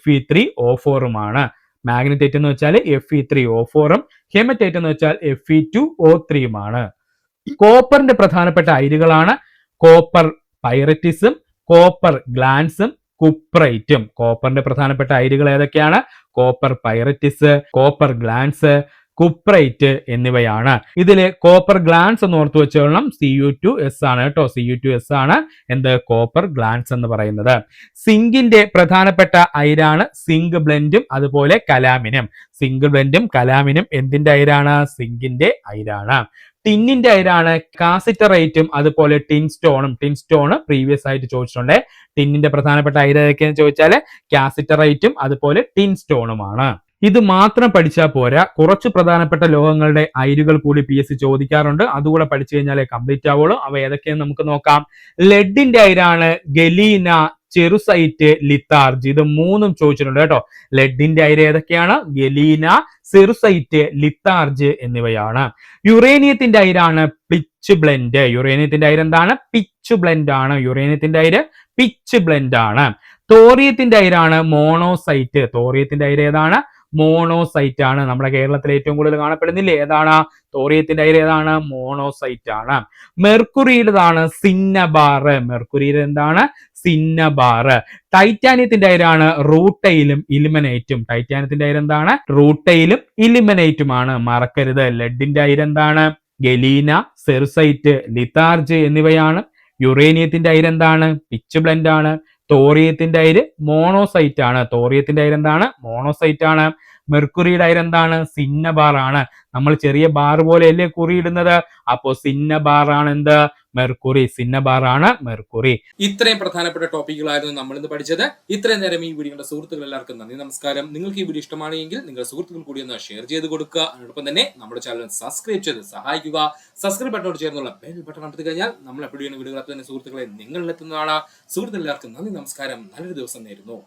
Fe3O4ഉമാണ്. മാഗ്നറ്റൈറ്റ് എന്ന് വെച്ചാൽ Fe3O4ഉം ഹെമറ്റൈറ്റ് എന്ന് വെച്ചാൽ Fe2O3യുമാണ്. കോപ്പറിന്റെ പ്രധാനപ്പെട്ട അയിരുകളാണ് കോപ്പർ പൈററ്റിസും കോപ്പർ ഗ്ലാൻസും കുപ്രൈറ്റും. കോപ്പറിന്റെ പ്രധാനപ്പെട്ട അയിരുകൾ ഏതൊക്കെയാണ്? Copper pyrites, copper glance, cuprite എന്നിവയാണ്. ഇതില് കോപ്പർ ഗ്ലാൻസ് എന്ന് ഓർത്തു വെച്ചോളണം. Cu2S ആണ് കേട്ടോ. Cu2S ആണ് എന്ത്? കോപ്പർ ഗ്ലാൻസ് എന്ന് പറയുന്നത്. സിങ്കിന്റെ പ്രധാനപ്പെട്ട അയിരാണ് സിങ്ക് ബ്ലെൻഡും അതുപോലെ കലാമിനും. സിങ്ക് ബ്ലെൻഡും കലാമിനും എന്തിന്റെ അയിരാണ്? സിങ്കിന്റെ അയിരാണ്. ടിന്നിന്റെ അയിരാണ് കാസിറ്ററൈറ്റും അതുപോലെ ടിൻസ്റ്റോണും. ടിൻസ്റ്റോൺ പ്രീവിയസ് ആയിട്ട് ചോദിച്ചിട്ടുണ്ട്. ടിന്നിന്റെ പ്രധാനപ്പെട്ട അയിര് ഏതൊക്കെയെന്ന് ചോദിച്ചാൽ കാസിറ്ററൈറ്റും അതുപോലെ ടിൻസ്റ്റോണുമാണ്. ഇത് മാത്രം പഠിച്ചാൽ പോരാ, കുറച്ച് പ്രധാനപ്പെട്ട ലോഹങ്ങളുടെ അയിരുകൾ കൂടി PS ചോദിക്കാറുണ്ട്. അതുകൂടെ പഠിച്ചു കഴിഞ്ഞാലേ കംപ്ലീറ്റ് ആവുള്ളൂ. അവ ഏതൊക്കെയെന്ന് നമുക്ക് നോക്കാം. ലെഡിന്റെ അയിരാണ് ഗലീന, ചെറുസൈറ്റ്, ലിത്താർജ്. ഇത് മൂന്നും ചോദിച്ചിട്ടുണ്ട് കേട്ടോ. ലെഡിന്റെ അയിര് ഏതൊക്കെയാണ്? ഗലീന, ചെറുസൈറ്റ്, ലിത്താർജ് എന്നിവയാണ്. യുറേനിയത്തിന്റെ അയിരാണ് പിച്ച് ബ്ലെൻഡ്. യുറേനിയത്തിന്റെ അയിര് എന്താണ്? പിച്ച് ബ്ലെൻഡ് ആണ്. യുറേനിയത്തിന്റെ അയിര് പിച്ച് ബ്ലെൻഡ് ആണ്. തോറിയത്തിന്റെ അയിരാണ് മോണോസൈറ്റ്. തോറിയത്തിന്റെ അയിര് ഏതാണ്? മോണോസൈറ്റ് ആണ്. നമ്മുടെ കേരളത്തിൽ ഏറ്റവും കൂടുതൽ കാണപ്പെടുന്നില്ലേ? ഏതാണ്? തോറിയത്തിന്റെ അയിര് ഏതാണ്? മോണോസൈറ്റ് ആണ്. മെർക്കുറിയുടേതാണ് സിന്നബാർ. മെർക്കുറിയുടെ എന്താണ്? സിന്നബാർ. ടൈറ്റാനിയത്തിന്റെ അയിരാണ് റൂട്ടൈലും ഇലിമനൈറ്റും. ടൈറ്റാനിയത്തിന്റെ അയിര് എന്താണ്? റൂട്ടൈലും ഇലിമനൈറ്റുമാണ്. മറക്കരുത്. ലെഡിന്റെ അയിര് എന്താണ്? ഗലീന, സെറുസൈറ്റ്, ലിത്താർജ് എന്നിവയാണ്. യുറേനിയത്തിന്റെ അയിര് എന്താണ്? പിച്ച് ബ്ലെൻഡ് ആണ്. തോറിയത്തിന്റെ അയിര് മോണോസൈറ്റ് ആണ്. തോറിയത്തിന്റെ അയിര് എന്താണ്? മോണോസൈറ്റ് ആണ്. മെർക്കുറിയുടെ അയിര് എന്താണ്? സിന്നബാർ ആണ്. നമ്മൾ ചെറിയ ബാർ പോലെയല്ലേ കുറിയിടുന്നത്? അപ്പോ സിന്നബാർ ആണ് എന്ത്? മെർക്കുറി. സിന്നബാർ ആണ് മെർക്കുറി. ഇത്രയും പ്രധാനപ്പെട്ട ടോപ്പിക്കുകളായിരുന്നു നമ്മൾ ഇന്ന് പഠിച്ചത്. ഇത്രയും നേരം ഈ വീഡിയോ കണ്ട സുഹൃത്തുക്കൾ എല്ലാവർക്കും നന്ദി, നമസ്കാരം. നിങ്ങൾക്ക് ഈ വീഡിയോ ഇഷ്ടമാണെങ്കിൽ നിങ്ങളുടെ സുഹൃത്തുക്കൾ കൂടി ഒന്ന് ഷെയർ ചെയ്ത് കൊടുക്കുക. അതോടൊപ്പം തന്നെ നമ്മുടെ ചാനൽ സബ്സ്ക്രൈബ് ചെയ്ത് സഹായിക്കുക. സബ്സ്ക്രൈബ് ബട്ടണോട് ചേർന്നുള്ള ബെൽ ബട്ടൺ അമർത്തി കഴിഞ്ഞാൽ നമ്മൾ എപ്പോഴും ചെയ്യുന്ന വീഡിയോകൾ തന്നെ സുഹൃത്തുക്കളെ നിങ്ങളിലെത്തുന്നതാണ്. സുഹൃത്തുക്കൾ എല്ലാവർക്കും നന്ദി, നമസ്കാരം. നല്ലൊരു ദിവസം നേരുന്നു.